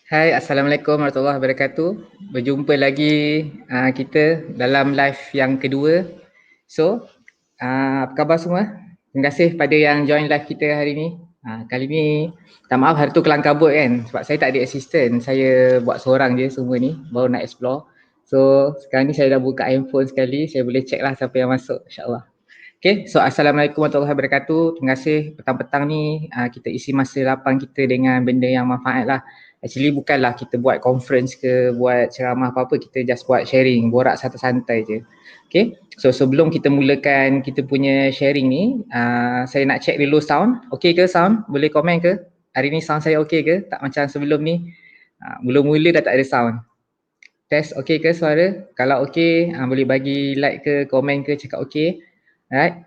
Hai, Assalamualaikum warahmatullahi wabarakatuh. Berjumpa lagi kita dalam live yang kedua. So, apa khabar semua? Terima kasih pada yang join live kita hari ni. Kali ni, tak maaf hari tu kelang kabut kan, sebab saya tak ada assistant. Saya buat seorang je semua ni, baru nak explore. So, sekarang ni saya dah buka handphone sekali, saya boleh check lah siapa yang masuk, insyaAllah. Okay, so Assalamualaikum warahmatullahi wabarakatuh. Terima kasih petang-petang ni kita isi masa lapang kita dengan benda yang manfaat lah. Actually bukanlah kita buat conference ke, buat ceramah apa-apa, kita just buat sharing, borak santai-santai je. Okay, so sebelum kita mulakan kita punya sharing ni, saya nak check dulu sound. Okay ke sound? Boleh komen ke? Hari ni sound saya okay ke? Tak macam sebelum ni, mula-mula dah tak ada sound. Test okay ke suara? Kalau okay, boleh bagi like ke, komen ke, cakap okay. Alright.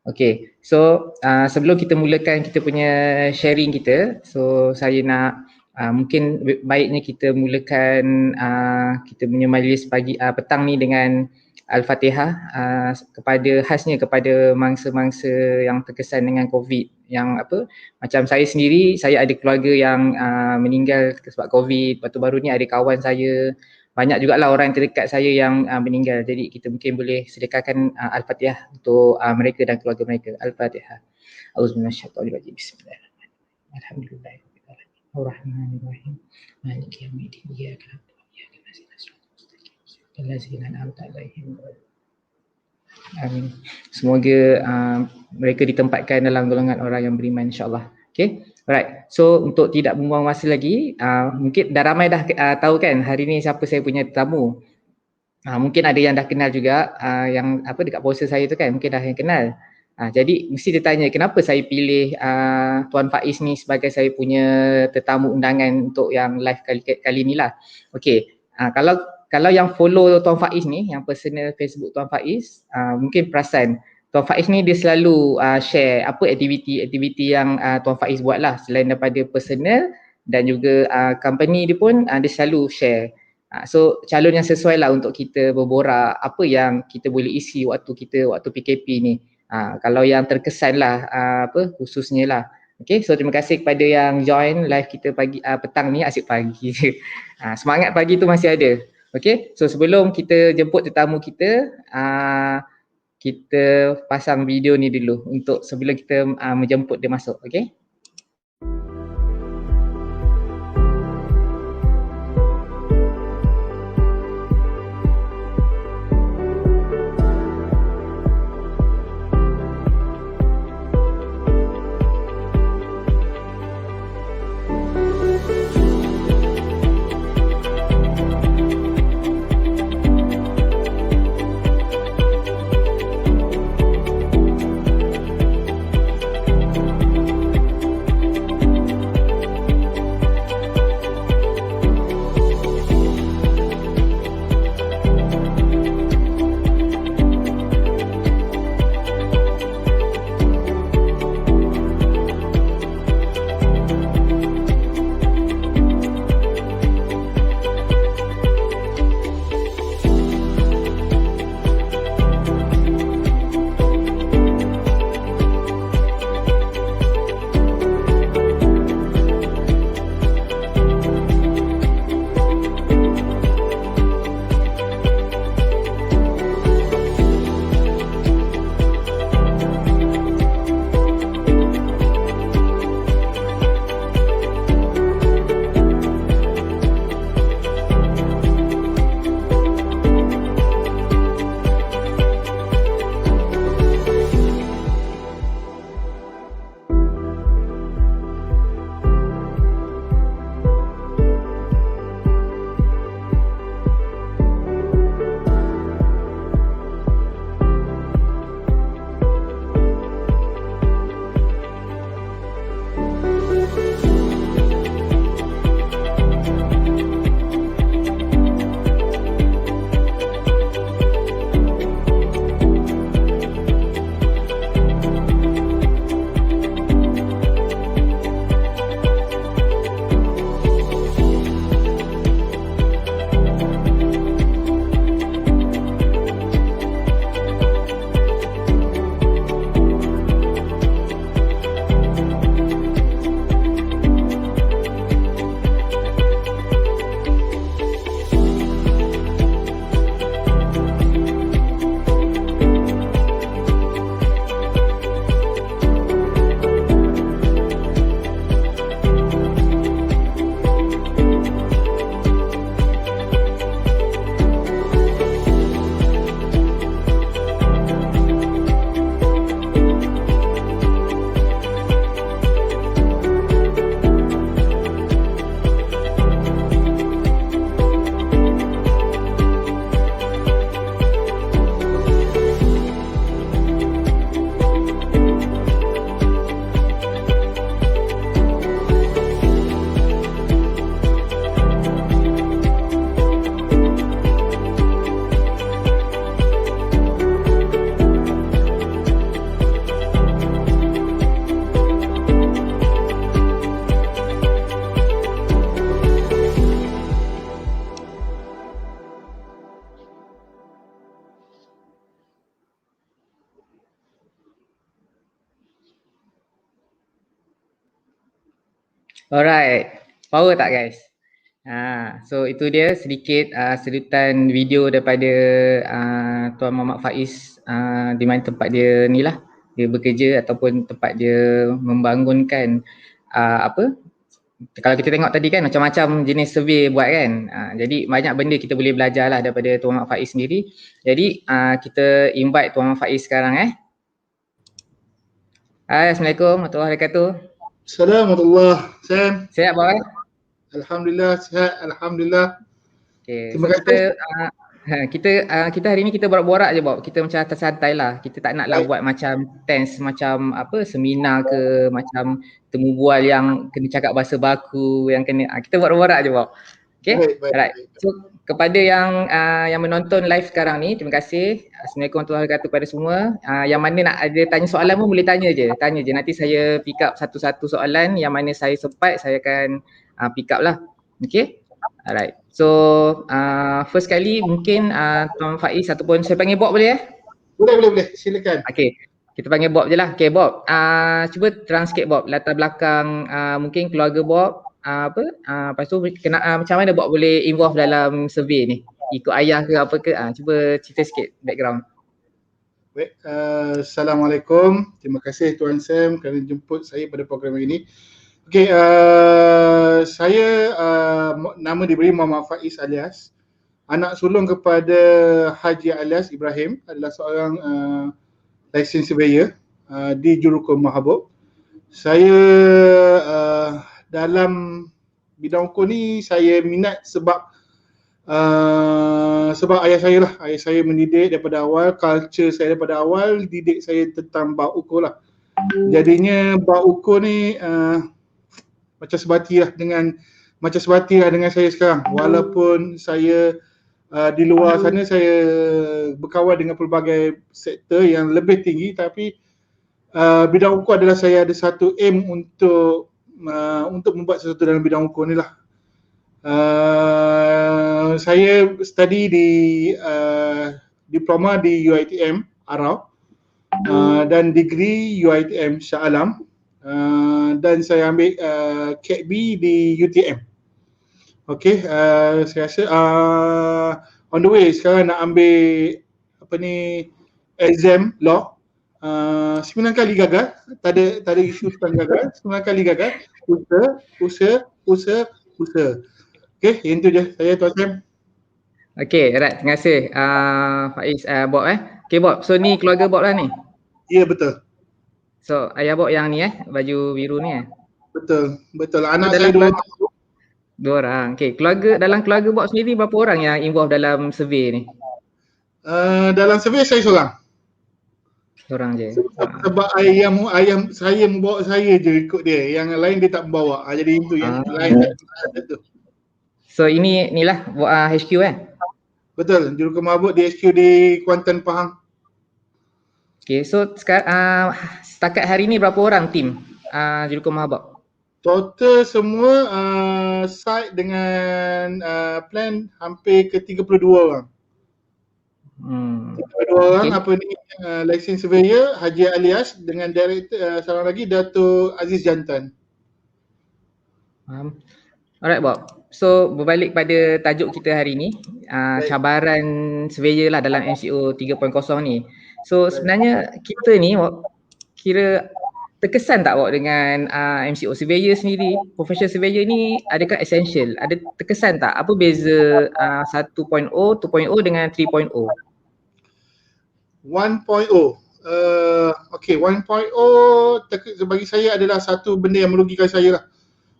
Okay, so sebelum kita mulakan kita punya sharing kita, so saya nak mungkin baiknya kita mulakan kita punya majlis pagi petang ni dengan Al-Fatihah khasnya kepada mangsa-mangsa yang terkesan dengan COVID yang apa, macam saya sendiri, saya ada keluarga yang meninggal sebab COVID, lepas tu baru ni ada kawan saya, banyak jugalah orang terdekat saya yang meninggal. Jadi kita mungkin boleh sedekahkan Al-Fatihah untuk mereka dan keluarga mereka. Al-Fatihah. Auzubillahi minasyaitonir rajim. Bismillahirrahmanirrahim. Alhamdulillahirabbil Ar-Rahmanir-Rahim. Maliki yaumiddin. Iyyaka na'budu wa iyyaka nasta'in. Allazina an'amta 'alaihim. Amin. Semoga mereka ditempatkan dalam golongan orang yang beriman, insya-Allah. Okay. Alright, so untuk tidak membuang masa lagi, mungkin dah ramai dah tahu kan hari ni siapa saya punya tetamu. Mungkin ada yang dah kenal juga, yang apa dekat poster saya tu kan, mungkin dah yang kenal. Jadi mesti dia tanya kenapa saya pilih Tuan Faiz ni sebagai saya punya tetamu undangan untuk yang live kali ni lah. Okay, kalau yang follow Tuan Faiz ni, yang personal Facebook Tuan Faiz, mungkin perasan Tuan Faiz ni dia selalu share apa aktiviti yang Tuan Faiz buat lah, selain daripada personal dan juga company dia pun dia selalu share. So calon yang sesuai lah untuk kita berborak apa yang kita boleh isi waktu PKP ni. Kalau yang terkesan lah apa khususnya lah. Okay, so terima kasih kepada yang join live kita pagi petang ni, asyik pagi je. Semangat pagi tu masih ada. Okay, so sebelum kita jemput tetamu kita, kita pasang video ni dulu untuk sebelum kita menjemput dia masuk, okay? Alright, power tak guys? So itu dia sedikit sedutan video daripada Tuan Muhammad Faiz di mana tempat dia ni lah, dia bekerja ataupun tempat dia membangunkan apa? Kalau kita tengok tadi kan macam-macam jenis survey buat kan. Jadi banyak benda kita boleh belajar lah daripada Tuan Muhammad Faiz sendiri. Jadi kita invite Tuan Muhammad Faiz sekarang Hai, Assalamualaikum warahmatullahi wabarakatuh. Assalamualaikum, Sam. Sihat Bob? Alhamdulillah, sihat. Alhamdulillah. Okay, Terima so kasih. kita hari ni kita borak-borak je Bob. Kita macam santai lah. Kita tak nak lah Baik. buat macam tense, macam apa seminar ke, macam temu bual yang kena cakap bahasa baku, yang kena kita borak-borak je Bob. Okay? Baik. Alright. So kepada yang menonton live sekarang ni, terima kasih. Assalamualaikum warahmatullahi wabarakatuh kepada semua. Yang mana nak ada tanya soalan pun boleh tanya je. Nanti saya pick up satu-satu soalan yang mana saya sempat, saya akan pick up lah. Okay? Alright. So first kali mungkin Tuan Faiz ataupun saya panggil Bob boleh Boleh. Silakan. Okay. Kita panggil Bob je lah. Okay Bob, cuba terang sikit Bob, latar belakang mungkin keluarga Bob, lepas tu macam mana Bob boleh involve dalam survey ni? Ikut ayah ke apa ke? Cuba cerita sikit background. Baik, Assalamualaikum. Terima kasih Tuan Sam kerana jemput saya pada program ini. Okey, saya nama diberi Muhammad Faiz alias anak sulung kepada Haji alias Ibrahim, adalah seorang license surveyor di Jurukum Mahabub. Saya dalam bidang hukum ni saya minat sebab ayah saya lah. Ayah saya mendidik daripada awal, culture saya daripada awal didik saya tentang bab ukur lah. Jadinya bab ukur ni macam sebati lah dengan saya sekarang. Walaupun saya di luar sana saya berkawan dengan pelbagai sektor yang lebih tinggi, tapi bidang hukum adalah saya ada satu aim untuk membuat sesuatu dalam bidang hukum ni lah. Saya study di diploma di UiTM Arau dan degree UiTM Shah Alam, dan saya ambil KB di UTM. Okey, saya rasa on the way sekarang nak ambil exam law. 9 kali gagal, tak ada isu tentang gagal. 9 kali gagal, usaha. Okey, itu je saya Tuan Sam. Okey, alright, terima kasih Faiz, Bob Okey Bob, so ni keluarga Bob lah ni? Ya, betul. So ayah Bob yang ni baju biru ni Betul. Anak saya dua orang. Okey, dalam keluarga Bob sendiri berapa orang yang involve dalam survey ni? Dalam survey saya seorang je. Sebab ayah saya membawa saya je ikut dia, yang lain dia tak membawa. Jadi itu yang lain ada tu. So inilah HQ Betul, Jurukum Mahabub di HQ di Kuantan Pahang. Okay, so sekarang setakat hari ni berapa orang tim Jurukum Mahabub? Total semua site dengan plan hampir ke 32 orang. 32 orang, license surveyor Haji Alias dengan director seorang lagi Dato' Aziz Jantan. Alright Bob. So berbalik pada tajuk kita hari ni, cabaran surveyor lah dalam MCO 3.0 ni. So sebenarnya kita ni kira terkesan tak dengan MCO surveyor sendiri, professional surveyor ni adakah essential? Ada terkesan tak? Apa beza 1.0, 2.0 dengan 3.0? 1.0. Okey, 1.0 bagi saya adalah satu benda yang merugikan saya lah.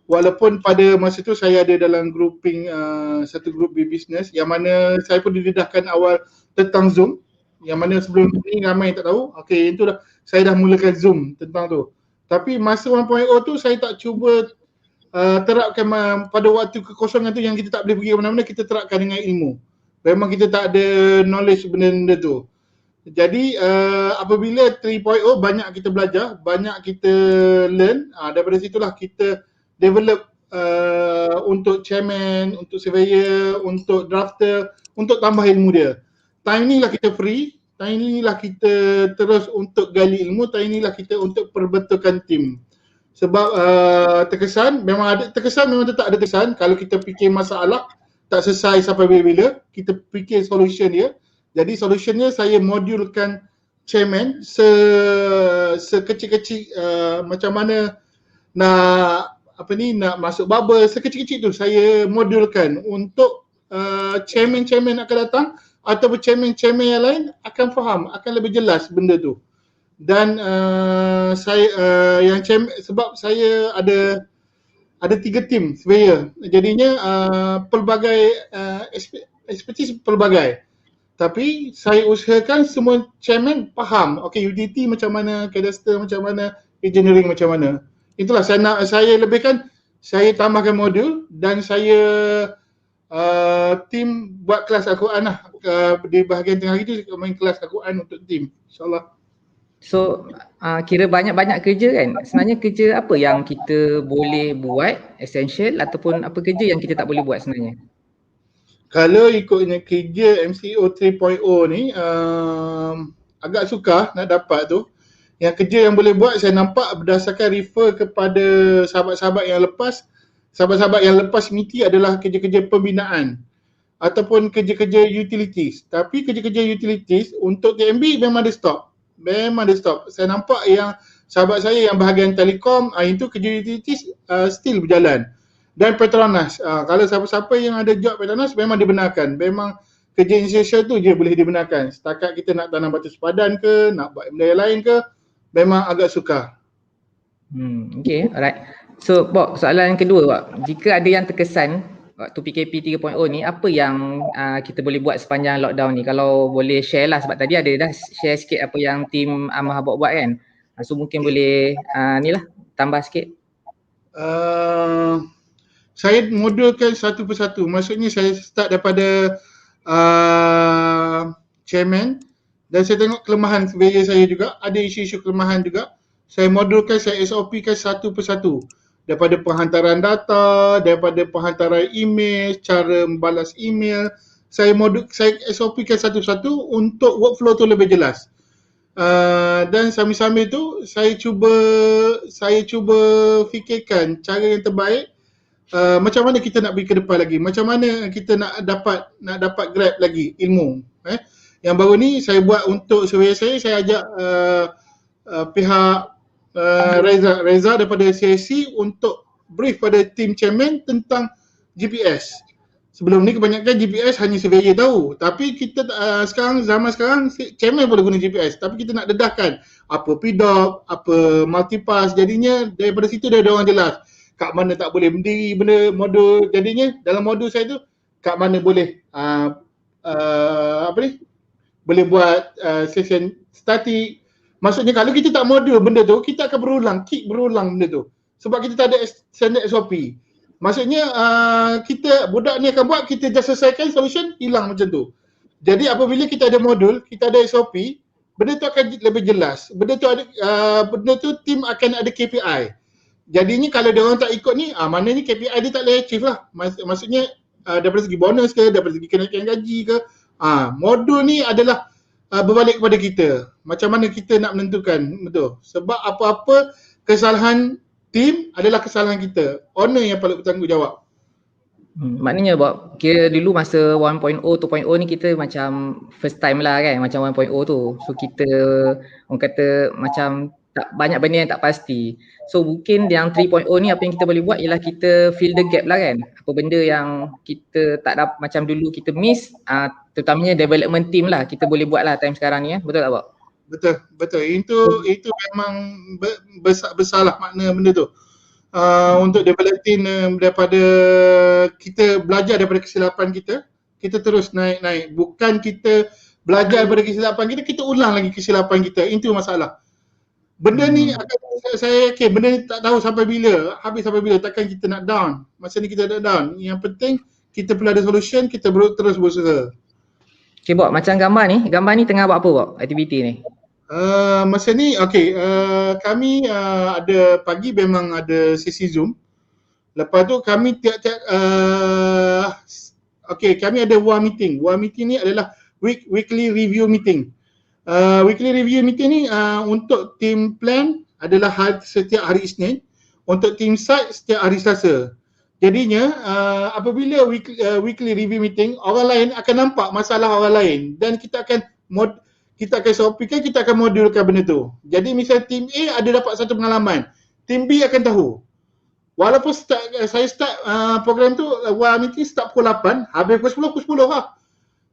Walaupun pada masa tu saya ada dalam grouping satu grup business yang mana saya pun didedahkan awal tentang Zoom, yang mana sebelum ni ramai yang tak tahu. Okey, itu dah saya dah mulakan Zoom tentang tu. Tapi masa 1.0 tu saya tak cuba terapkan pada waktu kekosongan tu yang kita tak boleh pergi ke mana-mana, kita terapkan dengan ilmu. Memang kita tak ada knowledge benda-benda tu. Jadi apabila 3.0 banyak kita belajar, banyak kita learn, daripada situlah kita develop untuk chairman, untuk surveyor, untuk drafter, untuk tambah ilmu dia. Time ni lah kita free, time ni lah kita terus untuk gali ilmu, time ni lah kita untuk perbetulkan tim. Sebab terkesan memang tetap ada terkesan kalau kita fikir masalah tak selesai sampai bila-bila, kita fikir solution dia. Jadi solutionnya saya modulkan chairman sekecil-kecil macam mana nak masuk bubble sekecil-kecil tu saya modulkan untuk chairman akan datang ataupun chairman yang lain akan faham, akan lebih jelas benda tu. Dan saya yang sebab saya ada 3 tim surveyor. Jadinya pelbagai expertise pelbagai. Tapi saya usahakan semua chairman faham. Okey, utility macam mana, cadastre macam mana, engineering macam mana. Itulah saya lebihkan, saya tambahkan modul dan saya tim buat kelas Al-Quran lah. Di bahagian tengah itu saya main kelas Al-Quran untuk tim. InsyaAllah. So kira banyak-banyak kerja kan. Sebenarnya kerja apa yang kita boleh buat essential ataupun apa kerja yang kita tak boleh buat sebenarnya? Kalau ikutnya kerja MCO 3.0 ni agak sukar nak dapat tu. Yang kerja yang boleh buat saya nampak berdasarkan refer kepada sahabat-sahabat yang lepas. Sahabat-sahabat yang lepas MITI adalah kerja-kerja pembinaan ataupun kerja-kerja utilities. Tapi kerja-kerja utilities untuk TMB memang ada stop. Saya nampak yang sahabat saya yang bahagian telekom, itu kerja utilities still berjalan. Dan Petronas, kalau siapa-siapa yang ada job Petronas memang dibenarkan. Memang kerja essential tu je boleh dibenarkan. Setakat kita nak tanam batu sepadan ke, nak buat benda yang lain ke, memang agak sukar. Okay, alright. So, Bob, soalan yang kedua, Bob. Jika ada yang terkesan waktu PKP 3.0 ni, apa yang kita boleh buat sepanjang lockdown ni? Kalau boleh share lah, sebab tadi ada dah share sikit apa yang tim Mahabok buat kan. So mungkin boleh ni lah, tambah sikit. Saya modulkan satu persatu. Maksudnya saya start daripada chairman dan saya tengok kelemahan surveyor saya juga. Ada isu-isu kelemahan juga. Saya modulkan, saya SOP-kan satu persatu. Daripada penghantaran data, daripada penghantaran email, cara membalas email, saya SOP-kan satu-satu untuk workflow tu lebih jelas. Dan sambil-sambil tu saya cuba fikirkan cara yang terbaik, macam mana kita nak pergi ke depan lagi, macam mana kita nak dapat grab lagi ilmu. Yang baru ni saya buat untuk surveyor saya ajak pihak Reza daripada CIC untuk brief pada tim chairman tentang GPS. Sebelum ni kebanyakan GPS hanya surveyor tahu, tapi kita zaman sekarang chairman boleh guna GPS, tapi kita nak dedahkan apa PDOP, apa multipass. Jadinya daripada situ dia ada orang jelas kat mana tak boleh berdiri benda modul. Jadinya dalam modul saya tu kat mana boleh boleh buat session static. Maksudnya kalau kita tak modul benda tu, kita akan berulang benda tu. Sebab kita tak ada standard SOP. Maksudnya budak ni akan buat, kita just selesaikan solution, hilang macam tu. Jadi apabila kita ada modul, kita ada SOP, benda tu akan lebih jelas. Benda tu tim akan ada KPI. Jadinya kalau dia orang tak ikut ni, maknanya KPI dia tak boleh achieve lah. Maksudnya daripada segi bonus ke, daripada segi kenaikan gaji ke. Modul ni adalah berbalik kepada kita. Macam mana kita nak menentukan, betul. Sebab apa-apa kesalahan tim adalah kesalahan kita. Owner yang paling bertanggungjawab. Maknanya Bob, kira dulu masa 1.0, 2.0 ni kita macam first time lah kan, macam 1.0 tu. So kita orang kata macam tak banyak benda yang tak pasti. So mungkin yang 3.0 ni apa yang kita boleh buat ialah kita fill the gap lah kan. Apa benda yang kita tak dapat, macam dulu kita miss, terutamanya development team lah kita boleh buat lah time sekarang ni ya. Betul tak Bob? Betul. Itu memang besar lah makna benda tu. Untuk develop team daripada kita belajar daripada kesilapan kita terus naik. Bukan kita belajar daripada kesilapan kita ulang lagi kesilapan kita. Itu masalah. Benda ni saya yakin benda ni tak tahu sampai bila, habis sampai bila, takkan kita nak down. Masa ni kita nak down. Yang penting kita perlu ada solution, kita terus berusaha. Okay Bob, macam gambar ni tengah buat apa Bob, aktiviti ni? Masa ni kami ada pagi memang ada sesi Zoom. Lepas tu kami tiap-tiap kami ada WA meeting. WA meeting ni adalah weekly review meeting. Weekly review meeting ni untuk team plan adalah setiap hari Isnin. untuk team site setiap hari Selasa. Jadinya apabila weekly review meeting, orang lain akan nampak masalah orang lain dan kita akan SOP-kan, kita akan modulkan benda tu. Jadi misal team A ada dapat satu pengalaman, team B akan tahu. Walaupun saya start program tu, meeting start pukul 8, habis pukul 10 lah.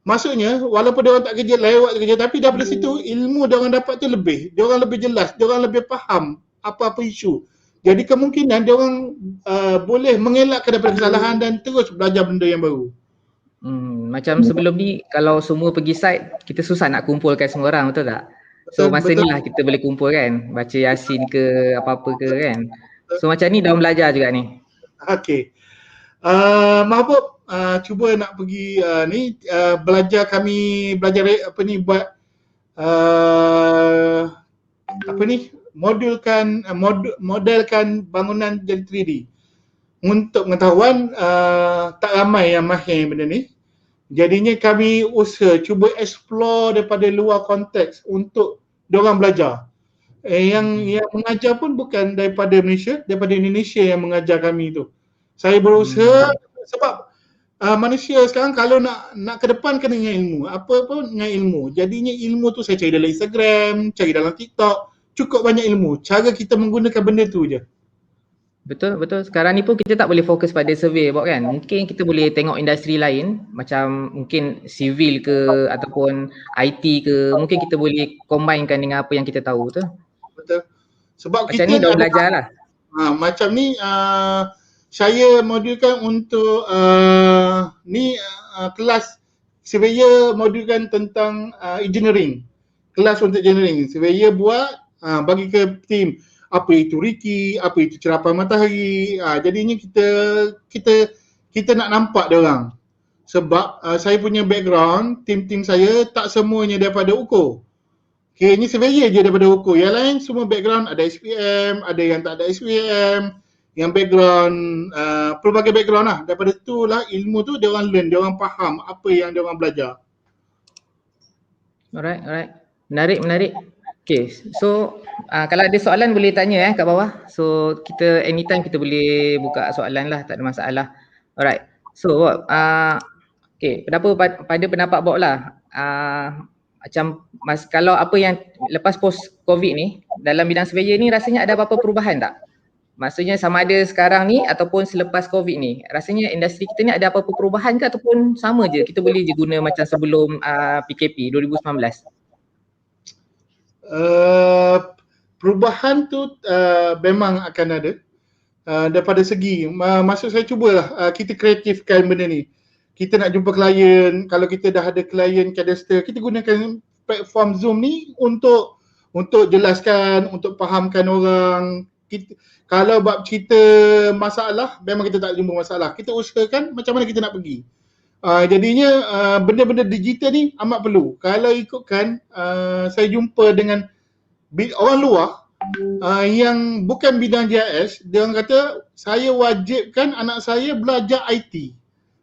Maksudnya walaupun dia orang tak kerja lewat kerja, tapi daripada situ ilmu dia orang dapat tu lebih. Dia orang lebih jelas, dia orang lebih faham apa-apa isu. Jadi kemungkinan dia orang boleh mengelakkan daripada kesalahan dan terus belajar benda yang baru. Macam sebelum ni kalau semua pergi site, kita susah nak kumpulkan semua orang, betul tak? So masa ni lah kita boleh kumpul kan, baca Yasin ke apa-apa ke kan. So macam ni dah belajar juga ni. Okey. Mahbub cuba nak pergi belajar buat modelkan bangunan jadi 3D. Untuk pengetahuan tak ramai yang mahir benda ni. Jadinya kami usaha cuba explore daripada luar konteks untuk diorang belajar. Yang mengajar pun bukan daripada Malaysia, daripada Indonesia yang mengajar kami tu. Saya berusaha sebab manusia sekarang kalau nak ke depan kena dengan ilmu. Apa pun dengan ilmu. Jadinya ilmu tu saya cari dalam Instagram, cari dalam TikTok, cukup banyak ilmu. Cara kita menggunakan benda tu je. Betul. Sekarang ni pun kita tak boleh fokus pada survey kan. Mungkin kita boleh tengok industri lain, macam mungkin civil ke ataupun IT ke. Mungkin kita boleh combinekan dengan apa yang kita tahu tu. Betul. Sebab macam kita ni dah belajar lah. Macam ni saya modulkan untuk kelas surveyor modulkan tentang engineering. Kelas untuk engineering. Surveyor buat bagi ke tim. Apa itu Riki, apa itu cerapan matahari. Jadinya kita nak nampak dia orang. Sebab saya punya background, tim-tim saya tak semuanya daripada UKO. Kiranya surveyor je daripada UKO. Yang lain semua background ada SPM, ada yang tak ada SPM, yang background pelbagai background lah. Daripada itulah ilmu tu dia orang learn, dia orang faham apa yang dia orang belajar. Alright. Menarik. Okay, so kalau ada soalan boleh tanya kat bawah. So kita anytime kita boleh buka soalan lah, tak ada masalah. Alright, so Bob, okay, pada pendapat Bob lah, macam kalau apa yang lepas post COVID ni, dalam bidang surveyor ni rasanya ada apa-apa perubahan tak? Maksudnya sama ada sekarang ni ataupun selepas COVID ni, rasanya industri kita ni ada apa-apa perubahan ke ataupun sama je, kita boleh je guna macam sebelum PKP 2019? Perubahan tu memang akan ada daripada segi maksud saya cubalah kita kreatifkan benda ni. Kita nak jumpa klien, kalau kita dah ada klien cadastre, kita gunakan platform Zoom ni untuk jelaskan, untuk fahamkan orang. Kalau bab cerita masalah, memang kita tak jumpa masalah. Kita usahakan macam mana kita nak pergi. Jadinya benda-benda digital ni amat perlu. Kalau ikutkan saya jumpa dengan orang luar yang bukan bidang JIS, dia orang kata saya wajibkan anak saya belajar IT.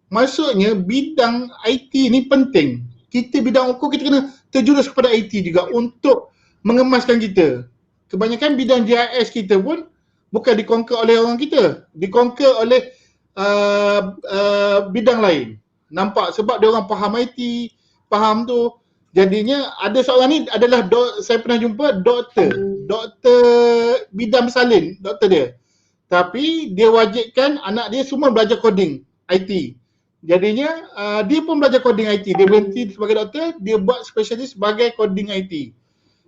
Maksudnya bidang IT ni penting. Kita bidang UKO kita kena terjurus kepada IT juga untuk mengemaskan kita. Kebanyakan bidang JIS kita pun bukan dikonquer oleh orang kita, dikonquer oleh bidang lain. Nampak sebab dia orang faham IT, faham tu. Jadinya ada seorang ni adalah saya pernah jumpa doktor bidang bersalin, doktor dia. Tapi dia wajibkan anak dia semua belajar coding IT. Jadinya dia pun belajar coding IT. Dia berhenti sebagai doktor, dia buat spesialis sebagai coding IT.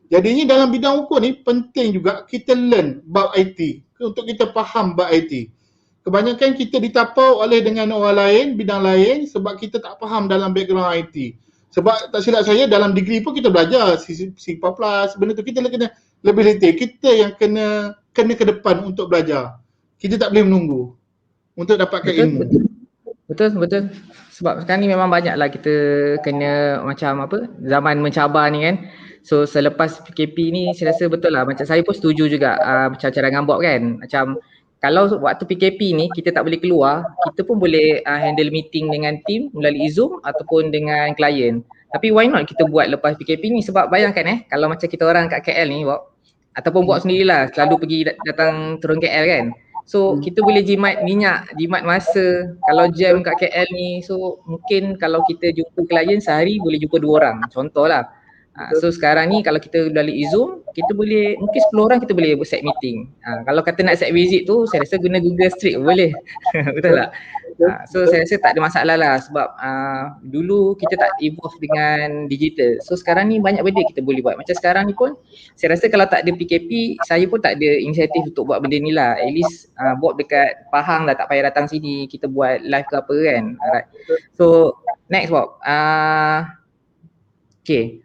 Jadinya dalam bidang UKO ni penting juga kita learn bab IT untuk kita faham bab IT. Kebanyakan kita ditapau oleh dengan orang lain, bidang lain sebab kita tak faham dalam background IT. Sebab tak silap saya dalam degree pun kita belajar C++, benda tu kita kena lebih letih. Kita yang kena ke depan untuk belajar. Kita tak boleh menunggu untuk dapatkan ilmu. Betul. Sebab sekarang ni memang banyaklah kita kena macam zaman mencabar ni kan. So selepas PKP ni saya rasa betul lah, macam saya pun setuju juga macam cara dengan Bob kan. Macam kalau waktu PKP ni kita tak boleh keluar, kita pun boleh handle meeting dengan team melalui Zoom ataupun dengan klien. Tapi why not kita buat lepas PKP ni, sebab bayangkan kalau macam kita orang kat KL ni Bob, ataupun Bob sendirilah selalu pergi datang turun KL kan. So kita boleh jimat minyak, jimat masa. Kalau jam kat KL ni, so mungkin kalau kita jumpa klien sehari boleh jumpa 2 orang, contohlah. So sekarang ni kalau kita melalui Zoom, kita boleh mungkin 10 orang kita boleh set meeting. Kalau kata nak set visit tu, saya rasa guna Google Street boleh. Betul tak? So saya rasa tak ada masalah lah sebab dulu kita tak evolve dengan digital. So sekarang ni banyak benda kita boleh buat. Macam sekarang ni pun saya rasa kalau tak ada PKP, saya pun tak ada inisiatif untuk buat benda ni lah. At least buat dekat Pahang lah, tak payah datang sini, kita buat live ke apa kan. Alright. So next Bob. Okay.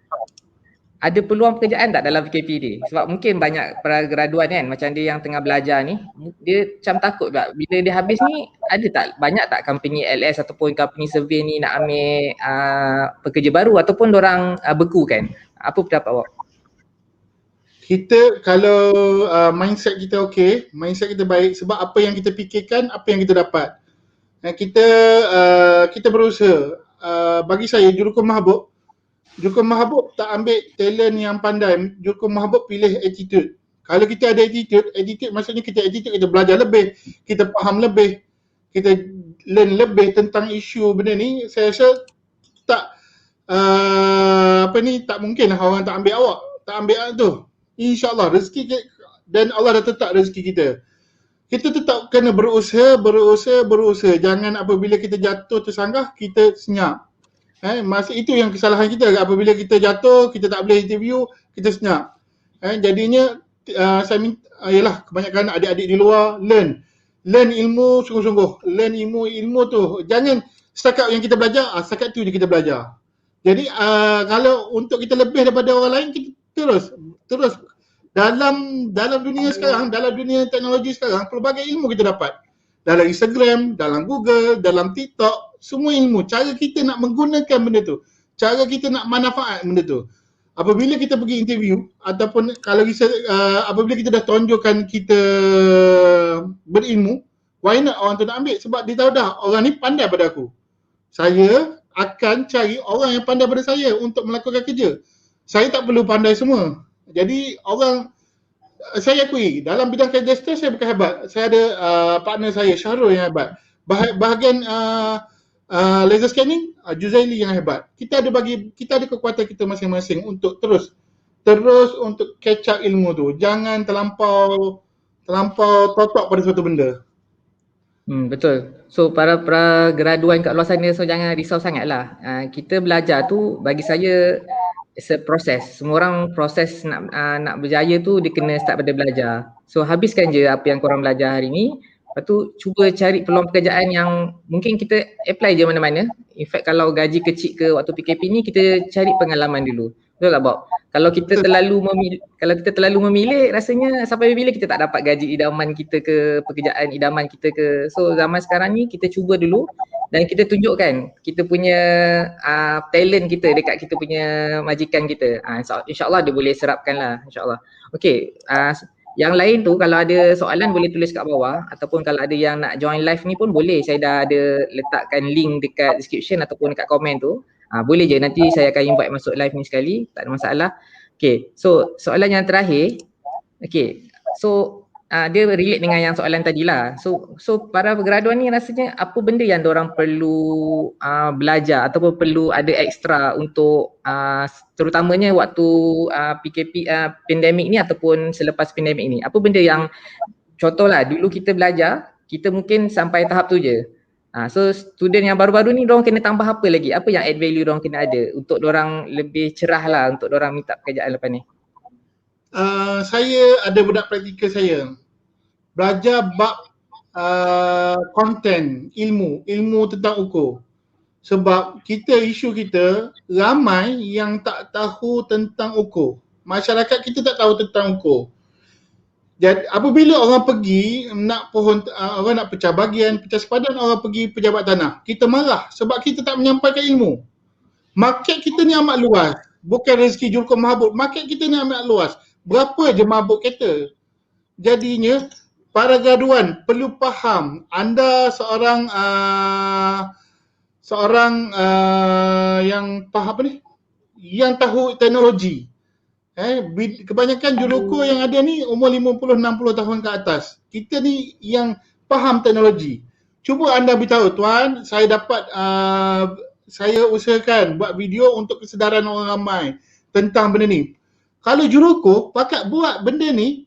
Ada peluang pekerjaan tak dalam PKP ni? Sebab mungkin banyak para graduan kan, macam dia yang tengah belajar ni, dia macam takut tak bila dia habis ni, ada tak banyak tak company LS ataupun company survey ni nak ambil pekerja baru ataupun dorang beku kan? Apa pendapat awak? Kita kalau mindset kita okey, mindset kita baik, sebab apa yang kita fikirkan, apa yang kita dapat. Kita berusaha. Bagi saya Jurukum Mahabub tak ambil talent yang pandai. Jurukum Mahabub pilih attitude. Kalau kita ada attitude maksudnya kita belajar lebih, kita faham lebih, kita learn lebih tentang isu benda ni. Saya rasa tak tak mungkin lah orang tak ambil awak, tak ambil tu. InsyaAllah rezeki dan Allah dah tetap rezeki kita. Kita tetap kena berusaha. Jangan apabila kita jatuh tersanggah, kita senyap. Masa itu yang kesalahan kita. Apabila kita jatuh, kita tak boleh interview, kita senyap. Jadinya saya minta, yalah, kebanyakan adik-adik di luar learn ilmu sungguh-sungguh. Learn ilmu tu. Jangan setakat yang kita belajar, setakat tu je kita belajar. Jadi kalau untuk kita lebih daripada orang lain, kita terus dalam dunia sekarang, dalam dunia teknologi sekarang, pelbagai ilmu kita dapat. Dalam Instagram, dalam Google, dalam TikTok, semua ilmu. Cara kita nak menggunakan benda tu, cara kita nak manfaat benda tu. Apabila kita pergi interview ataupun kalau apabila kita dah tunjukkan kita berilmu, why not orang tu nak ambil? Sebab dia tahu dah orang ni pandai pada aku. Saya akan cari orang yang pandai pada saya untuk melakukan kerja. Saya tak perlu pandai semua. Jadi saya akui dalam bidang kadastra saya bukan hebat. Saya ada partner saya Syahrul yang hebat. Bahagian laser scanning Juzaili yang hebat. Kita ada kekuatan kita masing-masing untuk terus untuk catch up ilmu tu. Jangan terlampau totok pada suatu benda. Betul. So para graduan kat luar sana, so jangan risau sangatlah. Kita belajar tu bagi saya it's a process. Semua orang proses nak berjaya tu dia kena start pada belajar. So habiskan je apa yang korang belajar hari ni. Lepas tu cuba cari peluang pekerjaan yang mungkin kita apply je mana-mana. In fact kalau gaji kecil ke waktu PKP ni kita cari pengalaman dulu. Betul tak Bob? Kalau kita terlalu memilih rasanya sampai bila kita tak dapat gaji idaman kita ke, pekerjaan idaman kita ke. So zaman sekarang ni kita cuba dulu dan kita tunjukkan kita punya talent kita dekat kita punya majikan kita. InsyaAllah dia boleh serapkan lah, insyaAllah. Okay, yang lain tu kalau ada soalan boleh tulis kat bawah ataupun kalau ada yang nak join live ni pun boleh. Saya dah ada letakkan link dekat description ataupun dekat komen tu. Boleh je nanti saya akan invite masuk live ni sekali, tak ada masalah. Okay, so soalan yang terakhir. Okay, so dia relate dengan yang soalan tadi lah. So para graduan ni rasanya apa benda yang diorang perlu belajar ataupun perlu ada ekstra untuk terutamanya waktu PKP pandemik ni ataupun selepas pandemik ni. Apa benda yang contohlah dulu kita belajar, kita mungkin sampai tahap tu je. So student yang baru-baru ni diorang kena tambah apa lagi? Apa yang add value diorang kena ada untuk diorang lebih cerah lah untuk diorang minta pekerjaan lepas ni? Saya ada budak praktikal saya belajar bab konten, ilmu tentang ukur. Sebab isu kita ramai yang tak tahu tentang ukur. Masyarakat kita tak tahu tentang ukur. Jadi apabila orang pergi orang nak pecah bahagian, pecah sepadan, orang pergi pejabat tanah, kita marah sebab kita tak menyampaikan ilmu. Market kita ni amat luas. Bukan rezeki Jurukum Mahabub. Market kita ni amat luas. Berapa je mabuk kereta? Jadinya para graduan perlu faham anda seorang yang faham yang tahu teknologi. Kebanyakan juroko yang ada ni umur 50-60 tahun ke atas. Kita ni yang faham teknologi. Cuba anda beritahu, tuan, saya usahakan buat video untuk kesedaran orang ramai tentang benda ni. Kalau juroko pakat buat benda ni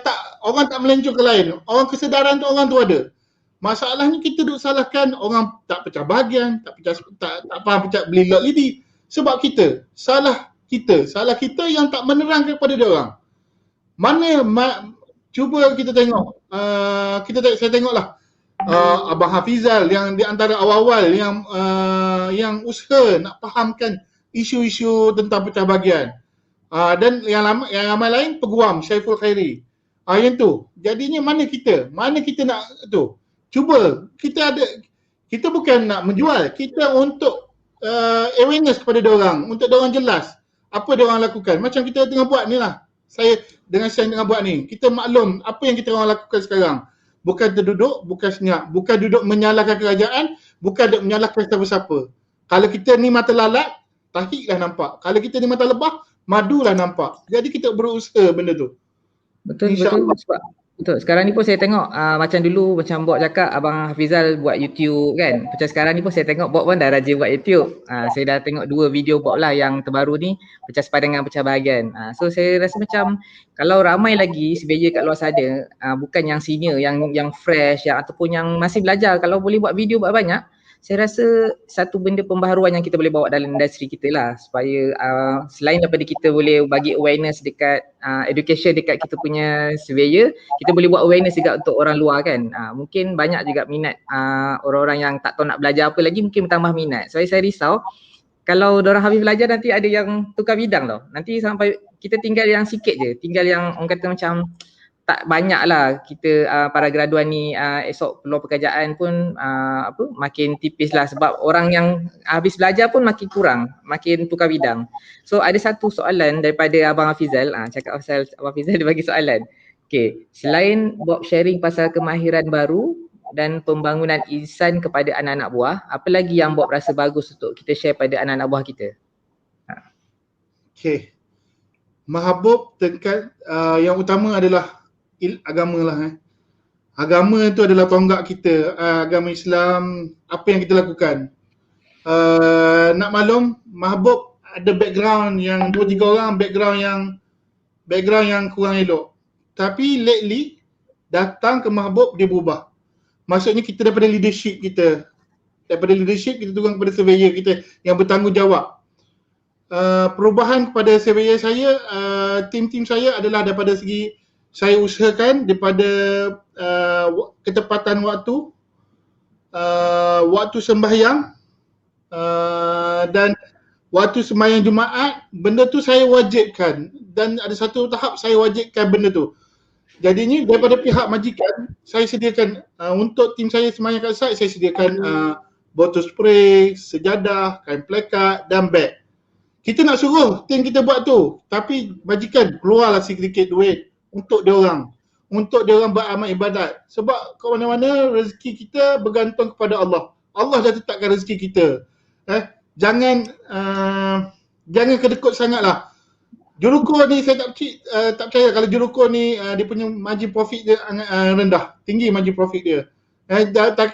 tak orang tak melencong ke lain. Orang kesedaran tu orang tu ada. Masalahnya kita duk salahkan orang tak pecah bahagian, tak faham pecah beli lot lidi. Sebab salah kita yang tak menerangkan kepada dia orang. Cuba kita tengok, saya tengoklah Abang Hafizal yang di antara awal-awal yang usaha nak fahamkan isu-isu tentang pecah bahagian. Dan yang ramai lain peguam Syaiful Khairi. Yang tu. Jadinya mana kita nak tu. Cuba kita bukan nak menjual, kita untuk awareness kepada diorang, untuk diorang jelas apa diorang lakukan. Macam kita tengah buat ni lah. Saya tengah buat ni. Kita maklum apa yang kita orang lakukan sekarang. Bukan terduduk, bukan senyap, bukan duduk menyalahkan kerajaan, bukan duduk menyalahkan siapa-siapa. Kalau kita ni mata lalat, tahiklah nampak. Kalau kita ni mata lebah, madulah nampak. Jadi kita berusaha benda tu. Betul. Betul. Sekarang ni pun saya tengok macam dulu macam Bob cakap Abang Hafizal buat YouTube kan. Macam sekarang ni pun saya tengok Bob pun dah rajin buat YouTube. Saya dah tengok 2 video Bob lah yang terbaru ni pecah sepadan dengan pecah bahagian. So saya rasa macam kalau ramai lagi surveyor kat luar sana bukan yang senior, yang fresh ataupun yang masih belajar, kalau boleh buat video buat banyak, saya rasa satu benda pembaharuan yang kita boleh bawa dalam industri kita lah, supaya selain daripada kita boleh bagi awareness dekat education dekat kita punya surveyor, kita boleh buat awareness juga untuk orang luar kan. Mungkin banyak juga minat orang-orang yang tak tahu nak belajar apa lagi, mungkin bertambah minat. So saya risau kalau diorang habis belajar nanti ada yang tukar bidang tau. Nanti sampai kita tinggal yang sikit je, tinggal yang orang kata macam tak banyak lah kita para graduan ni esok peluang pekerjaan pun makin tipis lah, sebab orang yang habis belajar pun makin kurang, makin tukar bidang. So ada satu soalan daripada Abang Hafizal, cakap pasal Abang Hafizal dia bagi soalan. Okay, selain Bob sharing pasal kemahiran baru dan pembangunan insan kepada anak-anak buah, apa lagi yang Bob rasa bagus untuk kita share pada anak-anak buah kita? Okay, Mahabub yang utama adalah agama lah. Agama tu adalah tonggak kita, agama Islam, apa yang kita lakukan. Nak maklum, Mahabub ada background yang 2-3 orang background yang kurang elok. Tapi lately datang ke Mahabub dia berubah. Maksudnya kita daripada leadership kita turun kepada surveyor kita yang bertanggungjawab. Perubahan kepada surveyor saya, tim saya adalah daripada segi saya usahakan daripada ketepatan waktu sembahyang dan waktu sembahyang Jumaat, benda tu saya wajibkan, dan ada satu tahap saya wajibkan benda tu. Jadinya daripada pihak majikan saya sediakan untuk tim saya sembahyang kat site, saya sediakan botol spray, sejadah, kain plekat dan beg. Kita nak suruh tim kita buat tu, tapi majikan keluarlah sedikit duit untuk diorang beramal ibadat. Sebab ke mana-mana rezeki kita bergantung kepada Allah. Allah dah tetapkan rezeki kita. Jangan kedekut sangatlah. Juroko ni saya tak percaya kalau juroko ni dia punya margin profit dia rendah, tinggi margin profit dia.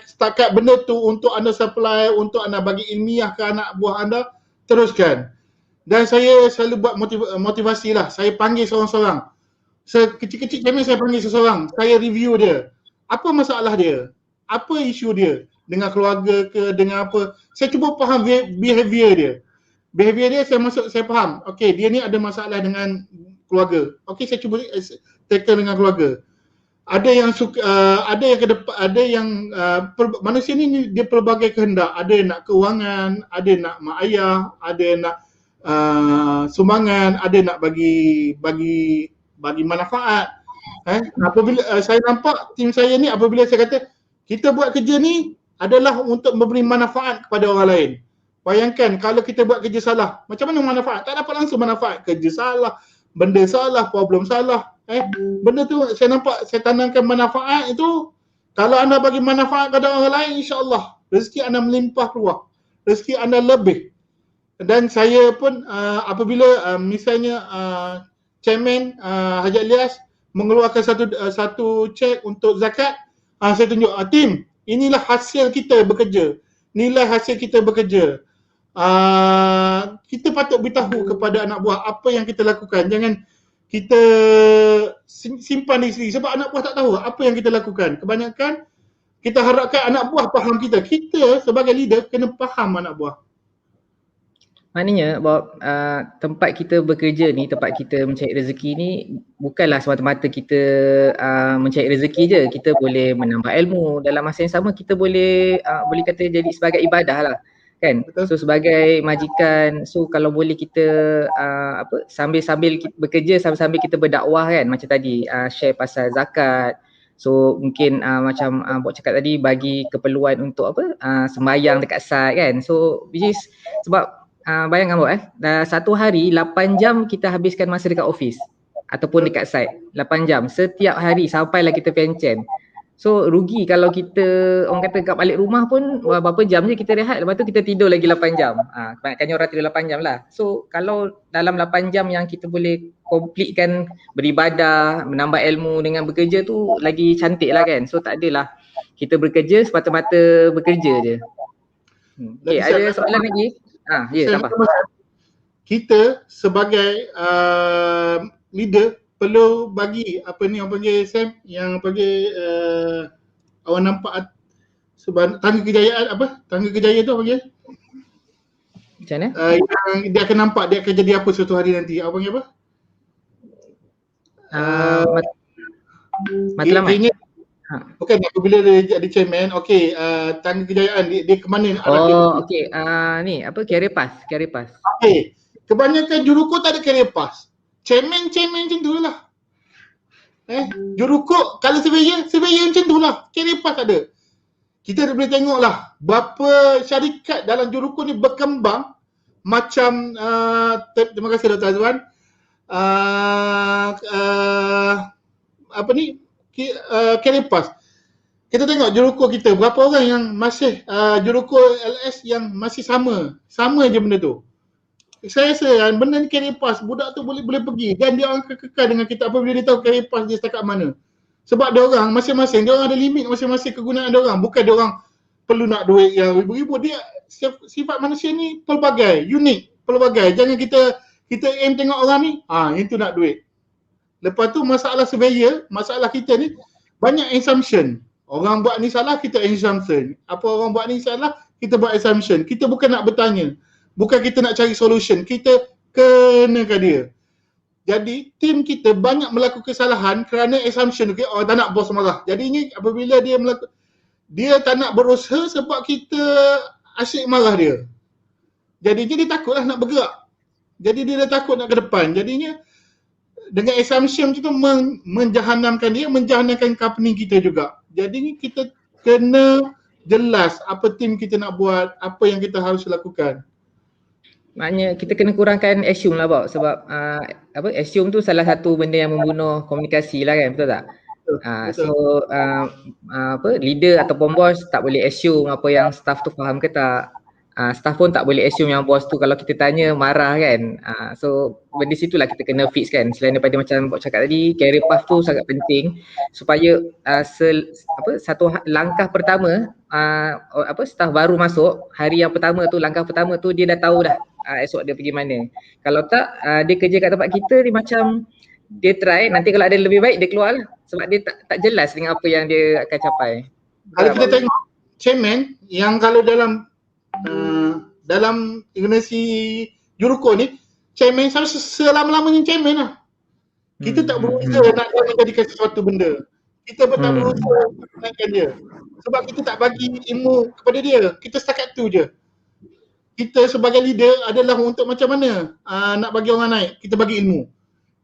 Setakat benda tu untuk anda supply, untuk anda bagi ilmiah ke anak buah anda, teruskan. Dan saya selalu buat motivasi lah. Saya panggil seorang-seorang. Kecil-kecil kami saya panggil seseorang, saya review dia. Apa masalah dia? Apa isu dia? Dengan keluarga ke, dengan apa? Saya cuba faham behavior dia. Behavior dia saya faham. Okey, dia ni ada masalah dengan keluarga. Okey, saya cuba tackle dengan keluarga. Ada yang manusia ni dia pelbagai kehendak. Ada yang nak keuangan, ada nak mak ayah, ada yang nak sumbangan, ada nak bagi manfaat. Apabila saya nampak tim saya ni, apabila saya kata kita buat kerja ni adalah untuk memberi manfaat kepada orang lain. Bayangkan kalau kita buat kerja salah, macam mana manfaat? Tak dapat langsung manfaat. Kerja salah, benda salah, problem salah. Benda tu saya nampak, saya tanamkan manfaat itu. Kalau anda bagi manfaat kepada orang lain, insya-Allah rezeki anda melimpah ruah. Rezeki anda lebih. Dan saya pun apabila misalnya Chairman Haji Alias mengeluarkan satu cek untuk zakat, saya tunjuk tim, inilah hasil kita bekerja, nilai hasil kita bekerja. Kita patut beritahu kepada anak buah apa yang kita lakukan. Jangan kita simpan di sini sebab anak buah tak tahu apa yang kita lakukan. Kebanyakan kita harapkan anak buah faham kita. Kita sebagai leader kena faham anak buah. Maknanya bahawa tempat kita bekerja ni, tempat kita mencari rezeki ni bukanlah semata-mata kita mencari rezeki je. Kita boleh menambah ilmu. Dalam masa yang sama kita boleh kata jadi sebagai ibadah lah. Kan? Betul. So sebagai majikan, so kalau boleh kita sambil-sambil kita bekerja, sambil-sambil kita berdakwah kan, macam tadi share pasal zakat. So mungkin macam Bok cakap tadi, bagi keperluan untuk sembahyang dekat site kan. So which is sebab bayangkan Bok satu hari 8 jam kita habiskan masa dekat office ataupun dekat site, 8 jam setiap hari sampailah kita pencen. So rugi kalau kita orang kata kat balik rumah pun berapa jam je kita rehat, lepas tu kita tidur lagi 8 jam. Kebanyakannya orang tidur 8 jam lah. So kalau dalam 8 jam yang kita boleh completekan beribadah, menambah ilmu dengan bekerja tu lagi cantik lah kan. So tak adalah kita bekerja semata-mata bekerja je. Okay, ada soalan lagi? Ya, tak apa. Kita sebagai leader perlu bagi orang panggil Sam, yang panggil awak nampak tangga kejayaan tangga kejayaan tu apa panggil? Macam mana? Yang dia akan nampak dia akan jadi apa suatu hari nanti. Apa panggil apa? Matlamat. Bukan apabila dia jadi chairman, okey, tangga kejayaan dia ke mana arah dia? Okey, ni career path. Okey. Kebanyakan juruko tak ada career path. Chairman macam tu lah. Juruko kalau surveyor macam tu lah. Career path ada. Kita boleh tengok lah berapa syarikat dalam juruko ni berkembang macam terima kasih Dr. Azwan. Career path. Kita tengok juruko kita, berapa orang yang masih juruko LS yang masih sama je benda tu. Saya rasa benda ni career path, budak tu boleh pergi dan dia orang kekal dengan kita apabila dia tahu career path dia setakat mana. Sebab dia orang masing-masing, dia orang ada limit masing-masing kegunaan dia orang. Bukan dia orang perlu nak duit yang ribu-ribu. Dia sifat manusia ni pelbagai, unik, pelbagai. Jangan kita aim tengok orang ni, yang tu nak duit. Lepas tu masalah surveyor, masalah kita ni banyak assumption. Orang buat ni salah, kita assumption. Apa orang buat ni salah, kita buat assumption. Kita bukan nak bertanya. Bukan kita nak cari solution. Kita kenakan dia. Jadi, tim kita banyak melakukan kesalahan kerana assumption. Okay? Tak nak bos marah. Jadinya apabila dia tak nak berusaha sebab kita asyik marah dia. Jadinya dia takutlah nak bergerak. Jadi dia dah takut nak ke depan. Jadinya dengan assumption itu menjahanamkan dia, menjahanamkan company kita juga. Jadi kita kena jelas apa tim kita nak buat, apa yang kita harus lakukan. Maknanya kita kena kurangkan assume lah Bok, sebab assume tu salah satu benda yang membunuh komunikasi lah kan, betul tak? So leader ataupun bos tak boleh assume apa yang staff tu faham ke tak. Staff pun tak boleh assume yang bos tu kalau kita tanya marah kan. So benda situlah kita kena fix kan. Selain daripada macam Bok cakap tadi, career path tu sangat penting supaya satu langkah pertama staff baru masuk, hari yang pertama tu, langkah pertama tu dia dah tahu dah esok dia pergi mana. Kalau tak dia kerja kat tempat kita dia macam dia try, nanti kalau ada lebih baik dia keluar lah sebab dia tak jelas dengan apa yang dia akan capai. Kalau kita tengok chairman yang kalau dalam organisasi juruko ni, chairman selama-lamanya chairman lah. Kita tak berusaha nak menjadikan sesuatu benda. Kita pun tak berusaha menaikkan dia. Sebab kita tak bagi ilmu kepada dia. Kita setakat tu je. Kita sebagai leader adalah untuk macam mana nak bagi orang naik. Kita bagi ilmu.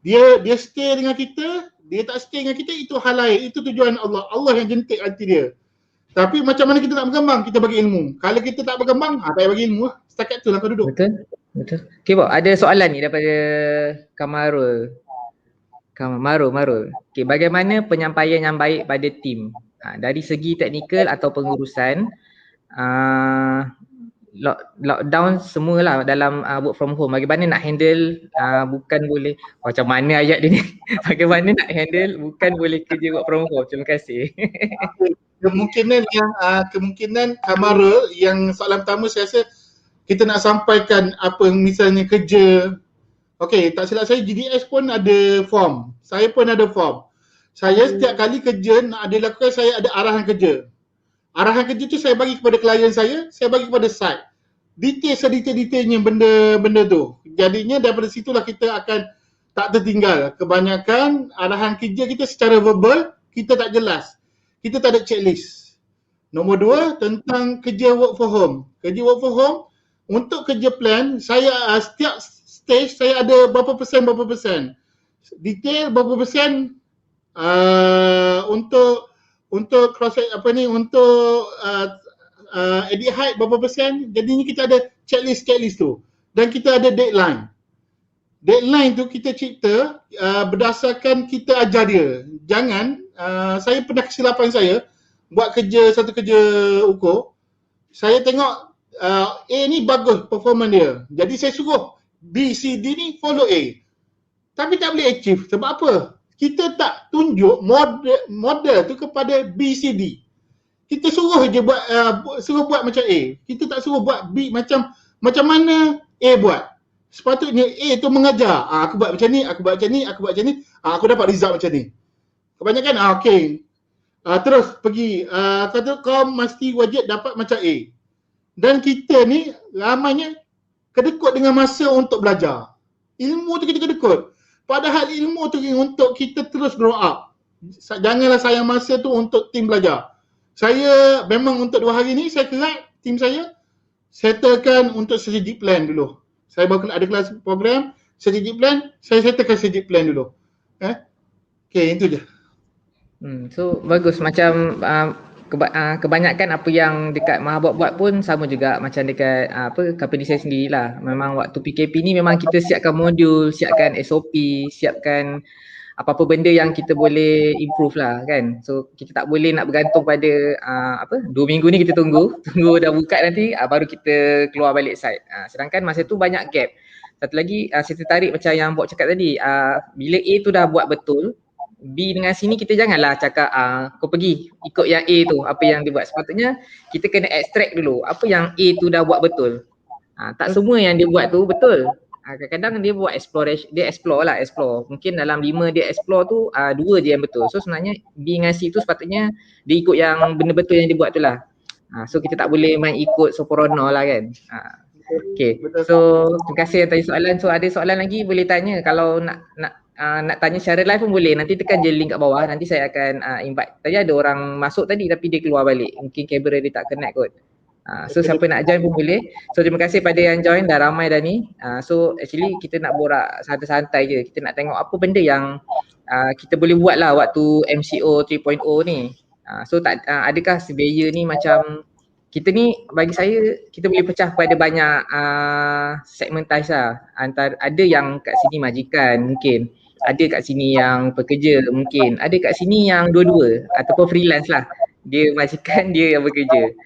Dia stay dengan kita, dia tak stay dengan kita, itu hal lain. Itu tujuan Allah. Allah yang jentik hati dia. Tapi macam mana kita nak berkembang? Kita bagi ilmu. Kalau kita tak berkembang, tak payah bagi ilmu lah. Setakat tu lah kau duduk. Betul. Okay Bok, ada soalan ni daripada Kamarul. Okay, bagaimana penyampaian yang baik pada tim? Dari segi teknikal atau pengurusan, lockdown semualah dalam work from home. Bagaimana nak handle bukan boleh macam mana ayat dia ni. Bagaimana nak handle bukan boleh kerja work from home. Terima kasih. Kemungkinan Kamara yang soalan pertama saya rasa kita nak sampaikan apa misalnya kerja. Okey, tak silap saya GDS pun ada form. Saya pun ada form. Saya setiap kali kerja nak ada lakukan, saya ada arahan kerja. Arahan kerja tu saya bagi kepada klien saya bagi kepada site. Sedetail-detailnya benda tu. Jadinya daripada situlah kita akan tak tertinggal. Kebanyakan arahan kerja kita secara verbal, kita tak jelas. Kita tak ada checklist. Nombor 2, tentang kerja work from home. Kerja work from home, untuk kerja plan, saya setiap stage saya ada berapa persen. Detail berapa persen untuk cross untuk edit height berapa persen. Jadinya kita ada checklist tu. Dan kita ada deadline. Deadline tu kita cipta berdasarkan kita ajar dia. Jangan saya pernah kesilapan saya buat satu kerja ukur. Saya tengok A ni bagus performance dia. Jadi saya suruh B, C, D ni follow A. Tapi tak boleh achieve. Sebab apa? Kita tak tunjuk model tu kepada B, C, D. Kita suruh je buat macam A. Kita tak suruh buat B macam mana A buat. Sepatutnya A tu mengajar. Aku buat macam ni, aku buat macam ni. Aku dapat result macam ni. Kebanyakan okey. Terus pergi kata kau mesti wajib dapat macam A. Dan kita ni ramainya kedekut dengan masa untuk belajar. Ilmu tu kita kedekut. Padahal ilmu tu untuk kita terus grow up. Janganlah sayang masa tu untuk tim belajar. Saya memang untuk 2 hari ni saya kerat tim saya settlekan untuk strategic plan dulu. Saya baru ada kelas program strategic plan, saya settlekan strategic plan dulu. Okey, itu je. So bagus, macam kebanyakan apa yang dekat Mahabot buat pun sama juga macam dekat company saya sendirilah. Memang waktu PKP ni memang kita siapkan modul, siapkan SOP, siapkan apa-apa benda yang kita boleh improve lah kan. So kita tak boleh nak bergantung pada 2 minggu ni kita tunggu dah buka nanti baru kita keluar balik site. Sedangkan masa tu banyak gap. Satu lagi saya tertarik macam yang Bob cakap tadi, bila A tu dah buat betul, B dengan C ni kita janganlah cakap kau pergi ikut yang A tu apa yang dia buat. Sepatutnya kita kena extract dulu apa yang A tu dah buat betul. Tak semua yang dia buat tu betul. Kadang-kadang dia buat explore. Mungkin dalam 5 dia explore tu 2 je yang betul. So sebenarnya B dengan C tu sepatutnya dia ikut yang benda betul yang dia buat tu lah. So kita tak boleh main ikut sempurna lah kan. Okay, so terima kasih atas soalan. So ada soalan lagi boleh tanya. Kalau nak tanya secara live pun boleh. Nanti tekan je link kat bawah. Nanti saya akan invite. Tadi ada orang masuk tadi tapi dia keluar balik. Mungkin kabel dia tak connect kot. So siapa nak join pun boleh. So terima kasih pada yang join, dah ramai dah ni. So actually kita nak borak santai-santai je. Kita nak tengok apa benda yang kita boleh buat lah waktu MCO 3.0 ni. So adakah surveyor ni macam kita ni, bagi saya kita boleh pecah pada banyak segmentasi lah. Ada yang kat sini majikan mungkin, ada kat sini yang pekerja mungkin, ada kat sini yang dua-dua ataupun freelance lah. Dia majikan, dia yang bekerja.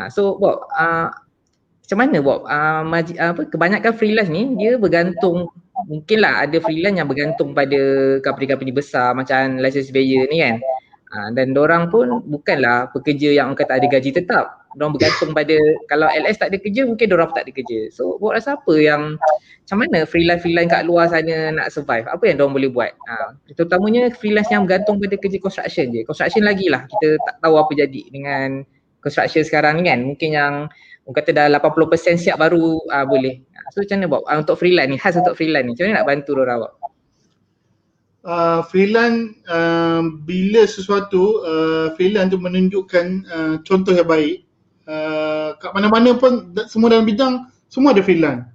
So Bob, macam mana Bob? Kebanyakan freelance ni dia bergantung, mungkinlah ada freelance yang bergantung pada company-company besar macam license surveyor ni kan. Dan dorang pun bukanlah pekerja yang orang kata ada gaji tetap. Dorang bergantung pada, kalau LS tak ada kerja mungkin dorang pun tak ada kerja. So Bob rasa apa yang, macam mana freelance-freelance kat luar sana nak survive? Apa yang dorang boleh buat? Terutamanya freelance yang bergantung pada kerja construction je. Construction lagi lah, kita tak tahu apa jadi dengan construction sekarang ni kan. Mungkin yang orang kata dah 80% siap baru boleh. So macam mana Bob? Untuk freelance ni, khas untuk freelance ni, macam mana nak bantu dorang Bob? Freelance bila sesuatu freelance tu menunjukkan contoh yang baik, kat mana-mana pun semua dalam bidang semua ada freelance.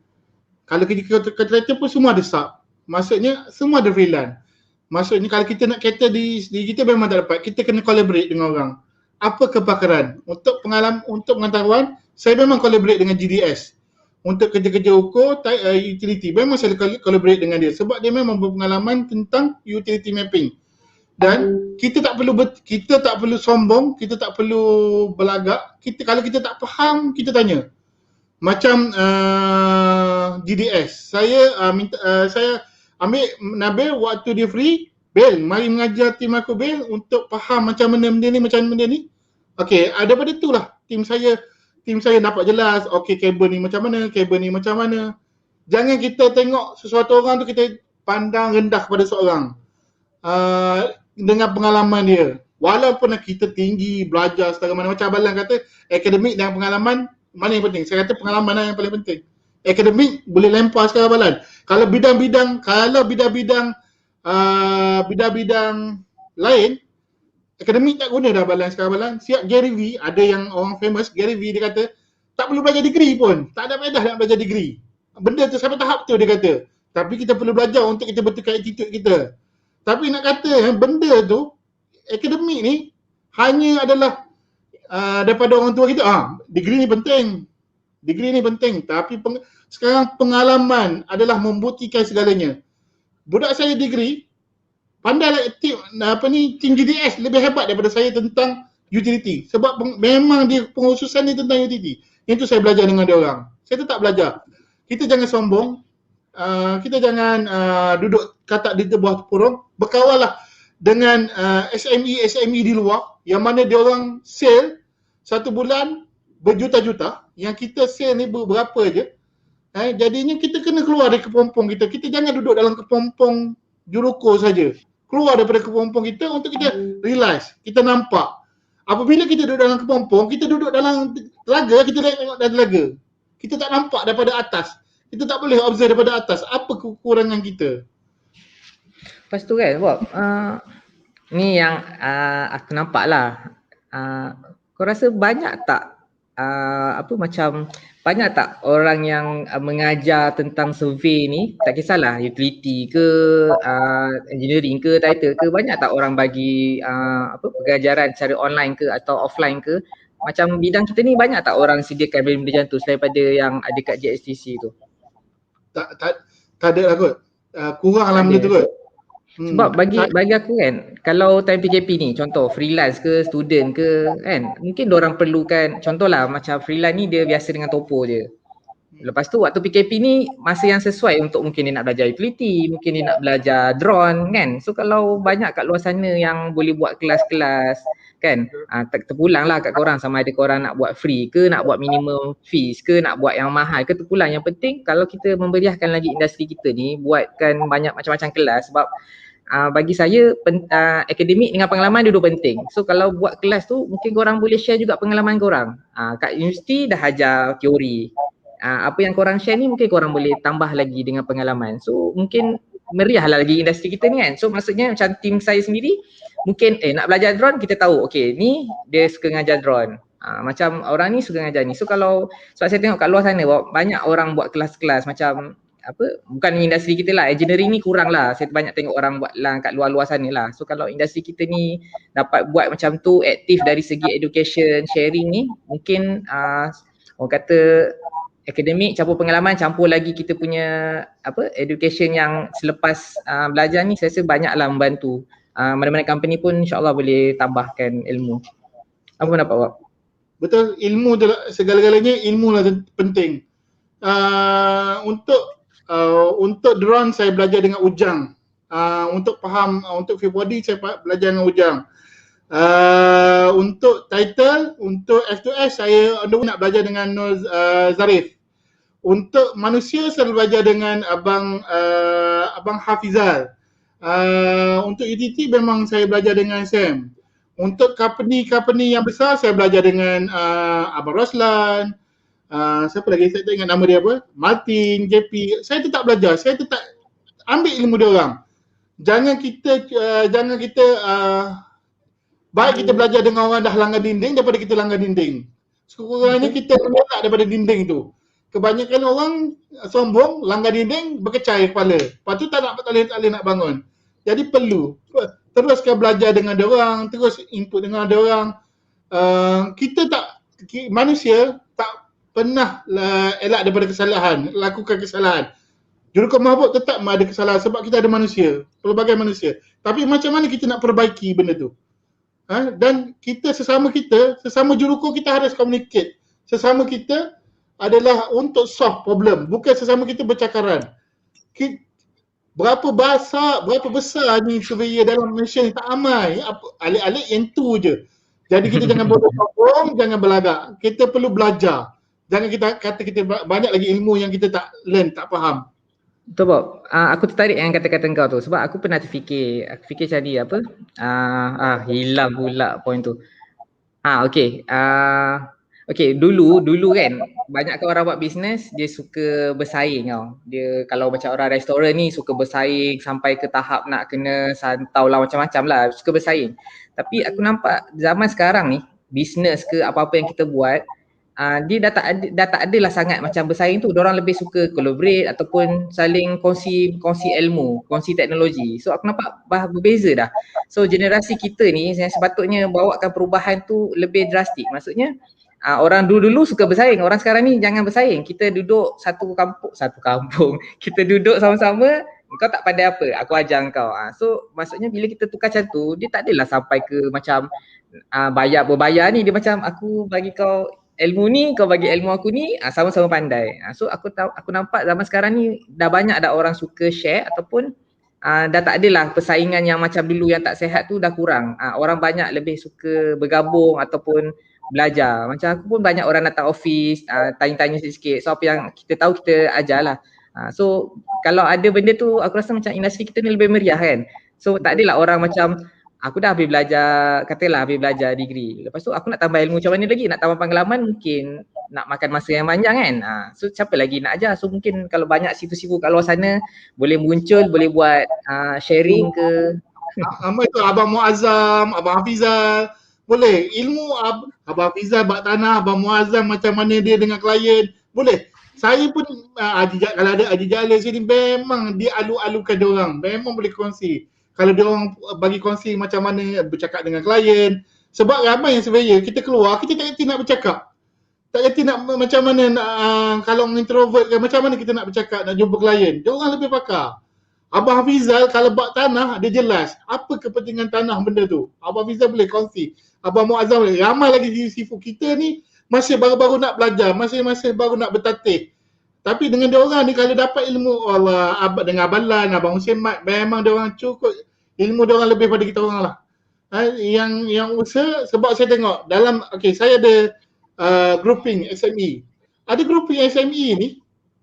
Kalau kerja kontraktor pun semua ada sub. Maksudnya semua ada freelance. Maksudnya kalau kita nak cater di kita memang tak dapat, kita kena collaborate dengan orang. Apa kepakaran? Untuk pengetahuan, saya memang collaborate dengan GDS. Untuk kerja-kerja ukur, utility, memang saya collaborate dengan dia sebab dia memang berpengalaman tentang utility mapping. Dan kita tak perlu sombong, kita tak perlu belagak. Kalau kita tak faham, kita tanya. macam GDS. Saya ambil Nabil waktu dia free, Bel, mari mengajar tim aku Bel untuk faham macam mana benda ni, macam benda ni. Okey, daripada itulah tim saya dapat jelas, okey kabel ni macam mana, kabel ni macam mana. Jangan kita tengok sesuatu orang tu kita pandang rendah kepada seorang dengan pengalaman dia. Walaupun kita tinggi, belajar setara mana, macam Abalan kata, akademik dan pengalaman mana yang penting? Saya kata pengalaman lah yang paling penting. Akademik boleh lempar sekarang Abalan. Kalau bidang-bidang lain, akademik tak guna dah Abalan sekarang Abalan. Siap Gary V, ada yang orang famous, Gary V dia kata, tak perlu belajar degree pun. Tak ada faedah nak belajar degree. Benda tu sampai tahap tu dia kata. Tapi kita perlu belajar untuk kita betulkan attitude kita. Tapi nak kata benda tu, akademik ni hanya adalah daripada orang tua kita, degree ni penting. Degree ni penting. Tapi sekarang pengalaman adalah membuktikan segalanya. Budak saya degree, pandailah tim GDS lebih hebat daripada saya tentang utility. Sebab memang dia pengkhususan ni tentang utility. Itu saya belajar dengan dia orang. Saya tetap belajar. Kita jangan sombong. Kita jangan duduk katak di bawah purung. Berkawal lah dengan SME di luar yang mana dia orang sale satu bulan berjuta-juta, yang kita sale ni berapa je. Jadinya kita kena keluar dari kepompong kita. Kita jangan duduk dalam kepompong juroko saja. Keluar daripada kepompong kita untuk kita realize, kita nampak. Apabila kita duduk dalam kepompong, kita duduk dalam telaga, kita tengok dalam telaga. Kita tak nampak daripada atas. Kita tak boleh observe daripada atas. Apa kekurangan kita? Lepas tu kan Bob, ni yang aku nampak lah. Kau rasa banyak tak banyak tak orang yang mengajar tentang survey ni, tak kisahlah utility ke, engineering ke, title ke, banyak tak orang bagi pengajaran secara online ke atau offline ke? Macam bidang kita ni banyak tak orang sediakan benda macam tu selain pada yang ada kat JSTC tu? Tak ada lah kot. Kurang lah benda tu kot. Sebab bagi aku kan, kalau time PKP ni contoh freelance ke, student ke kan, mungkin diorang perlukan, contohlah macam freelance ni dia biasa dengan topo je. Lepas tu waktu PKP ni masa yang sesuai untuk mungkin dia nak belajar utility, mungkin dia nak belajar drone kan. So kalau banyak kat luar sana yang boleh buat kelas-kelas kan, terpulang lah kat korang sama ada korang nak buat free ke, nak buat minimum fees ke, nak buat yang mahal ke, terpulang. Yang penting kalau kita memberiahkan lagi industri kita ni, buatkan banyak macam-macam kelas. Sebab bagi saya akademik dengan pengalaman dua-dua penting. So kalau buat kelas tu mungkin korang boleh share juga pengalaman korang. Kat universiti dah ajar teori. Apa yang korang share ni mungkin korang boleh tambah lagi dengan pengalaman. So mungkin meriah lah lagi industri kita ni kan. So maksudnya macam tim saya sendiri mungkin nak belajar drone, kita tahu okay ni dia suka ngajar drone. Macam orang ni suka ngajar ni. So kalau sebab saya tengok kat luar sana banyak orang buat kelas-kelas macam bukan industri kita lah, engineering ni kurang lah. Saya banyak tengok orang buat lah kat luar-luar sana lah. So kalau industri kita ni dapat buat macam tu, aktif dari segi education, sharing ni, mungkin orang kata akademik campur pengalaman, campur lagi kita punya education yang selepas belajar ni, saya rasa banyak lah membantu. Mana-mana company pun insyaAllah boleh tambahkan ilmu. Apa pendapat awak? Betul, ilmu segala-galanya ilmu lah penting. Untuk drone saya belajar dengan Ujang. Untuk faham untuk field body saya belajar dengan Ujang. Untuk title, untuk F2S saya nak belajar dengan Nur Zarif. Untuk manusia saya belajar dengan Abang Hafizal. Untuk UTT memang saya belajar dengan Sam. Untuk company yang besar saya belajar dengan Abang Roslan. Siapa lagi? Saya tak ingat nama dia apa. Martin, JP. Saya tetap belajar. Saya tetap ambil ilmu dia orang. Jangan kita baik kita belajar dengan orang dah langgar dinding daripada kita langgar dinding. Sekurang-kurangnya kita menolak daripada dinding tu. Kebanyakan orang sombong, langgar dinding, berkecai kepala. Lepas tu tak boleh nak bangun. Jadi perlu teruskan belajar dengan dia orang, terus input dengan dia orang. Manusia tak pernah elak daripada kesalahan, lakukan kesalahan. Jurukam Mahbub tetap ada kesalahan sebab kita ada manusia, pelbagai manusia. Tapi macam mana kita nak perbaiki benda tu? Dan kita sesama jurukam kita harus communicate. Sesama kita adalah untuk solve problem, bukan sesama kita bercakaran. Berapa besar ni surveyor dalam Malaysia ni, tak ramai. Alik-alik yang tu je. Jadi kita jangan bodoh sombong, jangan belagak. Kita perlu belajar. Jangan kita kata kita banyak lagi ilmu yang kita tak learn, tak faham. Betul Bob. Aku tertarik yang kata-kata kau tu sebab aku pernah terfikir. Aku fikir tadi apa? Hilang pula point tu. Okey. Okey, dulu kan banyak orang buat bisnes dia suka bersaing tau. Dia kalau macam orang restoran ni suka bersaing sampai ke tahap nak kena santau lah macam-macam lah, suka bersaing. Tapi aku nampak zaman sekarang ni bisnes ke apa-apa yang kita buat dia dah tak adalah sangat macam bersaing tu. Diorang lebih suka collaborate ataupun saling kongsi ilmu, kongsi teknologi. So aku nampak berbeza dah. So generasi kita ni yang sepatutnya bawakan perubahan tu lebih drastik. Maksudnya orang dulu suka bersaing, orang sekarang ni jangan bersaing. Kita duduk satu kampung. Kita duduk sama-sama, kau tak pandai apa, aku ajar kau. So maksudnya bila kita tukar macam tu, dia tak adalah sampai ke macam berbayar ni. Dia macam aku bagi kau ilmu ni, kau bagi ilmu aku ni, sama-sama pandai. So aku nampak zaman sekarang ni dah banyak dah orang suka share ataupun dah tak adalah persaingan yang macam dulu yang tak sihat tu dah kurang. Orang banyak lebih suka bergabung ataupun belajar. Macam aku pun banyak orang datang office, tanya-tanya sikit. So apa yang kita tahu kita ajarlah. So kalau ada benda tu aku rasa macam industri kita ni lebih meriah kan. So tak adalah orang macam aku dah habis belajar, katalah habis belajar degree. Lepas tu aku nak tambah ilmu macam mana lagi? Nak tambah pengalaman mungkin nak makan masa yang panjang kan. So siapa lagi nak ajar? So mungkin kalau banyak sifu-sifu kat luar sana boleh muncul, boleh buat sharing ke. Apa itu Abang Muazzam, Abang Hafizal. Boleh. Ilmu Abang Hafizal bak tanah, Abang Muazzam macam mana dia dengan klien. Boleh. Saya pun kalau ada Haji Jalil sini memang dia alu-alukan dia orang. Memang boleh kongsi. Kalau dia orang bagi kongsi macam mana bercakap dengan klien. Sebab ramai yang surveyor, kita keluar, kita tak kerti nak bercakap. Tak kerti nak macam mana nak, kalau introvert ke, macam mana kita nak bercakap, nak jumpa klien. Dia orang lebih pakar. Abang Hafizal kalau bak tanah, dia jelas. Apa kepentingan tanah benda tu. Abang Hafizal boleh kongsi. Abang Muazzam boleh. Ramai lagi sifu kita ni masih baru-baru nak belajar, masih baru nak bertatih. Tapi dengan dia orang ni kalau dapat ilmu Allah, dengan Abang Lan, Abang Hussein Mat, memang dia orang cukup ilmu dia orang lebih pada kita orang lah. Yang usaha sebab saya tengok dalam saya ada grouping SME. Ada grouping SME ni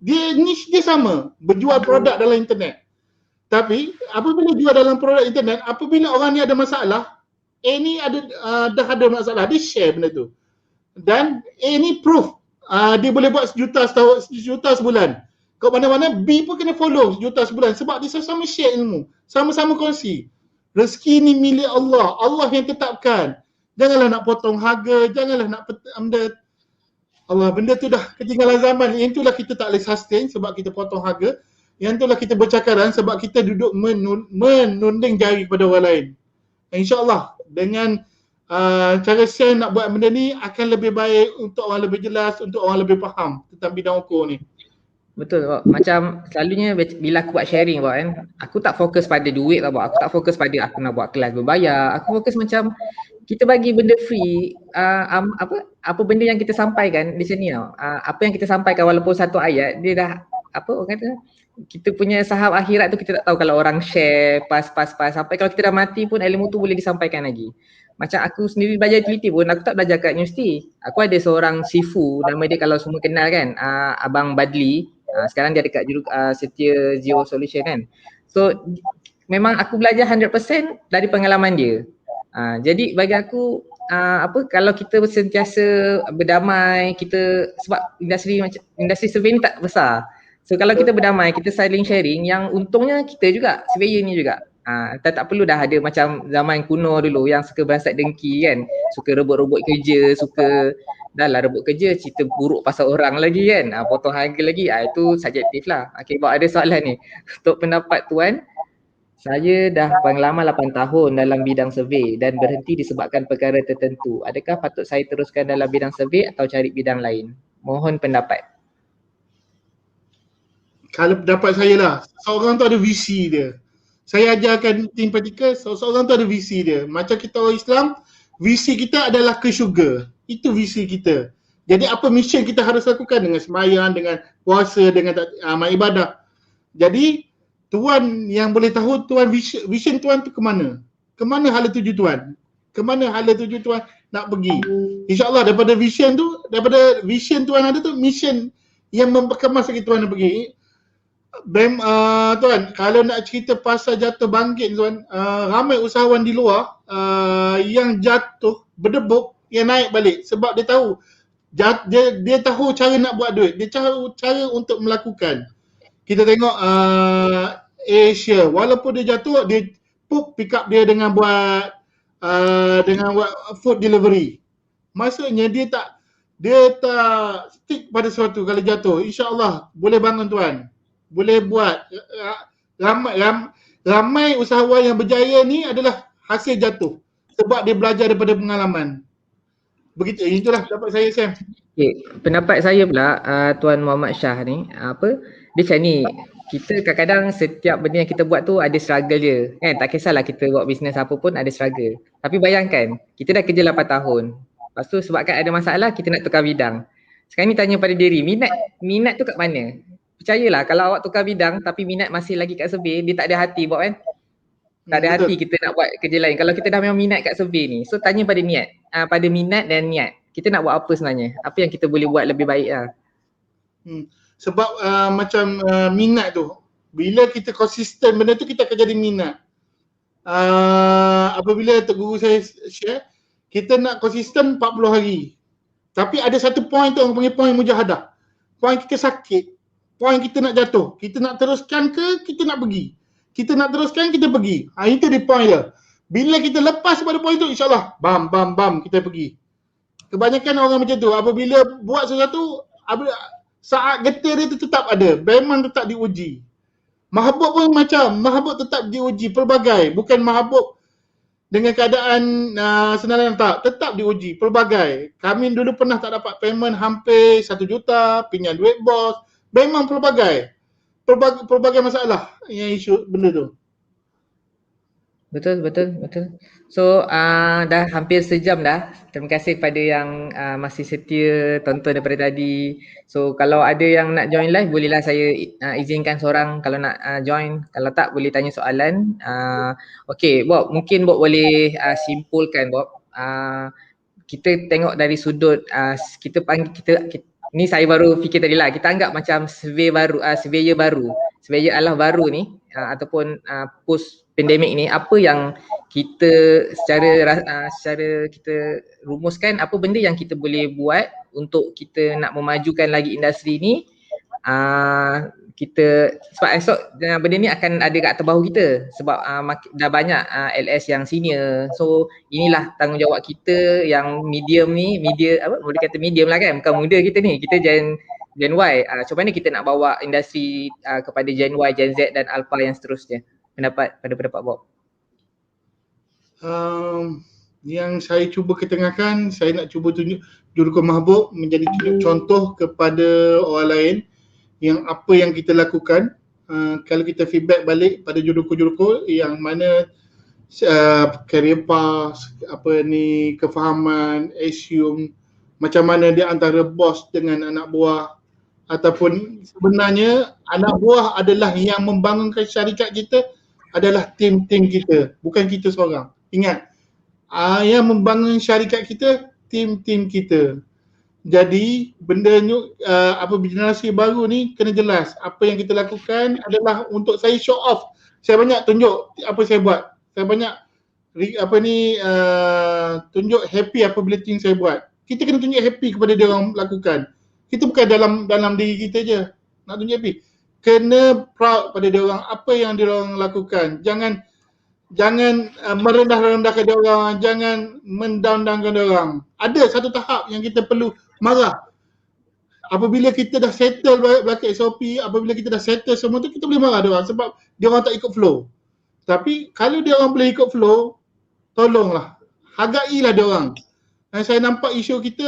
dia niche dia sama, berjual produk dalam internet. Tapi apabila jual dalam produk internet, apabila orang ni ada masalah, ni dah ada masalah, dia share benda tu. Dan ni proof. Dia boleh buat sejuta sebulan. Kat mana-mana B pun kena follow sejuta sebulan sebab dia sama-sama share ilmu, sama-sama kongsi. Rezeki ni milik Allah, Allah yang tetapkan. Janganlah nak potong harga, janganlah nak Allah, benda tu dah ketinggalan zaman. Yang itulah kita tak boleh sustain sebab kita potong harga. Yang itulah kita bercakaran sebab kita duduk menunding jari kepada orang lain. InsyaAllah dengan cara saya nak buat benda ni akan lebih baik untuk orang lebih jelas, untuk orang lebih faham tentang bidang ukur ni. Betul Bob. Macam selalunya bila aku buat sharing Bob kan, aku tak fokus pada duit lah Bob. Aku tak fokus pada aku nak buat kelas berbayar. Aku fokus macam kita bagi benda free, apa benda yang kita sampaikan di sini tau. Apa yang kita sampaikan walaupun satu ayat, dia dah orang kata kita punya sahab akhirat tu kita tak tahu kalau orang share pas sampai kalau kita dah mati pun ilmu tu boleh disampaikan lagi. Macam aku sendiri belajar utility pun aku tak belajar kat universiti. Aku ada seorang sifu, nama dia kalau semua kenal kan, Abang Badli. Sekarang dia dekat Setia Geo Solution kan. So memang aku belajar 100% dari pengalaman dia. Jadi bagi aku kalau kita sentiasa berdamai, kita sebab industri survey ni tak besar. So kalau kita berdamai, kita saling sharing, yang untungnya kita juga, surveyor ni juga. Tak perlu dah ada macam zaman kuno dulu yang suka beransat dengki kan, suka rebut-rebut kerja, suka dah lah rebut kerja, cerita buruk pasal orang lagi kan, potong harga lagi, itu subjektif lah. Okay, Bob ada soalan ni. Untuk pendapat Tuan, saya dah pengalaman 8 tahun dalam bidang survey dan berhenti disebabkan perkara tertentu. Adakah patut saya teruskan dalam bidang survey atau cari bidang lain? Mohon pendapat. Kalau pendapat saya lah, seorang tu ada visi dia. Saya ajarkan tim praktikal, seorang tu ada visi dia. Macam kita orang Islam, visi kita adalah ke syurga. Itu visi kita. Jadi apa mission kita harus lakukan dengan sembahyang, dengan puasa, dengan amal ibadah. Jadi tuan yang boleh tahu tuan vision tuan tu ke mana? Ke mana hala tuju tuan? Ke mana hala tuju tuan nak pergi? InsyaAllah daripada vision tuan ada tu, mission yang memperkemas lagi tuan nak pergi. Tuan, kalau nak cerita pasal jatuh bangkit tuan, ramai usahawan di luar yang jatuh, berdebuk, yang naik balik sebab dia tahu dia tahu cara nak buat duit, dia tahu cara untuk melakukan. Kita tengok Asia, walaupun dia jatuh, dia pick up dia dengan buat food delivery. Maksudnya dia tak stick pada sesuatu. Kalau jatuh, insya-Allah boleh bangun tuan. Boleh buat. Ramai usahawan yang berjaya ni adalah hasil jatuh sebab dia belajar daripada pengalaman. Begitu, itulah pendapat saya, Sam. Okay. Pendapat saya pula Tuan Muhammad Shah ni, dia macam ni, kita kadang-kadang setiap benda yang kita buat tu ada struggle dia, kan? Tak kisahlah kita buat bisnes apa pun ada struggle. Tapi bayangkan, kita dah kerja 8 tahun. Lepas tu sebabkan ada masalah, kita nak tukar bidang. Sekarang ni tanya pada diri, minat tu kat mana? Percayalah kalau awak tukar bidang tapi minat masih lagi kat survey, dia tak ada hati buat kan? Tak ada hati kita nak buat kerja lain. Kalau kita dah memang minat kat survey ni, so tanya pada niat, pada minat dan niat. Kita nak buat apa sebenarnya? Apa yang kita boleh buat lebih baik lah. Sebab macam minat tu, bila kita konsisten benda tu, kita akan jadi minat. Apabila Tok Guru saya share, kita nak konsisten 40 hari. Tapi ada satu point tu, orang panggil point mujahadah. Point kita sakit, point kita nak jatuh. Kita nak teruskan ke kita nak pergi? Kita nak teruskan, kita pergi. Itu dia point dia. Bila kita lepas pada point tu, insyaAllah, bam, kita pergi. Kebanyakan orang macam tu, apabila buat sesuatu, saat getir dia tu tetap ada. Memang tetap diuji. Mahabub pun macam, mahabub tetap diuji pelbagai. Bukan mahabub dengan keadaan senang tak. Tetap diuji pelbagai. Kami dulu pernah tak dapat payment hampir 1 juta, pinjam duit bos. Memang pelbagai masalah yang isu benda tu. Betul. So dah hampir sejam dah. Terima kasih pada yang masih setia tonton daripada tadi. So kalau ada yang nak join live, bolehlah saya izinkan seorang kalau nak join. Kalau tak, boleh tanya soalan. Okay Bob, mungkin Bob boleh simpulkan Bob. Kita tengok dari sudut kita ni saya baru fikir tadi lah, kita anggap macam surveyor Allah baru ni ataupun post pandemik ni, apa yang kita secara kita rumuskan, apa benda yang kita boleh buat untuk kita nak memajukan lagi industri ni. Sebab esok benda ni akan ada kat atas bahu kita sebab dah banyak LS yang senior. So inilah tanggungjawab kita yang medium ni, boleh kata medium lah kan, bukan muda kita ni, kita Gen Y. Macam mana kita nak bawa industri kepada Gen Y, Gen Z dan Alpha yang seterusnya? Pendapat Bob. Yang saya cuba ketengahkan, saya nak cuba tunjuk Juruko Mahbub menjadi contoh kepada orang lain yang apa yang kita lakukan. Kalau kita feedback balik pada juruko-juruko yang mana career path, kefahaman, assume, macam mana dia antara bos dengan anak buah, ataupun sebenarnya anak buah adalah yang membangunkan syarikat kita, adalah tim-tim kita, bukan kita seorang. Ingat, yang membangun syarikat kita, tim-tim kita. Jadi benda ni apabila generasi baru ni kena jelas apa yang kita lakukan adalah untuk saya show off. Saya banyak tunjuk apa saya buat. Saya banyak tunjuk happy apabila thing saya buat. Kita kena tunjuk happy kepada dia orang lakukan. Kita bukan dalam diri kita je nak tunjuk happy. Kena proud pada dia orang apa yang dia orang lakukan. Jangan merendah-rendahkan dia orang, jangan mendown-downkan dia orang. Ada satu tahap yang kita perlu marah. Apabila kita dah settle belakang SOP, apabila kita dah settle semua tu, kita boleh marah dia orang sebab dia orang tak ikut flow. Tapi kalau dia orang boleh ikut flow, tolonglah, hargailah dia orang. Dan saya nampak isu kita,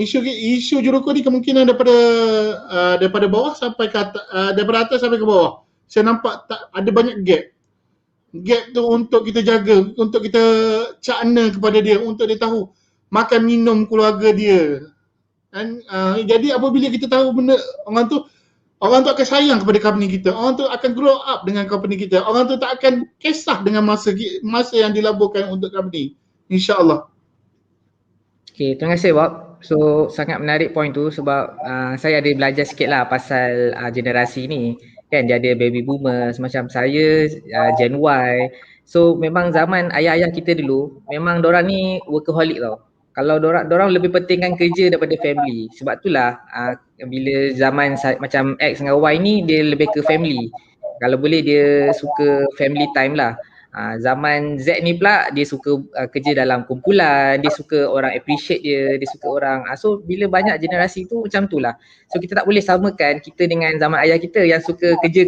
isu juruko ni kemungkinan daripada bawah sampai ke atas, daripada atas sampai ke bawah. Saya nampak ada banyak gap tu untuk kita jaga, untuk kita cakna kepada dia, untuk dia tahu makan minum keluarga dia. Kan jadi apabila kita tahu benda orang tu akan sayang kepada company kita. Orang tu akan grow up dengan company kita. Orang tu tak akan kisah dengan masa yang dilaburkan untuk company. InsyaAllah. Okay, terima kasih Bob. So sangat menarik point tu sebab saya ada belajar sikit lah pasal generasi ni. Kan dia ada baby boomers macam saya Gen Y. So memang zaman ayah-ayah kita dulu memang dorang ni workaholic tau. Kalau dorang lebih pentingkan kerja daripada family. Sebab itulah bila zaman macam X dengan Y ni dia lebih ke family. Kalau boleh dia suka family time lah. Zaman Z ni pula dia suka kerja dalam kumpulan, dia suka orang appreciate dia suka orang. So bila banyak generasi tu macam tu lah. So kita tak boleh samakan kita dengan zaman ayah kita yang suka kerja.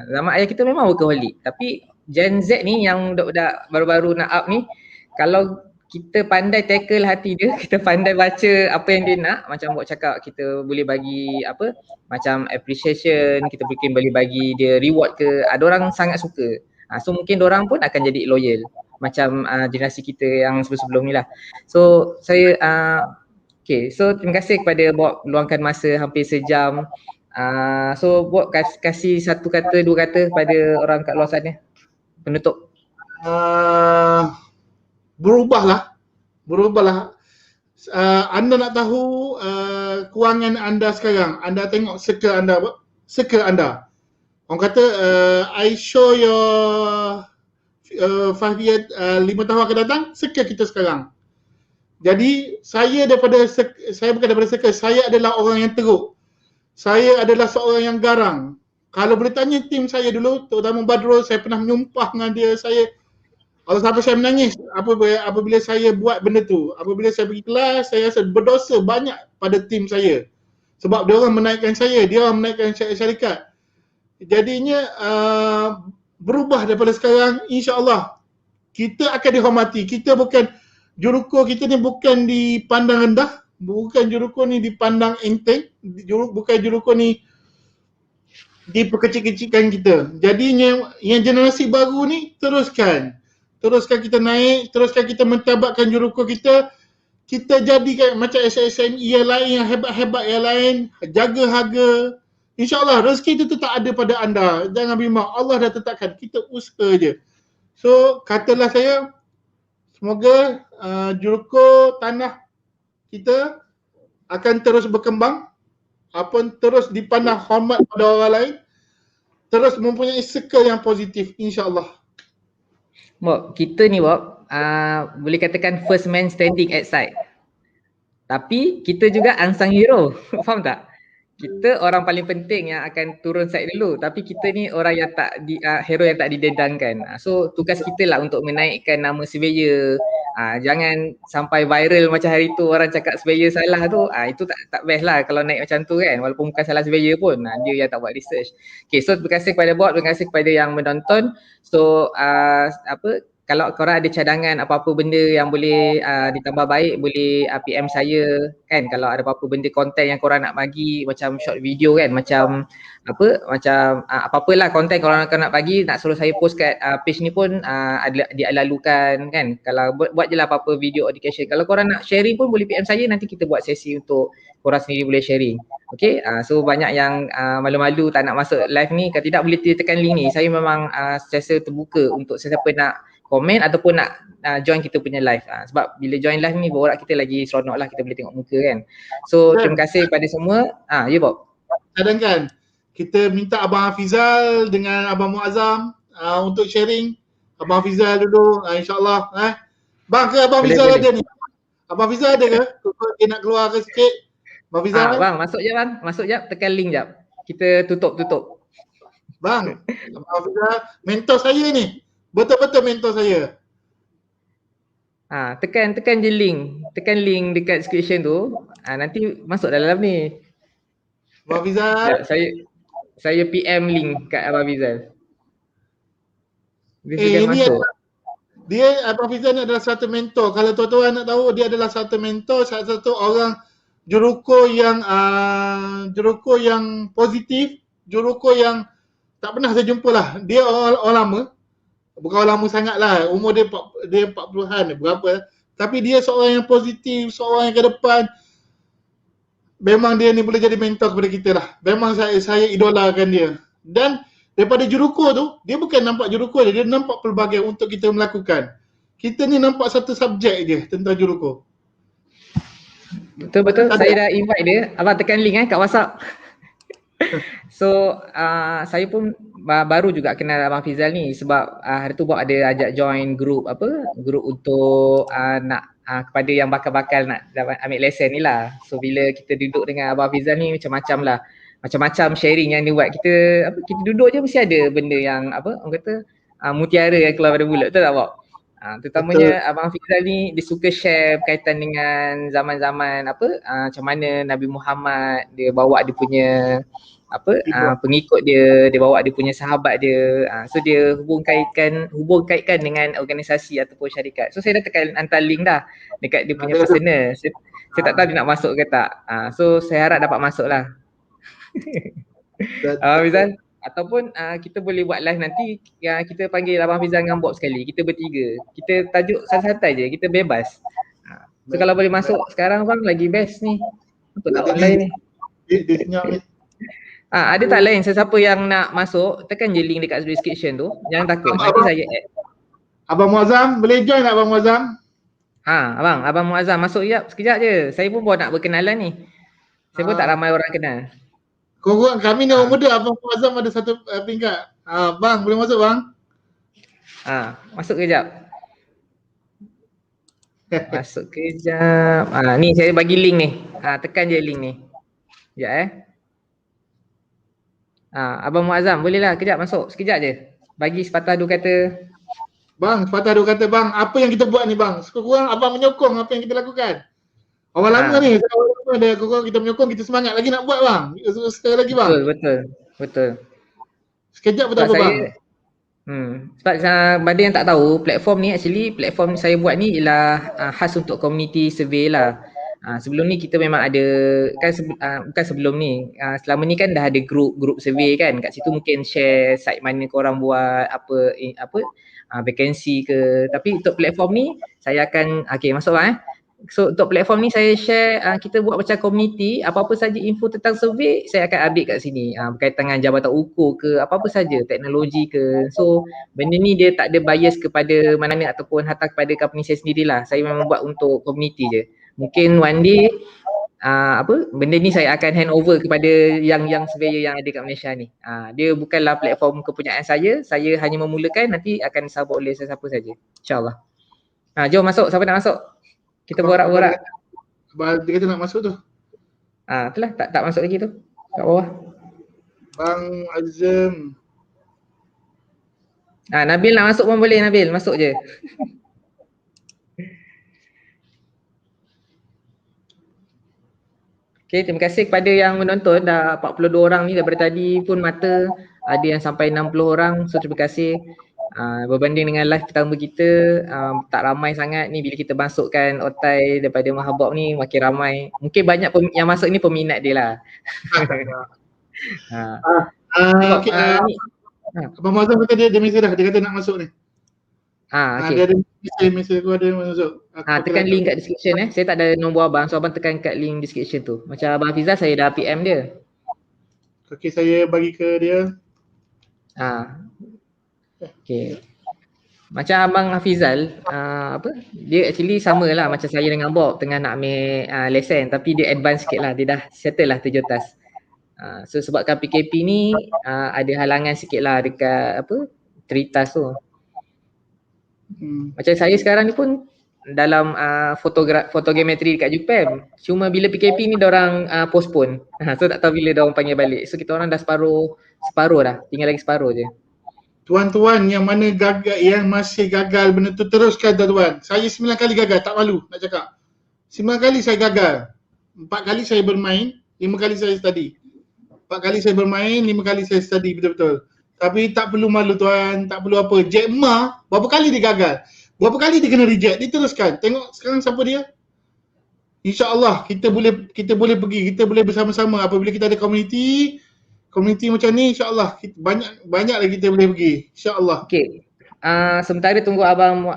Zaman ayah kita memang workaholic. Tapi Gen Z ni yang budak-budak baru-baru nak up ni, kalau kita pandai tackle hati dia, kita pandai baca apa yang dia nak, macam buat cakap kita boleh bagi apa, macam appreciation, kita mungkin boleh bagi dia reward ke, ada orang sangat suka. So mungkin orang pun akan jadi loyal macam generasi kita yang sebelum-sebelum ni lah. So saya okay, so terima kasih kepada Bob luangkan masa hampir sejam. So Bob kasih satu kata, dua kata pada orang kat luar sana penutup. Berubahlah. Anda nak tahu kewangan anda sekarang, anda tengok circle anda. Orang kata I show your 5 year 5 tahun akan datang, circle kita sekarang. Jadi saya bukan daripada circle, saya adalah orang yang teruk. Saya adalah seorang yang garang. Kalau boleh tanya tim saya dulu, terutama Badrul, saya pernah menyumpah dengan dia, Allah sampai saya menangis apabila saya buat benda tu. Apabila saya pergi kelas, saya rasa berdosa banyak pada tim saya. Sebab dia orang menaikkan saya, dia orang menaikkan syarikat. Jadinya berubah daripada sekarang, insya-Allah kita akan dihormati. Kita bukan juruko, kita ni bukan dipandang rendah, bukan juruko ni dipandang enteng, bukan juruko ni diperkecil-kecilkan kita. Jadinya yang generasi baru ni teruskan kita naik, teruskan kita mentabakkan juruko kita jadikan macam SSME yang lain, yang hebat-hebat yang lain, jaga harga. InsyaAllah rezeki itu tak ada pada anda. Jangan bimbang, Allah dah tetapkan, kita usaha je. So katalah saya, semoga juruko tanah kita akan terus berkembang, terus dipandang hormat pada orang lain, terus mempunyai circle yang positif, insyaAllah. Bob, kita ni Bob, boleh katakan first man standing at side. Tapi kita juga unsung hero. Faham tak? Kita orang paling penting yang akan turun side dulu, tapi kita ni orang yang hero yang tak didendangkan. So tugas kita lah untuk menaikkan nama surveyor. Jangan sampai viral macam hari tu orang cakap surveyor salah tu. Itu tak best lah kalau naik macam tu kan, walaupun bukan salah surveyor pun, dia yang tak buat research. Okay, so terima kasih kepada Bob, terima kasih kepada yang menonton. So kalau korang ada cadangan apa-apa benda yang boleh ditambah baik, boleh PM saya kan. Kalau ada apa-apa benda konten yang korang nak bagi, macam short video kan, macam apa-apalah konten korang nak bagi, nak suruh saya post kat page ni pun dialalukan kan. Kalau buat je lah apa-apa video education. Kalau korang nak sharing pun boleh PM saya, nanti kita buat sesi untuk korang sendiri boleh sharing. Okay, so banyak yang malu-malu tak nak masuk live ni, kalau tidak boleh tekan link ni. Saya memang sentiasa terbuka untuk sesiapa nak komen ataupun nak join kita punya live. Sebab bila join live ni borak kita lagi seronok lah, kita boleh tengok muka kan. So terima kasih kepada semua. Ya Bob. Kadang-kadang kita minta Abang Hafizal dengan Abang Muazzam untuk sharing. Abang Hafizal dulu, insyaAllah. Bang, ke Abang Hafizal ada ni? Abang Hafizal ada ke? Dia nak keluar ke sikit? Abang Hafizal? Bang, masuk je bang. Masuk je, tekan link jap. Kita tutup. Bang, Abang Hafizal, mentor saya ni. Betul-betul mentor saya. Tekan je link. Tekan link dekat description tu. Nanti masuk dalam ni. Abang Hafizal. Saya PM link kat Abang Hafizal. Ini masuk. Abang Hafizal ni adalah satu mentor. Kalau tuan-tuan nak tahu, dia adalah satu mentor, satu orang juruko yang positif, juruko yang tak pernah saya jumpa lah. Dia orang lama. Bukan orang lama sangat lah, umur dia 40-an, berapa Tapi dia seorang yang positif, seorang yang ke depan. Memang dia ni boleh jadi mentor kepada kita lah. Memang saya idolakan dia. Dan daripada Juruko tu, dia bukan nampak Juruko dia nampak pelbagai untuk kita melakukan. Kita ni nampak satu subjek je tentang Juruko. Betul-betul, saya dah invite dia. Abang tekan link kat WhatsApp. So, saya pun baru juga kenal Abang Fizal ni sebab hari tu buat ada ajak join group group untuk nak kepada yang bakal-bakal nak ambil lesen ni lah. So, bila kita duduk dengan Abang Fizal ni macam-macam lah. Macam-macam sharing yang dia buat. Kita duduk je mesti ada benda yang orang kata mutiara yang keluar pada mulut, betul tak Bob? Terutamanya Abang Fizal ni dia suka share berkaitan dengan zaman-zaman macam mana Nabi Muhammad dia bawa dia punya pengikut dia bawa dia punya sahabat dia. So dia hubung kaitkan dengan organisasi ataupun syarikat. So saya dah tekan hantar link dah dekat dia punya personal. Saya tak tahu dia nak masuk ke tak. So saya harap dapat masuk lah. Fizal, ataupun kita boleh buat live nanti kita panggil Abang Fizal dengan Bob sekali. Kita bertiga. Kita tajuk santai-santai je, kita bebas. So kalau boleh masuk sekarang bang lagi best ni. Untuk tak online ni. Dia senyap ni. Ada tak lain sesiapa yang nak masuk, tekan je link dekat description tu. Jangan takut, nanti saya add. Abang Muazzam, boleh join tak Abang Muazzam? Abang Muazzam masuk sekejap je. Saya pun baru nak berkenalan ni. Saya pun tak ramai orang kenal. Korang kami ni orang muda, Abang Muazzam ada satu peringkat. Bang, boleh masuk bang? Masuk kejap. Masuk kejap. Ni saya bagi link ni. Tekan je link ni. Sekejap Abang Muazzam bolehlah kejap masuk sekejap je. Bagi sepatah dua kata. Bang, sepatah dua kata bang. Apa yang kita buat ni bang? Sekurang abang menyokong apa yang kita lakukan. Awal lama ni, kita menyokong, kita semangat lagi nak buat bang. Sekali lagi bang. Betul. Sekejap pun tak apa bang. Sebab pada yang tak tahu, platform ni platform saya buat ni ialah khas untuk community survey lah. Sebelum ni kita memang ada bukan sebelum ni, selama ni kan dah ada group survey kan, kat situ mungkin share site mana korang buat vacancy ke. Tapi untuk platform ni saya akan masuk bang. So untuk platform ni saya share, kita buat macam community, apa-apa saja info tentang survey saya akan update kat sini, berkaitan dengan jabatan ukur ke, apa-apa saja, teknologi ke. So benda ni dia tak ada bias kepada mana-mana ataupun hantar kepada company saya sendirilah. Saya memang buat untuk community je. Mungkin one day benda ni saya akan hand over kepada yang surveyor yang ada kat Malaysia ni. Dia bukanlah platform kepunyaan saya hanya memulakan, nanti akan disabot oleh sesiapa saja. InsyaAllah. Jom masuk, siapa nak masuk? Kita borak-borak. Dia kata nak masuk tu. Itulah tak masuk lagi tu. Kat bawah. Bang Azam. Nabil nak masuk pun boleh, Nabil. Masuk je. Okay, terima kasih kepada yang menonton. Dah 42 orang ni daripada tadi pun mata. Ada yang sampai 60 orang. So terima kasih. Berbanding dengan live pertama kita, tak ramai sangat ni. Bila kita masukkan Otai daripada Mahabob ni, makin ramai. Mungkin banyak yang masuk ni peminat dia lah. Abang Mazam kata dia mesej dah, dia kata nak masuk ni. Okay. Dia ada mesej aku ada masuk. Tekan link kat description Saya tak ada nombor abang, so abang tekan kat link description tu. Macam Abang Fizal, saya dah PM dia. Okay, saya bagi ke dia. Okay. Macam Abang Hafizal, dia actually sama lah macam saya dengan Bob tengah nak ambil lesen, tapi dia advance sikit lah, dia dah settle lah 7 task. So sebabkan PKP ni ada halangan sikit lah dekat 3 task tu. Macam saya sekarang ni pun dalam fotogrametri dekat JUPEM, cuma bila PKP ni diorang postpone. So tak tahu bila diorang panggil balik. So kita orang dah separuh dah, tinggal lagi separuh je. Tuan-tuan yang mana gagal, yang masih gagal benda tu, teruskan tuan-tuan. Saya 9 kali gagal, tak malu nak cakap. 9 kali saya gagal. 4 kali saya bermain, 5 kali saya study. 4 kali saya bermain, 5 kali saya study betul-betul. Tapi tak perlu malu tuan, tak perlu apa. Jack Ma, berapa kali dia gagal? Berapa kali dia kena reject? Dia teruskan. Tengok sekarang siapa dia? InsyaAllah kita boleh pergi, kita boleh bersama-sama apabila kita ada community macam ni, insyaAllah banyak lagi kita boleh pergi, insyaAllah. Okay, sementara tunggu abang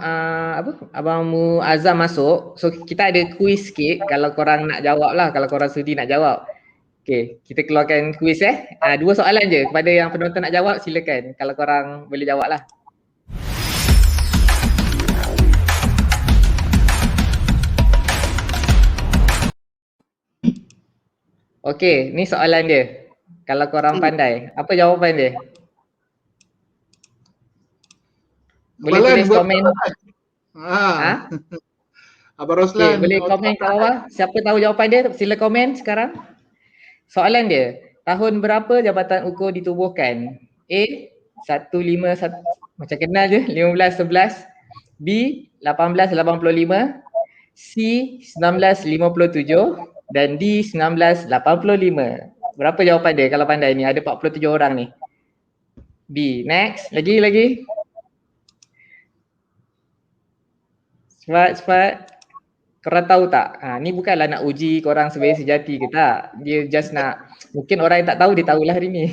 abang Azam masuk. So kita ada kuis sikit kalau korang nak jawab lah, kalau korang sudi nak jawab. Okey, kita keluarkan kuis 2 soalan je kepada yang penonton nak jawab, silakan. Kalau korang boleh jawab lah. Okey, ni soalan dia. Kalau korang pandai, apa jawapan dia? Boleh Soalan tulis buat komen. Ha? Abang Okey, Roslan. boleh komen kat bawah. Siapa tahu jawapan dia, sila komen sekarang. Soalan dia, tahun berapa Jabatan UKO ditubuhkan? A 151, macam kenal je, 1511. B 1885. C 1957 dan D 1985. Berapa jawapan dia kalau pandai ni? Ada 47 orang ni. B. Next. Lagi. Cepat. Korang tahu tak? Ni bukanlah nak uji korang sebagai sejati ke tak. Dia just nak, mungkin orang yang tak tahu dia tahulah hari ni.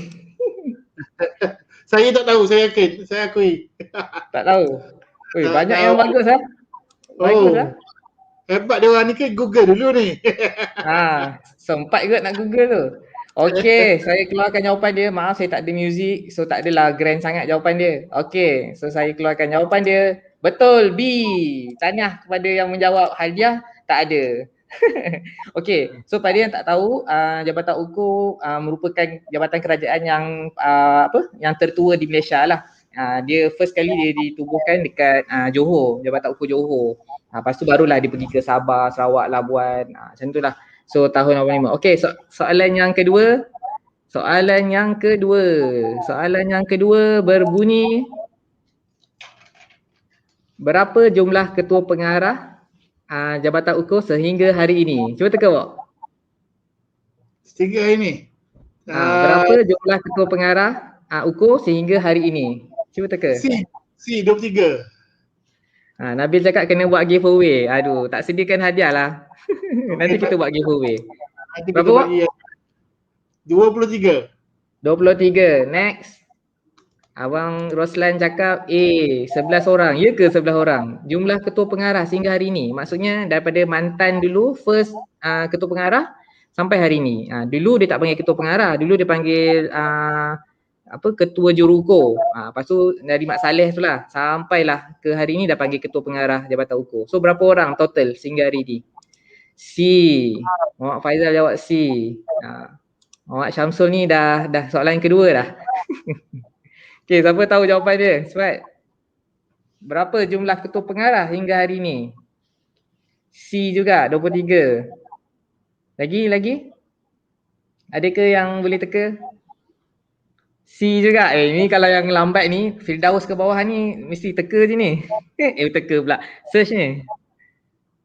Saya tak tahu, saya yakin. Saya akui. Tak tahu. Oi, Tak banyak tahu. yang bagus lah. Bagus lah. Hebat dia orang ni ke Google dulu ni. Sempat juga nak Google tu. Okey, saya keluarkan jawapan dia. Maaf saya tak ada muzik, so tak adalah grand sangat jawapan dia. Okey, so saya keluarkan jawapan dia. Betul, B. Tahniah kepada yang menjawab, hadiah tak ada. Okey, so pada yang tak tahu, Jabatan UKO merupakan jabatan kerajaan yang yang tertua di Malaysia lah. Dia first kali dia ditubuhkan dekat Johor, Jabatan UKO Johor. Lepas tu barulah dia pergi ke Sabah, Sarawak, Labuan, macam tu lah. So tahun 85. Okey, soalan yang kedua. Soalan yang kedua berbunyi, berapa jumlah ketua pengarah Jabatan UKO sehingga hari ini? Cuba teka Wak. Sehingga hari ni. Berapa jumlah ketua pengarah UKO sehingga hari ini? Cuba teka. C 23. Nabil cakap kena buat giveaway. Aduh, tak sediakan hadiah lah. Nanti kita buat giveaway. Berapa Wak? 23. 23. Next. Abang Roslan cakap A, 11 orang. Ya ke 11 orang? Jumlah ketua pengarah sehingga hari ini. Maksudnya daripada mantan dulu, first ketua pengarah sampai hari ini. Dulu dia tak panggil ketua pengarah. Dulu dia panggil ketua juruko. Lepas tu dari Mak Saleh tu lah. Sampailah ke hari ni dah panggil ketua pengarah Jabatan UKO. So berapa orang total sehingga hari ni? C. Muhammad Faizal jawab C. Muhammad Syamsul ni dah soalan kedua dah. Okey, siapa tahu jawapan dia? Cepat. Berapa jumlah ketua pengarah hingga hari ni? C juga, 23. Lagi? Adakah yang boleh teka? C juga. Ni kalau yang lambat ni, Firdaus ke bawah ni mesti teka je ni. Teka pula. Search ni.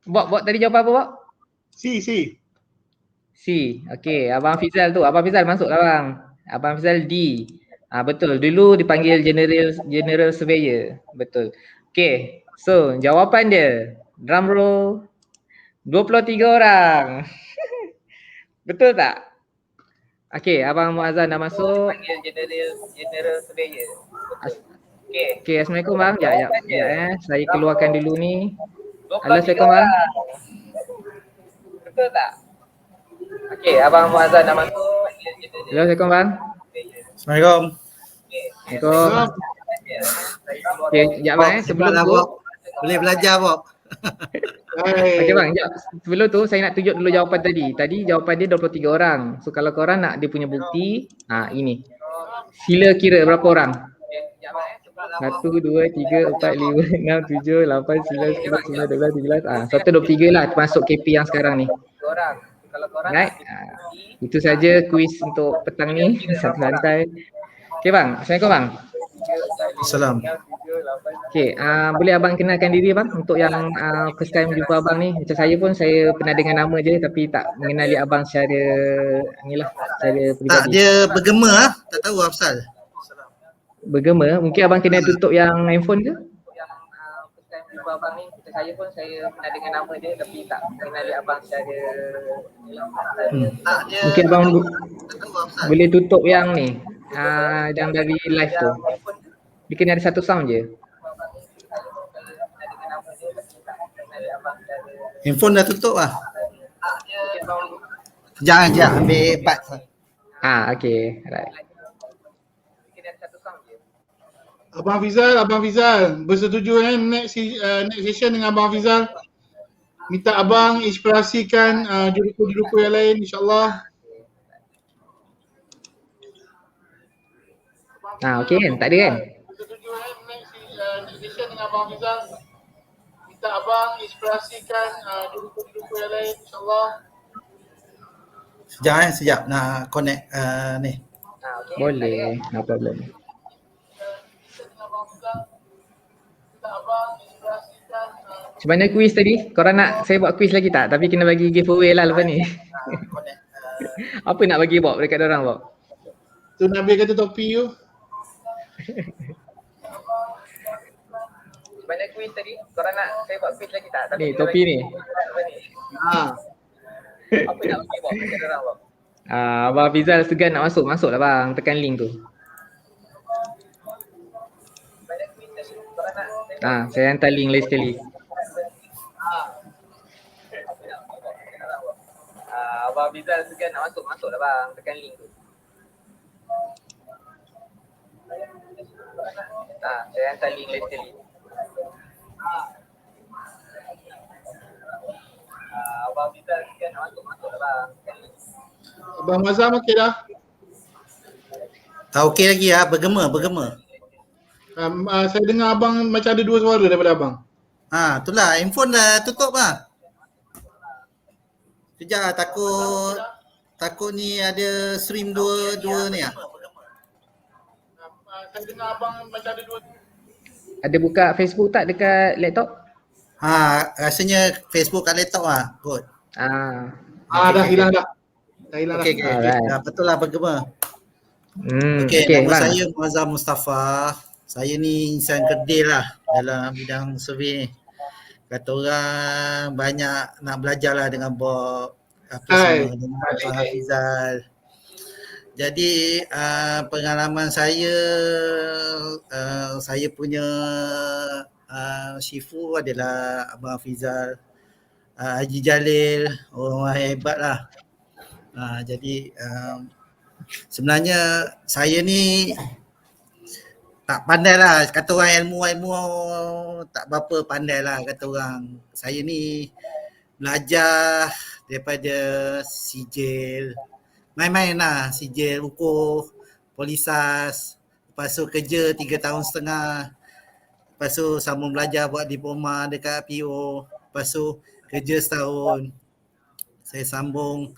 Bob tadi jawapan apa Bob? C. C. Okey, Abang Fizal tu. Abang Fizal masuk lah bang. Abang Fizal D. Betul. Dulu dipanggil General Surveyor. Betul. Okey. So, jawapan dia. Drum roll. 23 orang. Betul tak? Okey, Abang Muazzam dah masuk. Dipanggil General Surveyor. Okey, Assalamualaikum bang. Sekejap. Saya keluarkan dulu ni. Assalamualaikum bang. Betul tak? Okey, Abang Muazzam dah masuk. Assalamualaikum bang. Assalamualaikum. Okey, sekejap bang sebelum tu boleh belajar Bob. Okey bang, sekejap. Sebelum tu saya nak tunjuk dulu jawapan tadi. Tadi jawapan dia 23 orang. So kalau korang nak dia punya bukti, ini. Sila kira berapa orang? 1, 2, 3, 4, 5, 6, 7, 8, 9, 10, 11, 12, 13. 123 lah termasuk KP yang sekarang ni. Right? Itu saja kuis untuk petang ni. Santai. Okey bang, Assalamualaikum bang. Assalam. Okey, boleh abang kenalkan diri bang untuk yang first time jumpa abang ni. Macam saya pun saya pernah dengar nama je tapi tak mengenali abang secara secara peribadi. Tak, dia bergema tak tahu asal. Bergema, mungkin abang kena tutup yang handphone ke? Yang first time jumpa abang ni, macam saya pun saya pernah dengar nama je tapi tak mengenali abang secara mungkin abang boleh tutup yang ni. Yang dari live tu. Dia kena ada satu sound je. Handphone dah tutup lah. Sekejap ambil part. Okay. Alright. Abang Fizal bersetuju next session dengan Abang Fizal. Minta abang inspirasikan juru-juru yang lain, insyaAllah. Okay kan? Tak ada kan? Bersetuju next session dengan Abang Fizal. Minta abang inspirasikan juru-juru yang lain, insyaAllah. Sekejap nak connect ni. Boleh, no problem. Macam mana quiz tadi? Korang nak saya buat quiz lagi tak? Tapi kena bagi giveaway lah lepas ni. Apa nak bagi Bob dekat dorang Bob? Tu Nabil kata topi tu. Macam mana quiz tadi? Korang nak saya buat quiz lagi tak? Tapi ni topi ni. Apa nak bagi Bob dekat dorang Bob? Abang Fizal segan nak masuk lah bang. Tekan link tu. Saya hantar link lagi sekali. Abang Fizal segan nak masuk lah bang. Tekan link tu. Saya hantar link lagi sekali. Abang Fizal segan nak masuk lah bang. Tekan link. Abang Mazam okey dah? Tak okey lagi lah, bergema. Saya dengar abang macam ada dua suara daripada abang. Itulah handphone dah tutup lah. Sekejap lah, takut ni ada stream dua ni lah. Saya dengar abang macam ada dua. Ada buka Facebook tak dekat laptop? Rasanya Facebook kat laptop lah kot. Dah hilang dah. Okey. Dah betul lah bergema. Okay, nama saya Muazzam Mustafa. Saya ni insan kerdil lah dalam bidang survey ni. Kata orang banyak nak belajar lah dengan Bob, semua dengan Abang Hafizal. Jadi pengalaman saya punya Shifu adalah Abang Hafizal, Haji Jalil, orang hebat lah. Jadi sebenarnya saya ni tak pandai lah, kata orang ilmu tak berapa pandai lah kata orang. Saya ni belajar daripada sijil, main-main lah, sijil, ukur, polisas, lepas tu kerja 3 tahun setengah, lepas tu sambung belajar buat diploma dekat PO, lepas tu kerja setahun, saya sambung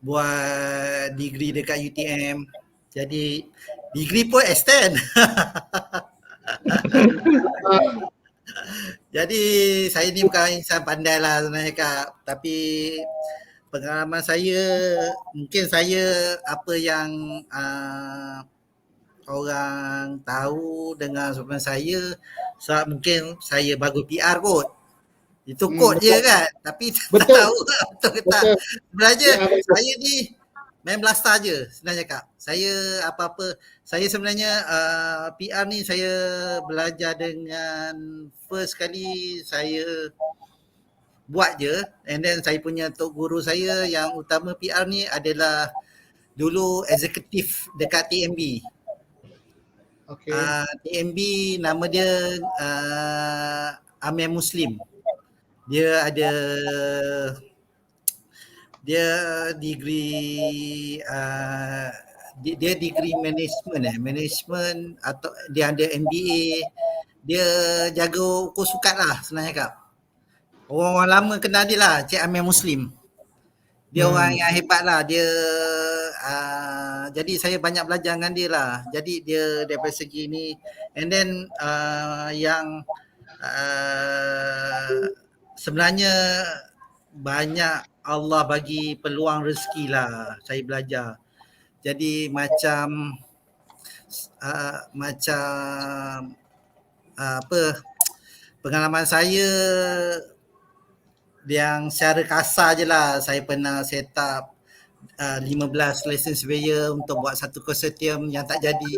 buat degree dekat UTM. Jadi degree pun extend. Jadi saya ni bukan insan pandai lah sebenarnya Kak. Tapi pengalaman saya, mungkin saya apa yang orang tahu dengan soalan saya, sebab mungkin saya bagus PR kot. Itu kod je kan, tapi tak tahu betul ke tak. Sebenarnya saya ni main belastar je sebenarnya Kak. Saya apa-apa, saya sebenarnya PR ni saya belajar dengan first kali saya buat je, and then saya punya tok guru saya yang utama PR ni adalah dulu eksekutif dekat TMB. Okay. TMB nama dia Amir Muslim. Dia ada degree dia degree management atau dia ada MBA. Dia jaga ukur sukat lah sebenarnya Kak. Orang lama kenal dia lah, Cik Amir Muslim. Dia orang yang hebat lah. Dia jadi saya banyak belajar dengan dia lah. Jadi dia daripada segi ni, and then yang sebenarnya banyak Allah bagi peluang rezeki lah saya belajar. Jadi macam pengalaman saya yang secara kasar je lah, saya pernah set up 15 license surveyor untuk buat satu konsortium yang tak jadi.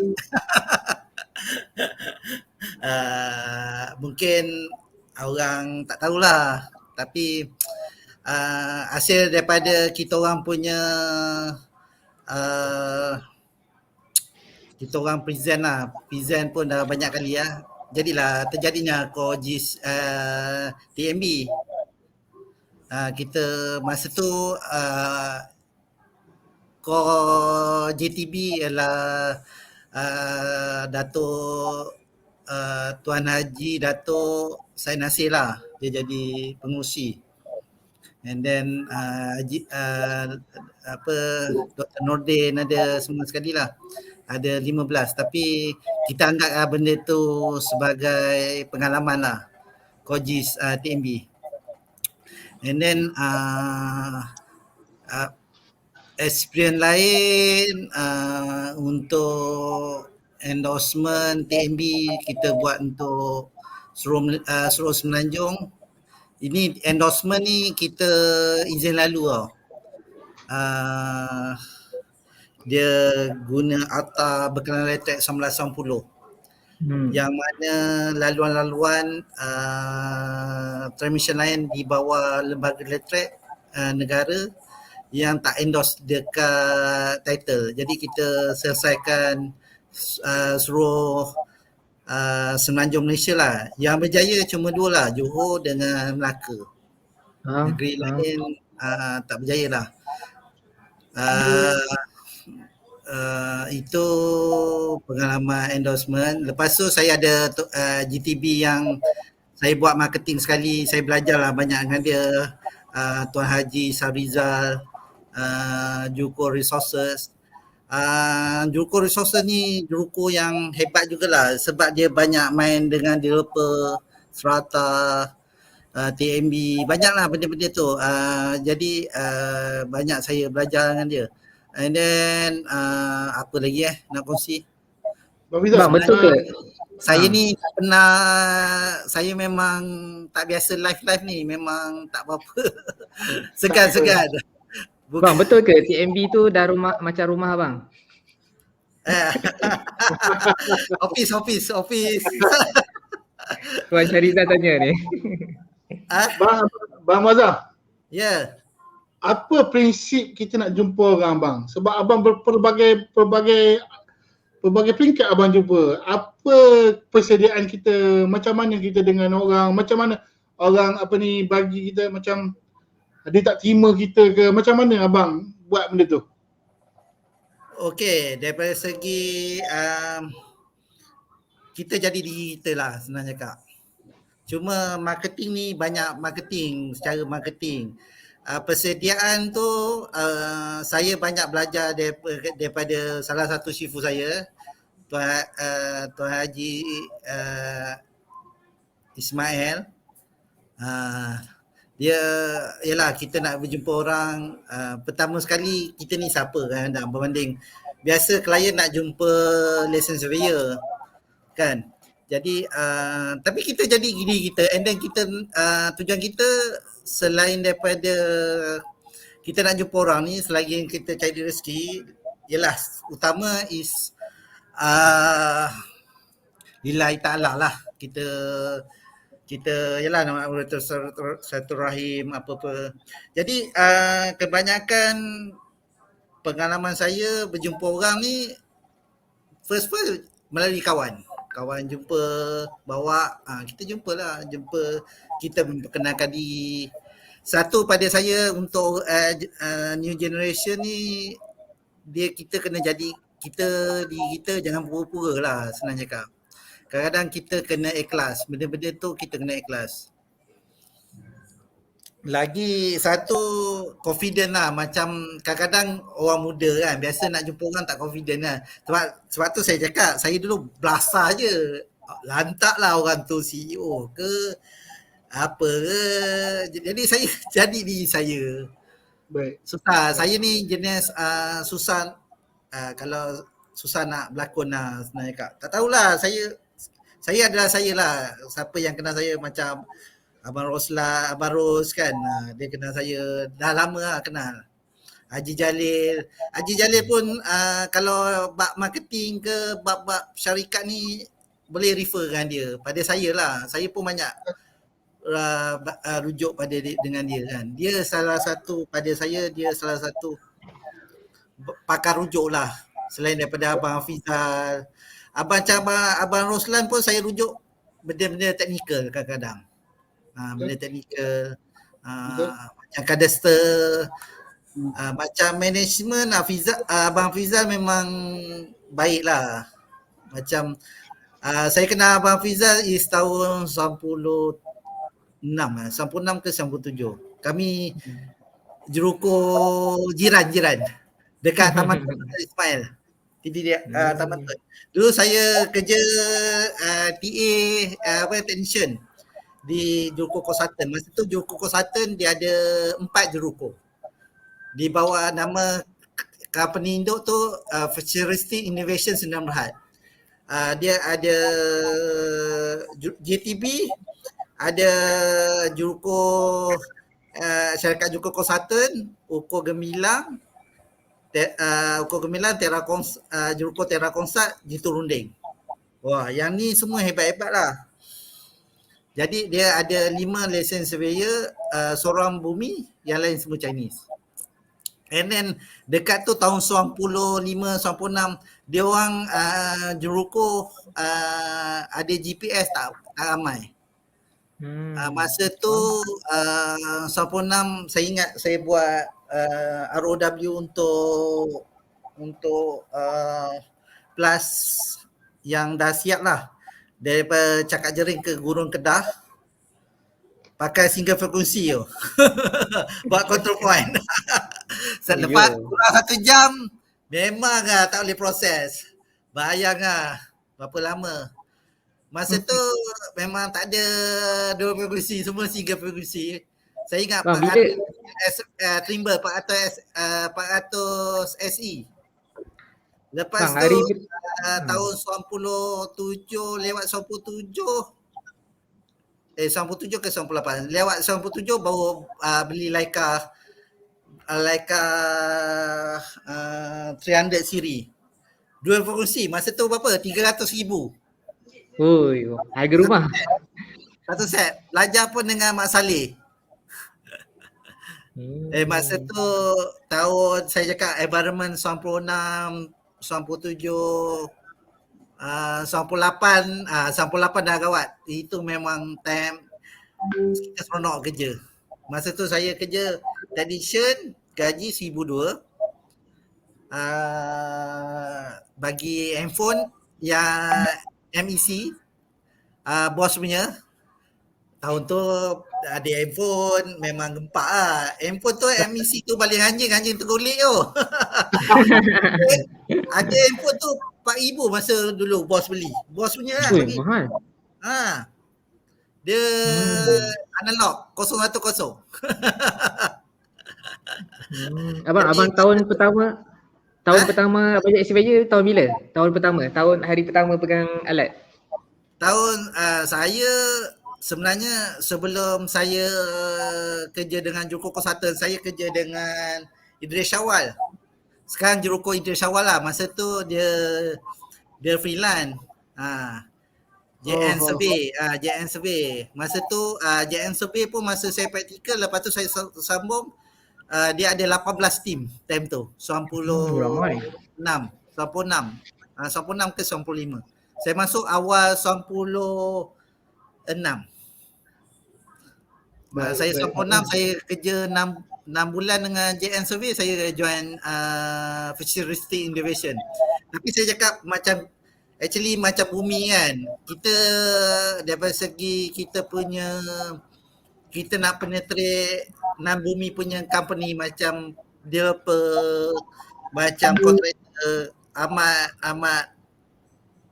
Mungkin orang tak tahulah, tapi hasil daripada kita orang punya kita orang present pun dah banyak kali lah, jadilah terjadinya Kojis TMB. Kita masa tu core JTB ialah Datuk Tuan Haji Datuk Said Nasir lah, dia jadi pengurusi. And then Dr. Nordin ada semua sekali lah, ada 15, tapi kita anggap benda tu sebagai pengalaman lah, Kojis TMB. And then experience lain untuk endorsement TMB kita buat untuk Suruh Semenanjung. Ini endorsement ni kita izin lalu tau. Dia guna Alta berkelangan elektrik 1990. Yang mana laluan-laluan transmission line di bawah lembaga elektrik negara yang tak endorse dekat title. Jadi kita selesaikan seluruh Semenanjung Malaysia lah. Yang berjaya cuma 2 lah, Johor dengan Melaka. Negeri lain tak berjaya lah. Itu pengalaman endorsement. Lepas tu saya ada GTB yang saya buat marketing sekali. Saya belajar lah banyak dengan dia. Tuan Haji Sabrizal, Juruko Resources. Juruko Resources ni juruko yang hebat jugalah sebab dia banyak main dengan developer, Strata, TMB, banyaklah benda-benda tu. Jadi banyak saya belajar dengan dia. And then apa lagi nak kongsi? Bang, betul ke? Saya ni tak pernah, saya memang tak biasa live ni, memang tak apa-apa. Segan-segan. Bang, betul ke TMB tu dah macam rumah abang? Office. Tuan Syarizal tanya ni. Bang Mazhar. Ya. Apa prinsip kita nak jumpa orang bang? Sebab abang berpelbagai peringkat abang jumpa. Apa persediaan kita, macam mana kita dengan orang, macam mana orang bagi kita, macam dia tak terima kita ke, macam mana abang buat benda tu? Okey, daripada segi kita jadi diri kita lah sebenarnya Kak. Cuma marketing ni banyak marketing, secara marketing. Persediaan tu saya banyak belajar daripada salah satu syifu saya, Tuan Haji Ismail. Dia ialah kita nak berjumpa orang, pertama sekali kita ni siapa kan, berbanding biasa klien nak jumpa license surveyor kan. Jadi tapi kita jadi diri kita, and then kita tujuan kita selain daripada kita nak jumpa orang ni, selagi kita cari rezeki, ialah utama is lillahi ta'ala lah. Kita ialah nak satu rahim apa-apa. Jadi kebanyakan pengalaman saya berjumpa orang ni first melalui kawan jumpa, bawa kita jumpa kita memperkenalkan diri. Satu pada saya untuk new generation ni, kita kena jadi diri kita, jangan pura-pura lah sebenarnya Kak. Kadang-kadang kita kena ikhlas, benda-benda tu kita kena ikhlas. Lagi satu, confident lah. Macam kadang-kadang orang muda kan, biasa nak jumpa orang tak confident lah. Sebab tu saya cakap, saya dulu belasah je. Lantak lah orang tu CEO ke apa ke. Jadi saya jadi diri saya. Baik. Susah. Saya ni jenis susah, kalau susah nak berlakon lah sebenarnya Kak. Tak tahulah, saya adalah saya lah. Siapa yang kenal saya macam Abang Ros kan, dia kenal saya dah lama lah kenal. Haji Jalil pun kalau bab marketing ke bab syarikat ni boleh refer dengan dia pada saya lah. Saya pun banyak rujuk pada dengan dia kan. Dia salah satu pada saya, dia salah satu pakar rujuk lah. Selain daripada Abang Hafizal, Abang Roslan pun saya rujuk benda-benda teknikal kadang-kadang. Benda teknikal, macam kadester, macam management, Abang Hafizal memang baik lah. Macam saya kenal Abang Hafizal is tahun 96 ke 97. Kami jeruko jiran dekat Taman Ismail. Taman Tun. Dulu saya kerja TA technician di Juruko Kosatan. Masa tu Juruko Kosatan dia ada 4 jeruko. Di bawah nama company induk tu Futuristic Innovation Sdn Bhd. Dia ada JTB, ada Juruko Syarikat Juruko Kosatan, Uko Gemilang, Juruko Terrakonsat, Jitu Runding. Wah, yang ni semua hebat-hebat lah. Jadi dia ada 5 lesen surveyor, seorang bumi, yang lain semua Chinese. And then dekat tu tahun 95, 96, dia orang Juruko ada GPS tak ramai. Masa tu 96 saya ingat saya buat ROW untuk plus yang dah siap lah, daripada Cakap Jering ke Gurun Kedah pakai single frekuensi tu. Buat control point. Selepas kurang 1 jam memang tak boleh proses. Bayang berapa lama. Masa tu memang tak ada 2 frekuensi, semua single frekuensi. Saya ingat Trimble 400 SE. Lepas tu tahun 97 lewat 97 97 ke 98. Lewat 97 baru beli Leica 300 siri. 2 frekuensi. Masa tu berapa? 300,000. Oi, harga rumah. Satu set. Belajar pun dengan Mak Saleh. Masa tu tahun saya cakap environment 96, 97, 98, 98 dah gawat. Itu memang time kita seronok kerja. Masa tu saya kerja technician, gaji 1,200. Bagi handphone yang MEC, bos punya. Tahun tu ada handphone memang gempak lah. Handphone tu MEC tu balik anjing tergulik tu. Ada handphone tu 4,000 masa dulu bos beli. Bos punya lah. Mahal. Dia analog 010. Abang tahun pertama abang jadi surveyor tahun bila? Tahun hari pertama pegang alat. Tahun saya sebenarnya sebelum saya kerja dengan Juruko Kosatan, saya kerja dengan Idris Syawal. Sekarang Juruko Idris Syawal lah. Masa tu dia freelance. JN Survey. Masa tu JN Survey pun masa saya praktikal, lepas tu saya sambung, dia ada 18 team time tu. 96 ke 95. Saya masuk awal 96. Saya 96, saya kerja 6 bulan dengan JN Survey, saya join Futuristic Innovation. Tapi saya cakap macam bumi kan. Kita daripada segi kita nak penetrate bumi punya company, macam dia macam kontraktor amat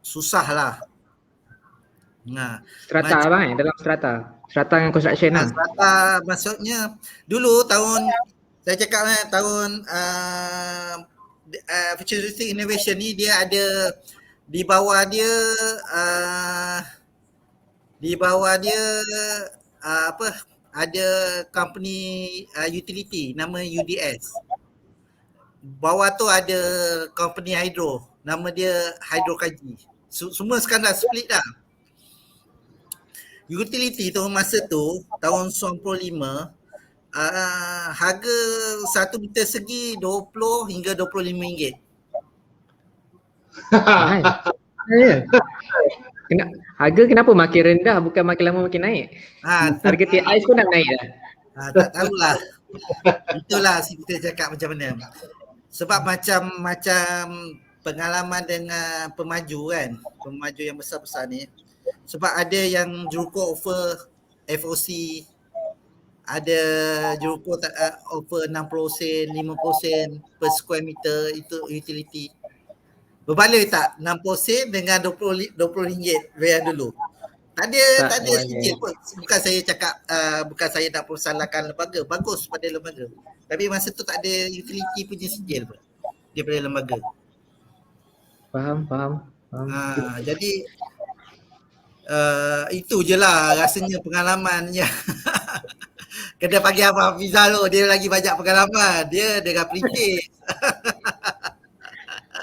susah lah. Strata abang dalam strata dengan construction lah. Strata maksudnya dulu saya cakap tahun Futuristic Innovation ni dia ada di bawah dia ada company utility nama UDS. Bawah tu ada company hydro, nama dia Hydro Kaji. Semua sekarang dah split dah. utility tu masa tu tahun 95 harga 1 meter segi 20 hingga 25 ringgit. Mahal. Ya. Harga kenapa makin rendah bukan makin lama makin naik? Harga teh ais pun nak naik dah. Tak tahulah. Itulah kita cakap macam mana. Sebab macam pengalaman dengan pemaju kan, pemaju yang besar-besar ni. Sebab ada yang jurukut offer FOC, ada jurukut offer 60 sen, 50 sen per square meter, itu utility. Berbaloi tak 60 sen dengan 20 ringgit bayar dulu? Tak ada sijil pun. Bukan saya cakap, bukan saya nak persalahkan lembaga. Bagus pada lembaga. Tapi masa tu tak ada utility punya sijil pun daripada lembaga. Faham. Jadi itu je lah rasanya pengalamannya. Kena panggil Abang Hafizal tu, dia lagi banyak pengalaman. Dia dengan perintis.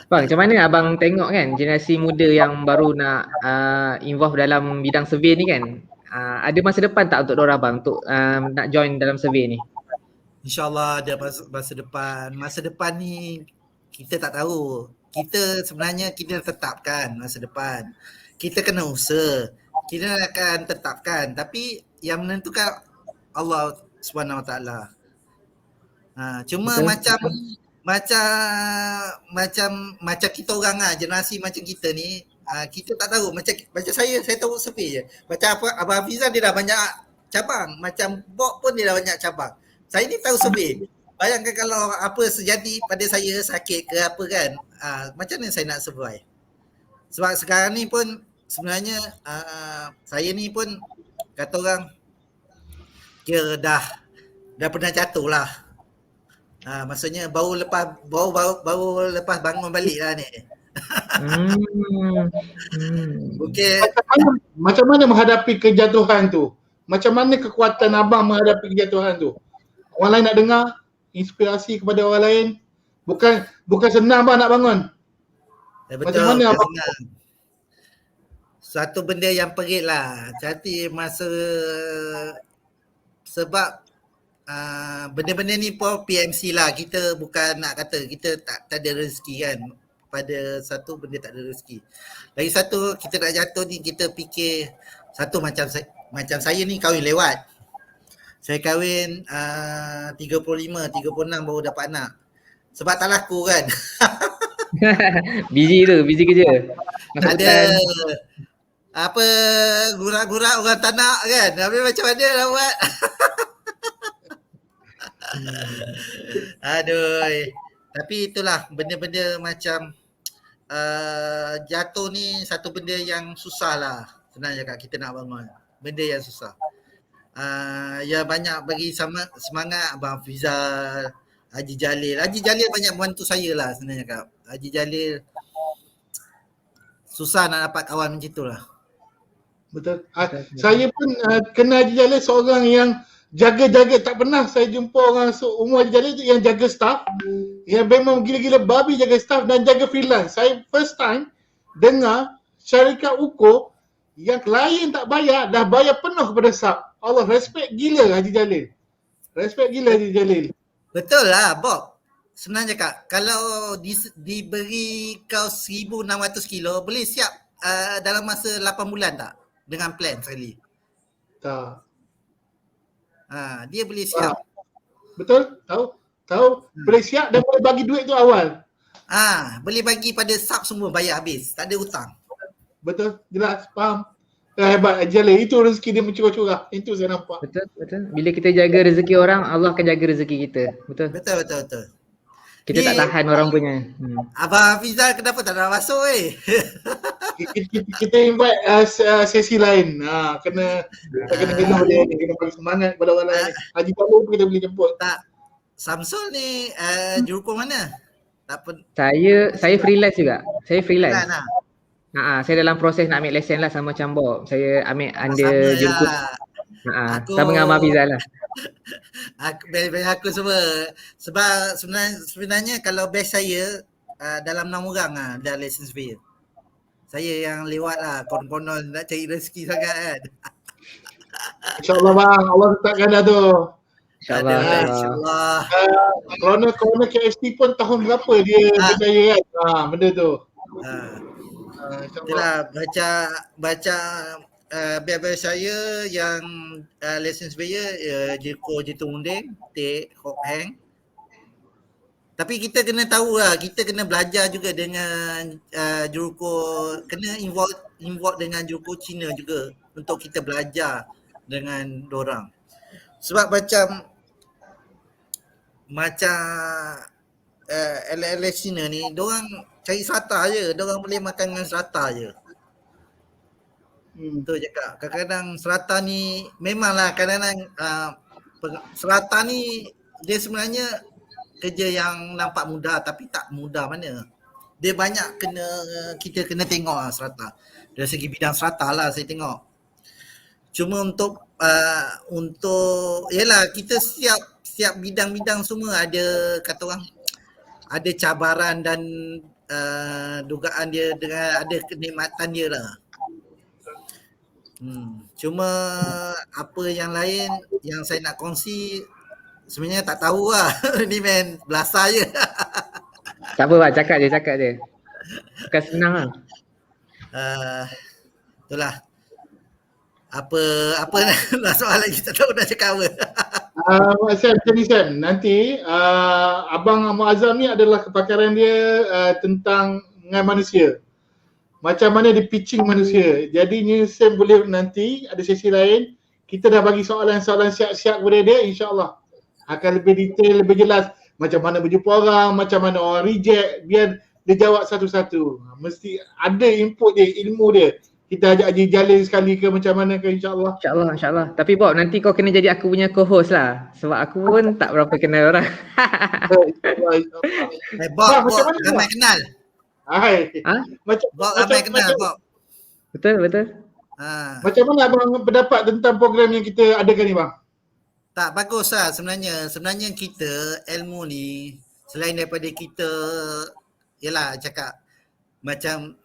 Bang, macam mana abang tengok kan generasi muda yang baru nak involve dalam bidang survey ni kan, ada masa depan tak untuk diorang bang untuk nak join dalam survey ni? InsyaAllah ada masa depan. Masa depan ni kita tak tahu. Kita sebenarnya kita tetapkan masa depan. Kita kena usaha. Kita akan tetapkan. Tapi yang menentukan Allah SWT. Cuma Betul. macam kita orang generasi macam kita ni, kita tak tahu. Macam saya tahu survey je. Macam apa Abang Hafizal dia dah banyak cabang. Macam Bob pun dia dah banyak cabang. Saya ni tahu survey. Bayangkan kalau apa sejadi pada saya, sakit ke apa kan, macam mana saya nak survive? Sebab sekarang ni pun sebenarnya saya ni pun kata orang kira dah pernah jatuh lah. Maksudnya baru lepas bangun balik lah ni. Okay. Macam mana menghadapi kejatuhan tu? Macam mana kekuatan abang menghadapi kejatuhan tu? Orang lain nak dengar, inspirasi kepada orang lain. Bukan senang bang nak bangun. Betul, macam mana abang? Satu benda yang perit lah. Jadi masa sebab benda-benda ni pun PMC lah. Kita bukan nak kata kita tak ada rezeki kan. Pada satu benda tak ada rezeki. Lagi satu kita nak jatuh ni kita fikir satu macam saya ni kahwin lewat. Saya kahwin 35, 36 baru dapat anak. Sebab tak laku kan. busy kerja. Ada apa gurak-gurak orang tak nak kan. Habis macam mana nak buat? Aduh. Tapi itulah benda-benda macam jatuh ni satu benda yang susah lah. Sebenarnya kat kita nak bangun. Benda yang susah. Ya banyak bagi semangat Abang Hafizal, Haji Jalil. Haji Jalil banyak membantu saya lah sebenarnya Kak. Haji Jalil susah nak dapat kawan macam itulah. Betul. Saya pun kena Haji Jalil seorang yang jaga-jaga. Tak pernah saya jumpa orang seumur Haji Jalil tu yang jaga staff. Yang memang gila-gila babi jaga staff dan jaga freelance. Saya first time dengar syarikat UKO yang klien tak bayar, dah bayar penuh kepada sub. Allah, respect gila Haji Jalil. Respect gila Haji Jalil. Betul lah Bob. Sebenarnya Kak, kalau diberi kau 1,600 kilo, boleh siap dalam masa 8 bulan tak? Dengan plan sekali. Tak. Dia boleh siap. Betul? Tahu? Boleh siap dan boleh bagi duit tu awal. Boleh bagi pada sub semua bayar habis. Tak ada hutang. Betul? Jelas? Faham? Hebat Haji Jalil. Itu rezeki dia mencurah-curah. Itu saya nampak. Betul. Bila kita jaga rezeki orang, Allah akan jaga rezeki kita. Betul. Kita tak tahan orang punya. Abang Hafizal kenapa tak nak masuk Kita invite sesi lain. Kena kena dia, kena bagi semangat kepada orang lain. Haji Jalil pun kita boleh jemput. Tak. Samsul ni jurukut mana? Saya freelance juga. Saya freelance. Nah. Saya dalam proses nak ambil lesen lah sama macam Bob. Saya ambil under jurukut. Sama dengan Abang Hafizal lah. Aku semua. Sebab sebenarnya kalau batch saya dalam 6 orang dah license surveyor. Saya yang lewat lah. Konon-konon nak cari rezeki sangat kan. InsyaAllah bang, Allah letakkan dah tu. InsyaAllah. Ada, InsyaAllah. insyaAllah. Corona KST pun tahun berapa dia berjaya kan? Benda tu. InsyaAllah. Itulah baca biar saya yang lesen surveyor Jiko Jitungding, Tek Hok Heng. Tapi kita kena tahu lah, kita kena belajar juga dengan kena involve dengan juruko Cina juga untuk kita belajar dengan dorang. Sebab macam LLS Cina ni, dorang cari serata je, dorang boleh makan dengan serata je. Betul cakap. Kadang-kadang serata ni memanglah kadang-kadang serata ni dia sebenarnya kerja yang nampak mudah tapi tak mudah mana. Dia banyak kita kena tengok lah serata. Dari segi bidang serata lah saya tengok. Cuma untuk yalah kita setiap bidang-bidang semua ada kata orang ada cabaran dan dugaan dia dengan ada kenikmatan dia lah. Cuma apa yang lain yang saya nak kongsi sebenarnya tak tahu lah. Ni man belasah je. Tak apa Pak, cakap je. Bukan senang lah. Itulah. Apa nak soal lagi tak tahu nak cakap apa. Mak Sam, macam ni Sam, nanti Abang Muazzam ni adalah kepakaran dia tentang dengan manusia. Macam mana dia pitching manusia. Jadinya Sam boleh nanti ada sesi lain, kita dah bagi soalan-soalan siap-siap kepada dia, insyaAllah akan lebih detail, lebih jelas macam mana berjumpa orang, macam mana orang reject, biar dia jawab satu-satu. Mesti ada input dia, ilmu dia. Kita ajak Haji Jalil sekali ke macam mana ke, insyaAllah. InsyaAllah. Tapi Bob, nanti kau kena jadi aku punya co-host lah. Sebab aku pun tak berapa kenal orang. Bob ramai kenal. Hai. Bob ramai kenal Bob. Betul. Macam mana abang pendapat tentang program yang kita adakan ni bang? Tak bagus lah sebenarnya. Sebenarnya kita ilmu ni selain daripada kita yalah cakap macam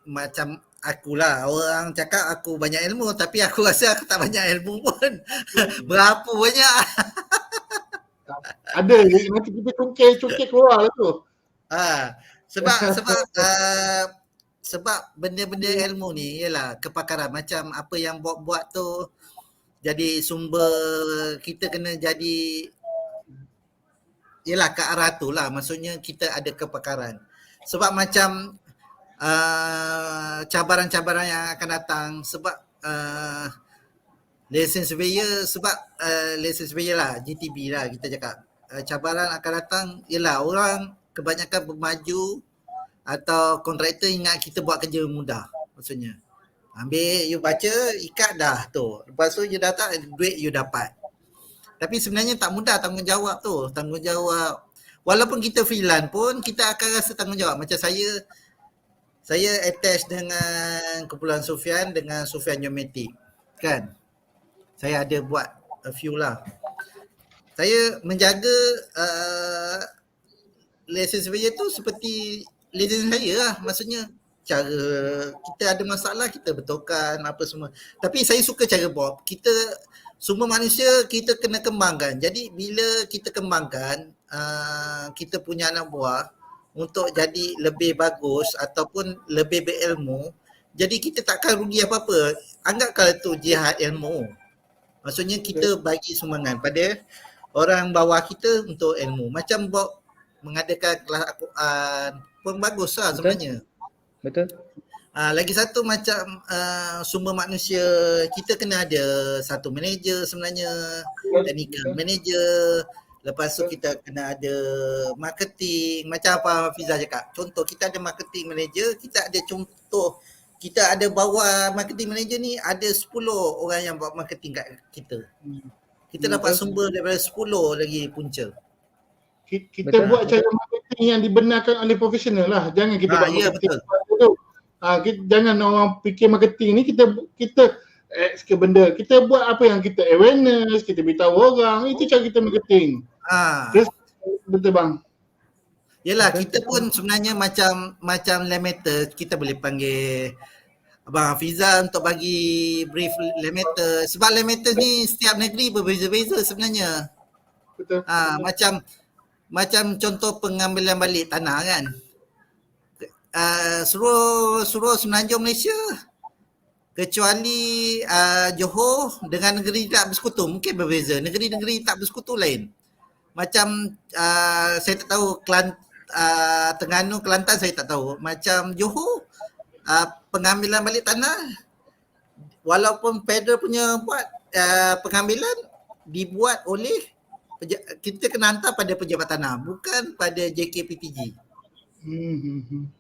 akulah, orang cakap aku banyak ilmu tapi aku rasa aku tak banyak ilmu pun. Berapa banyak? Ada nanti kita cungkir keluar lah tu. Sebab benda-benda ilmu ni ialah kepakaran macam apa yang buat tu jadi sumber kita kena jadi ialah ke arah tu lah, maksudnya kita ada kepakaran. Sebab macam cabaran-cabaran yang akan datang sebab lesen surveyor lah GTB lah kita cakap. Cabaran akan datang ialah orang kebanyakan bermaju atau kontraktor ingat kita buat kerja mudah, maksudnya ambil you baca ikat dah tu, lepas tu you datang duit you dapat. Tapi sebenarnya tak mudah tanggungjawab tu. Tanggungjawab walaupun kita freelance pun kita akan rasa tanggungjawab. Macam saya attach dengan kumpulan Sufian dengan Sufian Geomatic kan. Saya ada buat a few lah. Saya menjaga lesen surveyor tu seperti lesen saya lah. Maksudnya cara kita ada masalah kita betulkan apa semua. Tapi saya suka cara Bob. Kita semua manusia kita kena kembangkan. Jadi bila kita kembangkan kita punya anak buah untuk jadi lebih bagus ataupun lebih berilmu, jadi kita takkan rugi apa-apa. Anggap kalau tu jihad ilmu. Maksudnya kita bagi sumbangan pada orang bawah kita untuk ilmu. Macam Bob mengadakan kelas Al-Quran pun bagus lah sebenarnya. Betul. Lagi satu macam sumber manusia, kita kena ada satu manager sebenarnya, technical manager. Lepas tu kita kena ada marketing. Macam apa Fiza cakap, contoh kita ada marketing manager, kita ada contoh, kita ada bawah marketing manager ni ada 10 orang yang buat marketing kat kita. Kita dapat sumber daripada 10 lagi punca. Kita buat cara marketing yang dibenarkan oleh profesional lah. Jangan kita buat marketing tu. Jangan orang fikir marketing ni kita ke benda. Kita buat apa yang kita awareness, kita beritahu orang, itu cara kita marketing. Betul bang. Yelah, kita pun sebenarnya macam Lemmator, kita boleh panggil Abang Hafizal untuk bagi brief land matter. Sebab land matter ni setiap negeri berbeza-beza sebenarnya. Betul. Macam contoh pengambilan balik tanah kan. Seluruh semenanjung Malaysia kecuali Johor dengan negeri tak bersekutu mungkin berbeza. Negeri-negeri tak bersekutu lain. Macam saya tak tahu Terengganu, Kelantan saya tak tahu. Macam Johor pengambilan balik tanah walaupun federal punya buat pengambilan dibuat oleh kita kena hantar pada pejabat tanah bukan pada JKPTG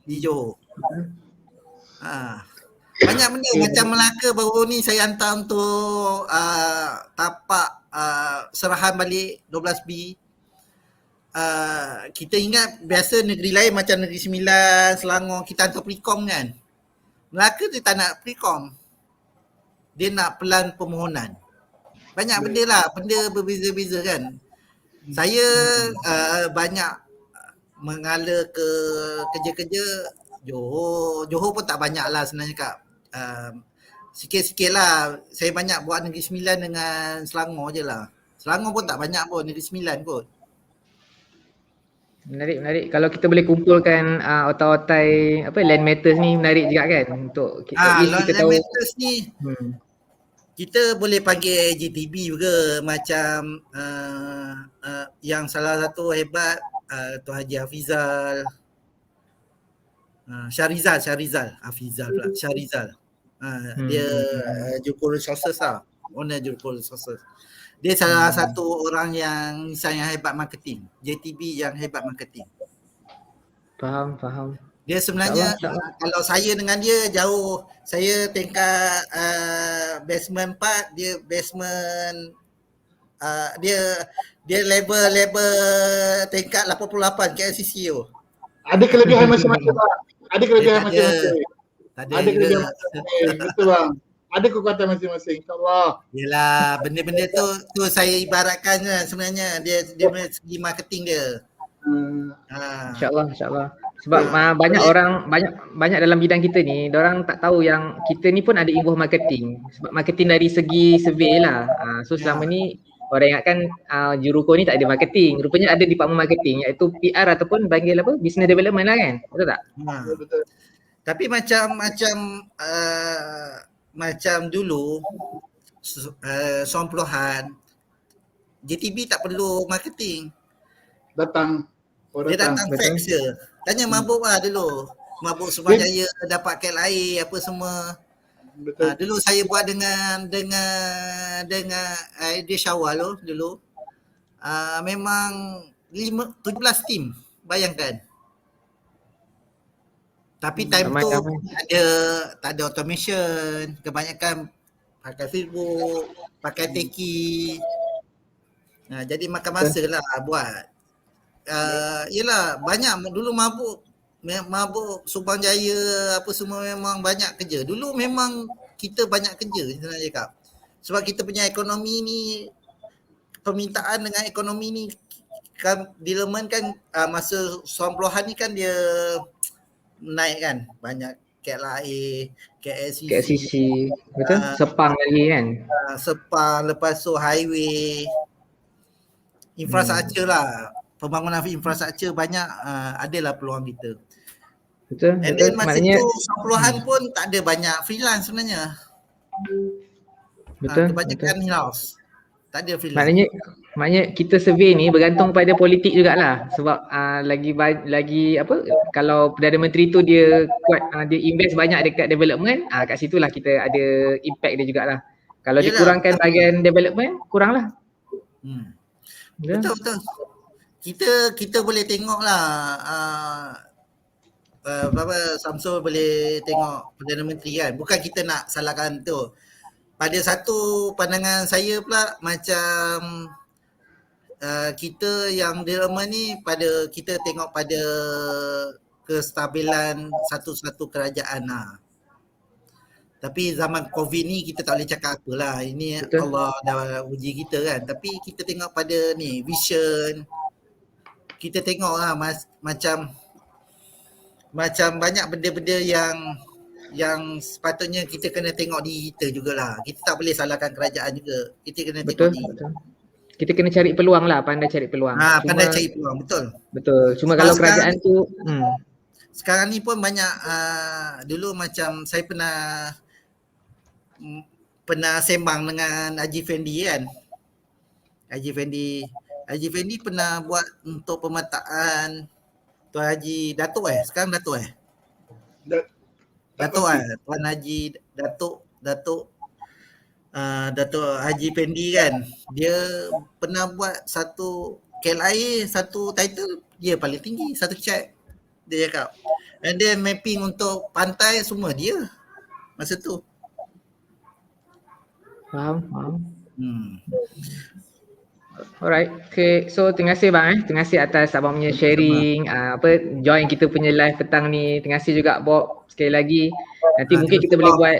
di Johor. Banyak benda macam Melaka baru ni saya hantar untuk tapak serahan balik 12B. Kita ingat biasa negeri lain macam Negeri Sembilan, Selangor kita hantar pre-com kan. Melaka dia tak nak pre-com. Dia nak pelan permohonan. Banyak benda lah, benda berbeza-beza kan. Saya banyak mengala ke kerja-kerja Johor pun tak banyak lah sebenarnya Kak. Sikit-sikit lah. Saya banyak buat Negeri Sembilan dengan Selangor je lah. Selangor pun tak banyak pun, Negeri Sembilan kot. Menarik. Kalau kita boleh kumpulkan otai-otai land matters ni menarik juga kan untuk at least kita tahu. Land matters ni kita boleh panggil JTB juga macam yang salah satu hebat Tuan Haji Hafizal. Syarizal Hafizal pula Syarizal. Dia Jurukul Resources lah. Owner Jurukul Resources. Dia salah satu orang yang hebat marketing. JTB yang hebat marketing. Faham. Dia sebenarnya kalau saya dengan dia jauh. Saya tingkat basement 4, dia basement dia level tingkat 88 KLCCO. Ada kelebihan masing-masing Pak. Ada kelebihan masing-masing. Betul bang. Ada kekuatan masing-masing. InsyaAllah. Yelah, benda-benda tu saya ibaratkan sebenarnya dia segi marketing dia. InsyaAllah. Sebab banyak orang banyak dalam bidang kita ni, diorang tak tahu yang kita ni pun ada involve marketing. Sebab marketing dari segi survey lah. So selama ni orang ingatkan Juruko ni tak ada marketing. Rupanya ada department marketing iaitu PR ataupun panggil apa? Business development lah kan. Betul tak? Betul. Tapi macam dulu Somplohan JTB tak perlu marketing. Dia datang fax je. Tanya mabuk lah dulu. Mabuk Sumbajaya dapat KLIA apa semua. Betul. Dulu saya buat dengan Idris Syawal dulu. Memang 17 tim. Bayangkan. Tapi time tu tak ada automation. Kebanyakan pakai Facebook, pakai Teki. Jadi makan masa lah buat. Yelah banyak dulu mabuk Subang Jaya apa semua memang banyak kerja. Dulu memang kita banyak kerja sebenarnya Kak. Sebab kita punya ekonomi ni, permintaan dengan ekonomi ni kan dileman kan masa 90-an ni kan dia naik kan. Banyak KLIA, KLCC. Betul? Sepang lagi kan. Sepang, lepas tu highway. Infrastruktur lah. Pembangunan infrastruktur banyak adalah peluang kita. Betul. And then masa tu 90-an pun tak ada banyak freelance sebenarnya. Kebanyakan in-house. Tak ada freelance. Maknanya kita survey ni bergantung pada politik jugalah. Sebab lagi apa, kalau Perdana Menteri tu dia kuat, dia invest banyak dekat development, kat situlah kita ada impact dia jugalah. Kalau dia kurangkan bahagian development, kuranglah. Betul. Kita boleh tengoklah Samsul boleh tengok Perdana Menteri kan. Bukan kita nak salahkan tu. Pada satu pandangan saya pula macam kita yang development ni kita tengok pada kestabilan satu-satu kerajaan lah. Tapi zaman COVID ni kita tak boleh cakap apalah. Ini betul. Allah dah uji kita kan. Tapi kita tengok pada ni vision. Kita tengok lah macam banyak benda-benda yang yang sepatutnya kita kena tengok diri kita jugalah. Kita tak boleh salahkan kerajaan juga. Kita kena tengok Betul, diri. betul. Kita kena cari peluang lah, pandai cari peluang. Pandai cari peluang, betul. Betul. Cuma Sebab kalau kerajaan tu sekarang ni pun banyak dulu macam saya pernah sembang dengan Haji Fendi kan. Haji Fendi pernah buat untuk pemetaan Tuan Haji Datuk sekarang Datuk Datuk Tuan Haji Datuk Haji Fendi kan. Dia pernah buat satu KLIA, satu title dia paling tinggi, satu check dia cakap. And then mapping untuk pantai semua dia masa tu. Faham. Alright. Okay. So terima kasih bang Terima kasih atas abang punya sharing, join kita punya live petang ni. Terima kasih juga Bob sekali lagi. Nanti mungkin kita boleh buat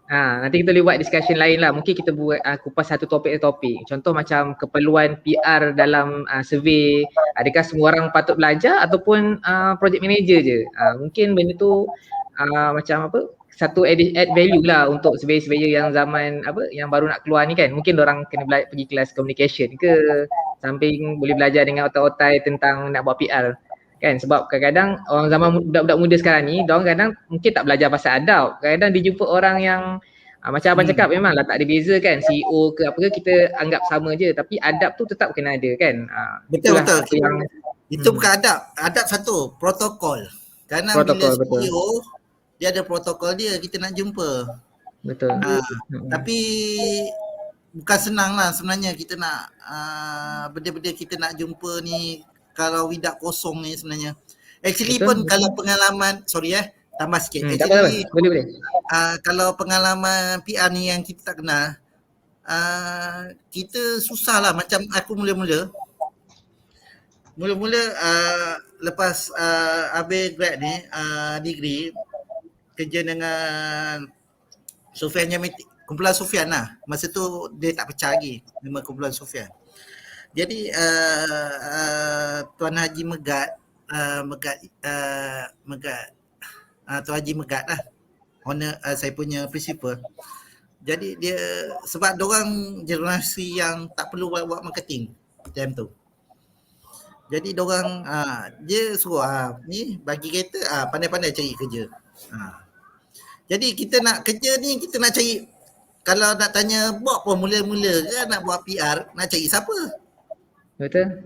nanti kita boleh buat discussion lain lah. Mungkin kita buat kupas satu topik. Contoh macam keperluan PR dalam survey. Adakah semua orang patut belajar ataupun project manager je? Mungkin benda tu macam satu add value lah untuk surveyor yang zaman yang baru nak keluar ni kan. Mungkin orang kena pergi kelas communication ke, samping boleh belajar dengan otai-otai tentang nak buat PR kan. Sebab kadang-kadang orang zaman budak-budak muda sekarang ni, diorang kadang mungkin tak belajar pasal adab. Kadang-kadang dia jumpa orang yang macam abang cakap memanglah tak ada beza kan, CEO ke apa ke kita anggap sama je, tapi adab tu tetap kena ada kan. Betul. Itu bukan adab. Adab satu, protokol. Kerana bila CEO dia ada protokol dia, kita nak jumpa. Betul. Tapi bukan senang lah sebenarnya kita nak benda-benda kita nak jumpa ni kalau widak kosong ni sebenarnya. Actually betul, pun kalau pengalaman, tambah sikit. Actually boleh. Kalau pengalaman PR ni yang kita tak kenal, kita susah lah. Macam aku mula-mula lepas habis grad ni, degree, kerja dengan Sufian Yamiti, kumpulan Sufian lah. Masa tu dia tak pecah lagi, nama kumpulan Sufian. Jadi Tuan Haji Megat Tuan Haji Megat lah, owner, saya punya principal. Jadi dia, sebab diorang generasi yang tak perlu buat marketing time tu. Jadi diorang dia suruh ni bagi kereta, pandai-pandai cari kerja. Jadi kita nak kerja ni, kita nak cari, kalau nak tanya Bob pun mula-mula kan nak buat PR, nak cari siapa? Betul.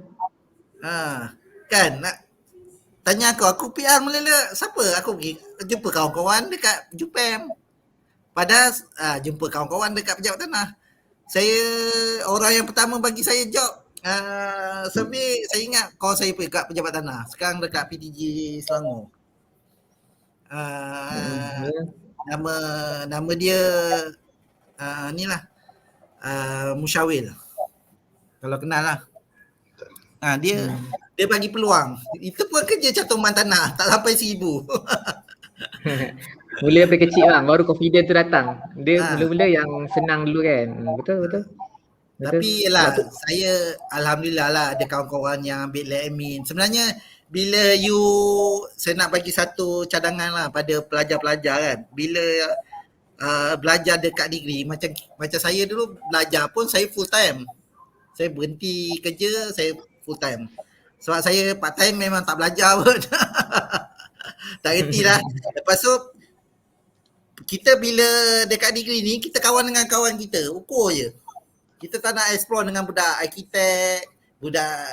Kan nak tanya aku PR mula-mula siapa? Aku pergi jumpa kawan-kawan dekat Jupem. Padahal jumpa kawan-kawan dekat pejabat tanah. Orang yang pertama bagi saya job survey, saya ingat kawan saya pergi kat pejabat tanah. Sekarang dekat PTG Selangor. Nama dia inilah Musyawil, kalau kenal lah. Dia bagi peluang. Itu pun kerja cantuman tanah, tak sampai 1,000. Mula dari kecil bang, baru confident tu datang. Dia mula-mula yang senang dulu kan. Betul. Tapi yelah, saya alhamdulillah lah ada kawan-kawan yang ambil admin. Sebenarnya bila saya nak bagi satu cadangan lah pada pelajar-pelajar kan. Bila belajar dekat degree, macam saya dulu belajar pun saya full time. Saya berhenti kerja, saya full time. Sebab saya part time memang tak belajar pun. Tak reti lah. Lepas tu kita bila dekat degree ni, kita kawan dengan kawan kita, ukur je. Kita tak nak explore dengan budak arkitek, budak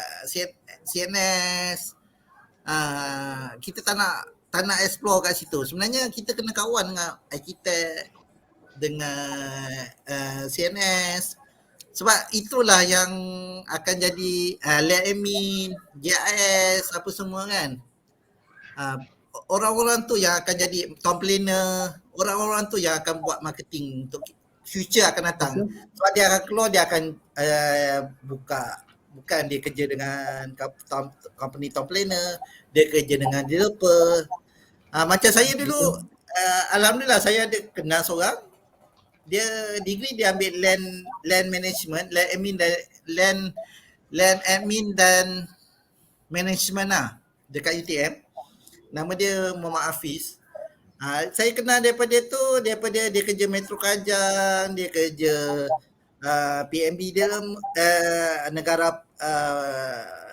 CNS. Kita tak nak explore kat situ. Sebenarnya kita kena kawan dengan arkitek, dengan CNS. Sebab itulah yang akan jadi lab admin, GIS, apa semua kan. Orang-orang tu yang akan jadi town planner, orang-orang tu yang akan buat marketing untuk future akan datang. Sebab dia akan keluar, dia akan bukan dia kerja dengan company town planner, dia kerja dengan developer. Macam saya dulu, alhamdulillah saya ada kenal seorang, dia degree dia ambil land management, land admin dan management lah dekat UTM. Nama dia Muhammad Hafiz. Saya kenal daripada dia kerja Metro Kajang, dia kerja PMB dalam negara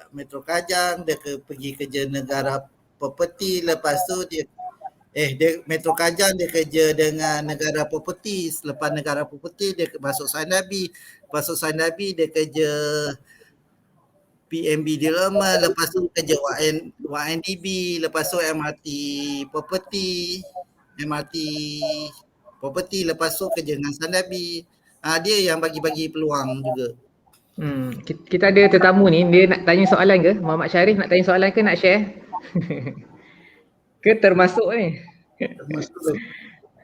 Metro Kajang, dia pergi kerja negara property, lepas tu dia Metro Kajang dia kerja dengan negara property, selepas negara property dia masuk Sandabi, dia kerja PMB Development, lepas tu kerja YNDB, lepas tu MRT property, lepas tu kerja dengan Sandabi. Dia yang bagi-bagi peluang juga. Kita ada tetamu ni, dia nak tanya soalan ke? Muhammad Syarif nak tanya soalan ke, nak share? Ke termasuk ni? Termasuk.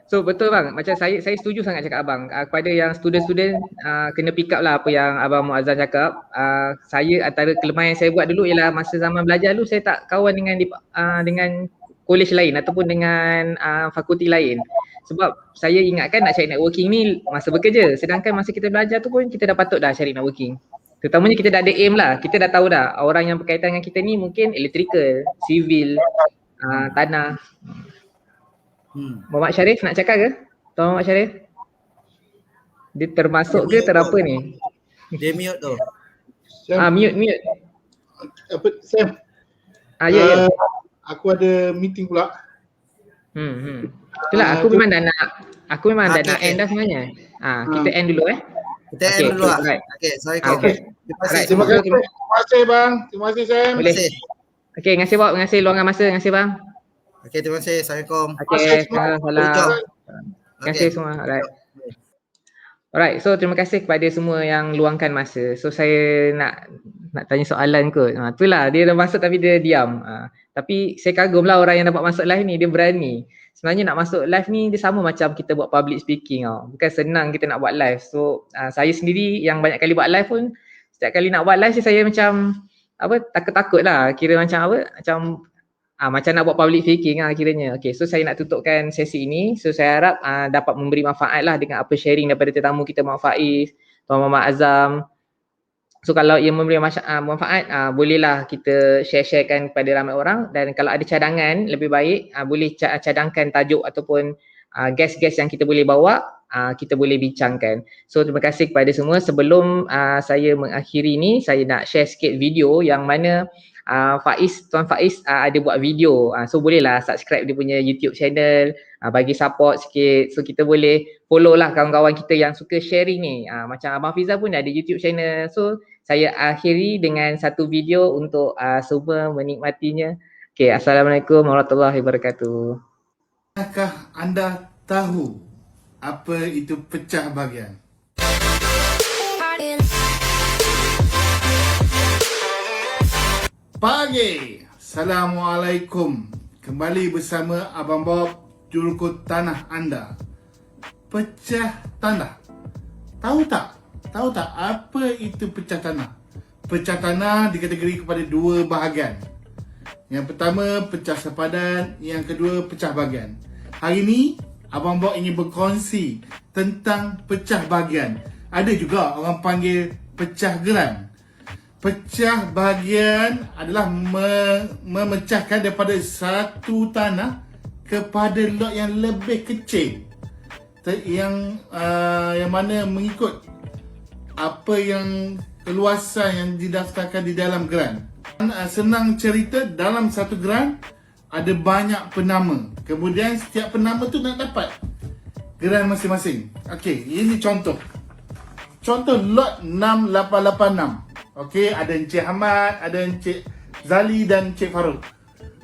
So betul bang, macam saya setuju sangat cakap abang. Kepada yang student-student kena pick up lah apa yang abang Muazzam cakap. Saya antara kelemahan yang saya buat dulu ialah masa zaman belajar dulu saya tak kawan dengan college lain ataupun dengan fakulti lain. Sebab saya ingatkan nak cari networking ni masa bekerja. Sedangkan masa kita belajar tu pun kita dah patut dah cari networking. Terutamanya kita dah ada aim lah. Kita dah tahu dah orang yang berkaitan dengan kita ni mungkin electrical, civil, tanah. Muhammad Syarif nak cakap ke? Tuan Muhammad Syarif? Dia termasuk ke terapa ni? Dia mute tu. Mute. Apa Sam? Ya. Aku ada meeting pula. Itulah aku memang dah nak end dah sebenarnya. Kita end dulu Kita end dulu lah. Okay, Assalamualaikum. Terima kasih bang. Terima kasih Sam. Boleh. Okay, terima kasih Bob. Terima kasih luangkan masa. Terima kasih bang. Okay, terima kasih. Assalamualaikum. Okay, salam. Terima kasih semua. Alright, so terima kasih kepada semua yang luangkan masa. So saya nak tanya soalan kot. Itulah dia dah masuk tapi dia diam. Tapi saya kagum lah orang yang dapat masuk live ni, dia berani. Sebenarnya nak masuk live ni dia sama macam kita buat public speaking tau. Bukan senang kita nak buat live. So saya sendiri yang banyak kali buat live pun, setiap kali nak buat live saya macam takut-takut lah. Kira macam nak buat public speaking kiranya. Okay, so saya nak tutupkan sesi ini. So saya harap dapat memberi manfaat lah dengan apa sharing daripada tetamu kita Muhammad Faiz, Tuan Muhammad Azam. So kalau ia memberi manfaat, bolehlah kita share-sharekan kepada ramai orang. Dan kalau ada cadangan lebih baik, boleh cadangkan tajuk ataupun guest-guest yang kita boleh bawa, kita boleh bincangkan. So terima kasih kepada semua. Sebelum saya mengakhiri ni, saya nak share sikit video yang mana Tuan Faiz ada buat video. So bolehlah subscribe dia punya YouTube channel, bagi support sikit. So kita boleh follow lah kawan-kawan kita yang suka sharing ni. Macam Abang Fiza pun ada YouTube channel. So saya akhiri dengan satu video untuk semua menikmatinya. Okay, Assalamualaikum warahmatullahi wabarakatuh. Adakah anda tahu apa itu pecah bahagian? Pagi, Assalamualaikum. Kembali bersama Abang Bob, Jurukut Tanah Anda. Pecah tanah. Tahu tak apa itu pecah tanah? Pecah tanah dikategori kepada dua bahagian. Yang pertama pecah sepadan, yang kedua pecah bahagian. Hari ini Abang Bob ingin berkongsi tentang pecah bahagian. Ada juga orang panggil pecah geran. Pecah bahagian adalah memecahkan daripada satu tanah kepada lot yang lebih kecil, yang mana mengikut apa yang keluasan yang didaftarkan di dalam geran. Senang cerita, dalam satu geran ada banyak penama. Kemudian setiap penama tu nak dapat geran masing-masing. Okey, ini contoh. Contoh lot 6886. Okey, ada Encik Ahmad, ada Encik Zali dan Encik Farouk.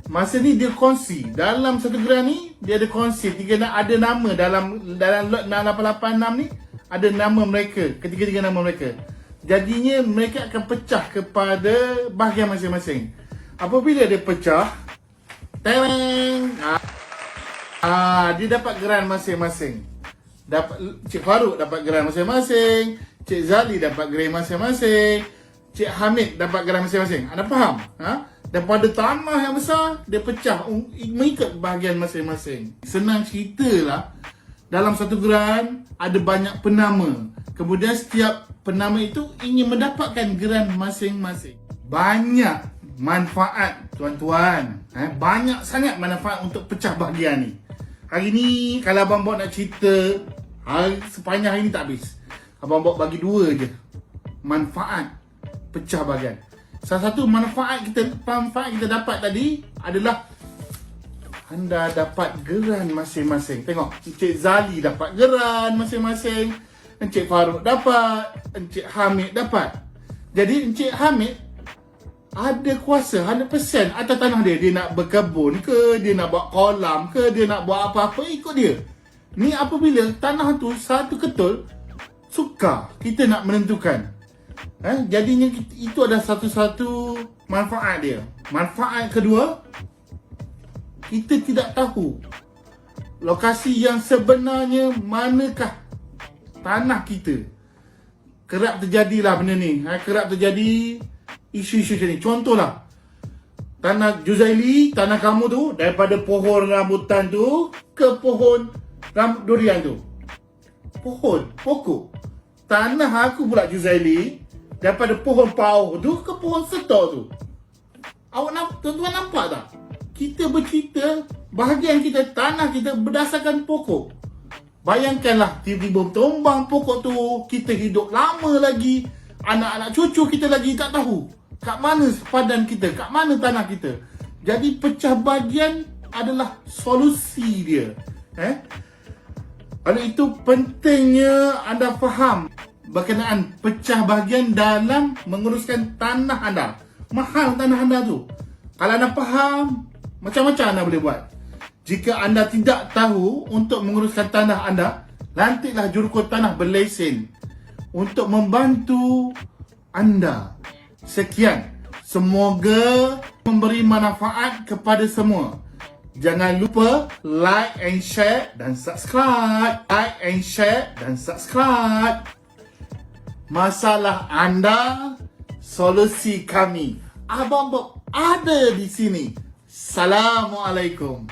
Masa ni dia kongsi, dalam satu geran ni dia ada kongsi ada nama dalam lot 6886 ni, ada nama mereka, ketiga-tiga nama mereka. Jadinya mereka akan pecah kepada bahagian masing-masing. Apabila dia pecah, dia dapat geran masing-masing. Cik Farouk dapat geran masing-masing, Cik Zali dapat geran masing-masing, Cik Hamid dapat geran masing-masing. Anda faham? Daripada tanah yang besar, dia pecah mengikut bahagian masing-masing. Senang ceritalah, dalam satu geran ada banyak penama. Kemudian setiap penama itu ingin mendapatkan geran masing-masing. Banyak manfaat tuan-tuan. Banyak sangat manfaat untuk pecah bahagian ni. Hari ni kalau Abang Bob nak cerita, sepanjang hari ni tak habis. Abang Bob bagi 2 je manfaat pecah bahagian. Salah satu manfaat kita dapat tadi adalah anda dapat geran masing-masing. Tengok, Encik Zali dapat geran masing-masing, Encik Farouk dapat, Encik Hamid dapat. Jadi Encik Hamid ada kuasa 100% atas tanah dia. Dia nak berkebun ke, dia nak buat kolam ke, dia nak buat apa-apa, ikut dia. Ni apabila tanah tu satu ketul, sukar kita nak menentukan. Jadinya itu adalah satu-satu manfaat dia. Manfaat kedua, kita tidak tahu lokasi yang sebenarnya manakah tanah kita. Kerap terjadilah benda ni. Kerap terjadi isu-isu macam ni. Contohlah, tanah Juzaili, tanah kamu tu, daripada pohon rambutan tu ke pohon durian tu. Pokok. Tanah aku pula Juzaili, daripada pohon pauh tu ke pohon setor tu. Tuan-tuan nampak tak? Kita bercerita bahagian kita, tanah kita berdasarkan pokok. Bayangkanlah tiba-tiba tumbang pokok tu, kita hidup lama lagi, anak-anak cucu kita lagi tak tahu kat mana sepadan kita, kat mana tanah kita. Jadi pecah bahagian adalah solusi dia. Oleh itu pentingnya anda faham berkenaan pecah bahagian dalam menguruskan tanah anda. Mahal tanah anda tu. Kalau anda faham, macam-macam anda boleh buat. Jika anda tidak tahu untuk menguruskan tanah anda, lantiklah jurukut tanah berlesen untuk membantu anda. Sekian. Semoga memberi manfaat kepada semua. Jangan lupa like and share dan subscribe. Like and share dan subscribe. Masalah anda, solusi kami. Abang Bob ada di sini. Assalamualaikum.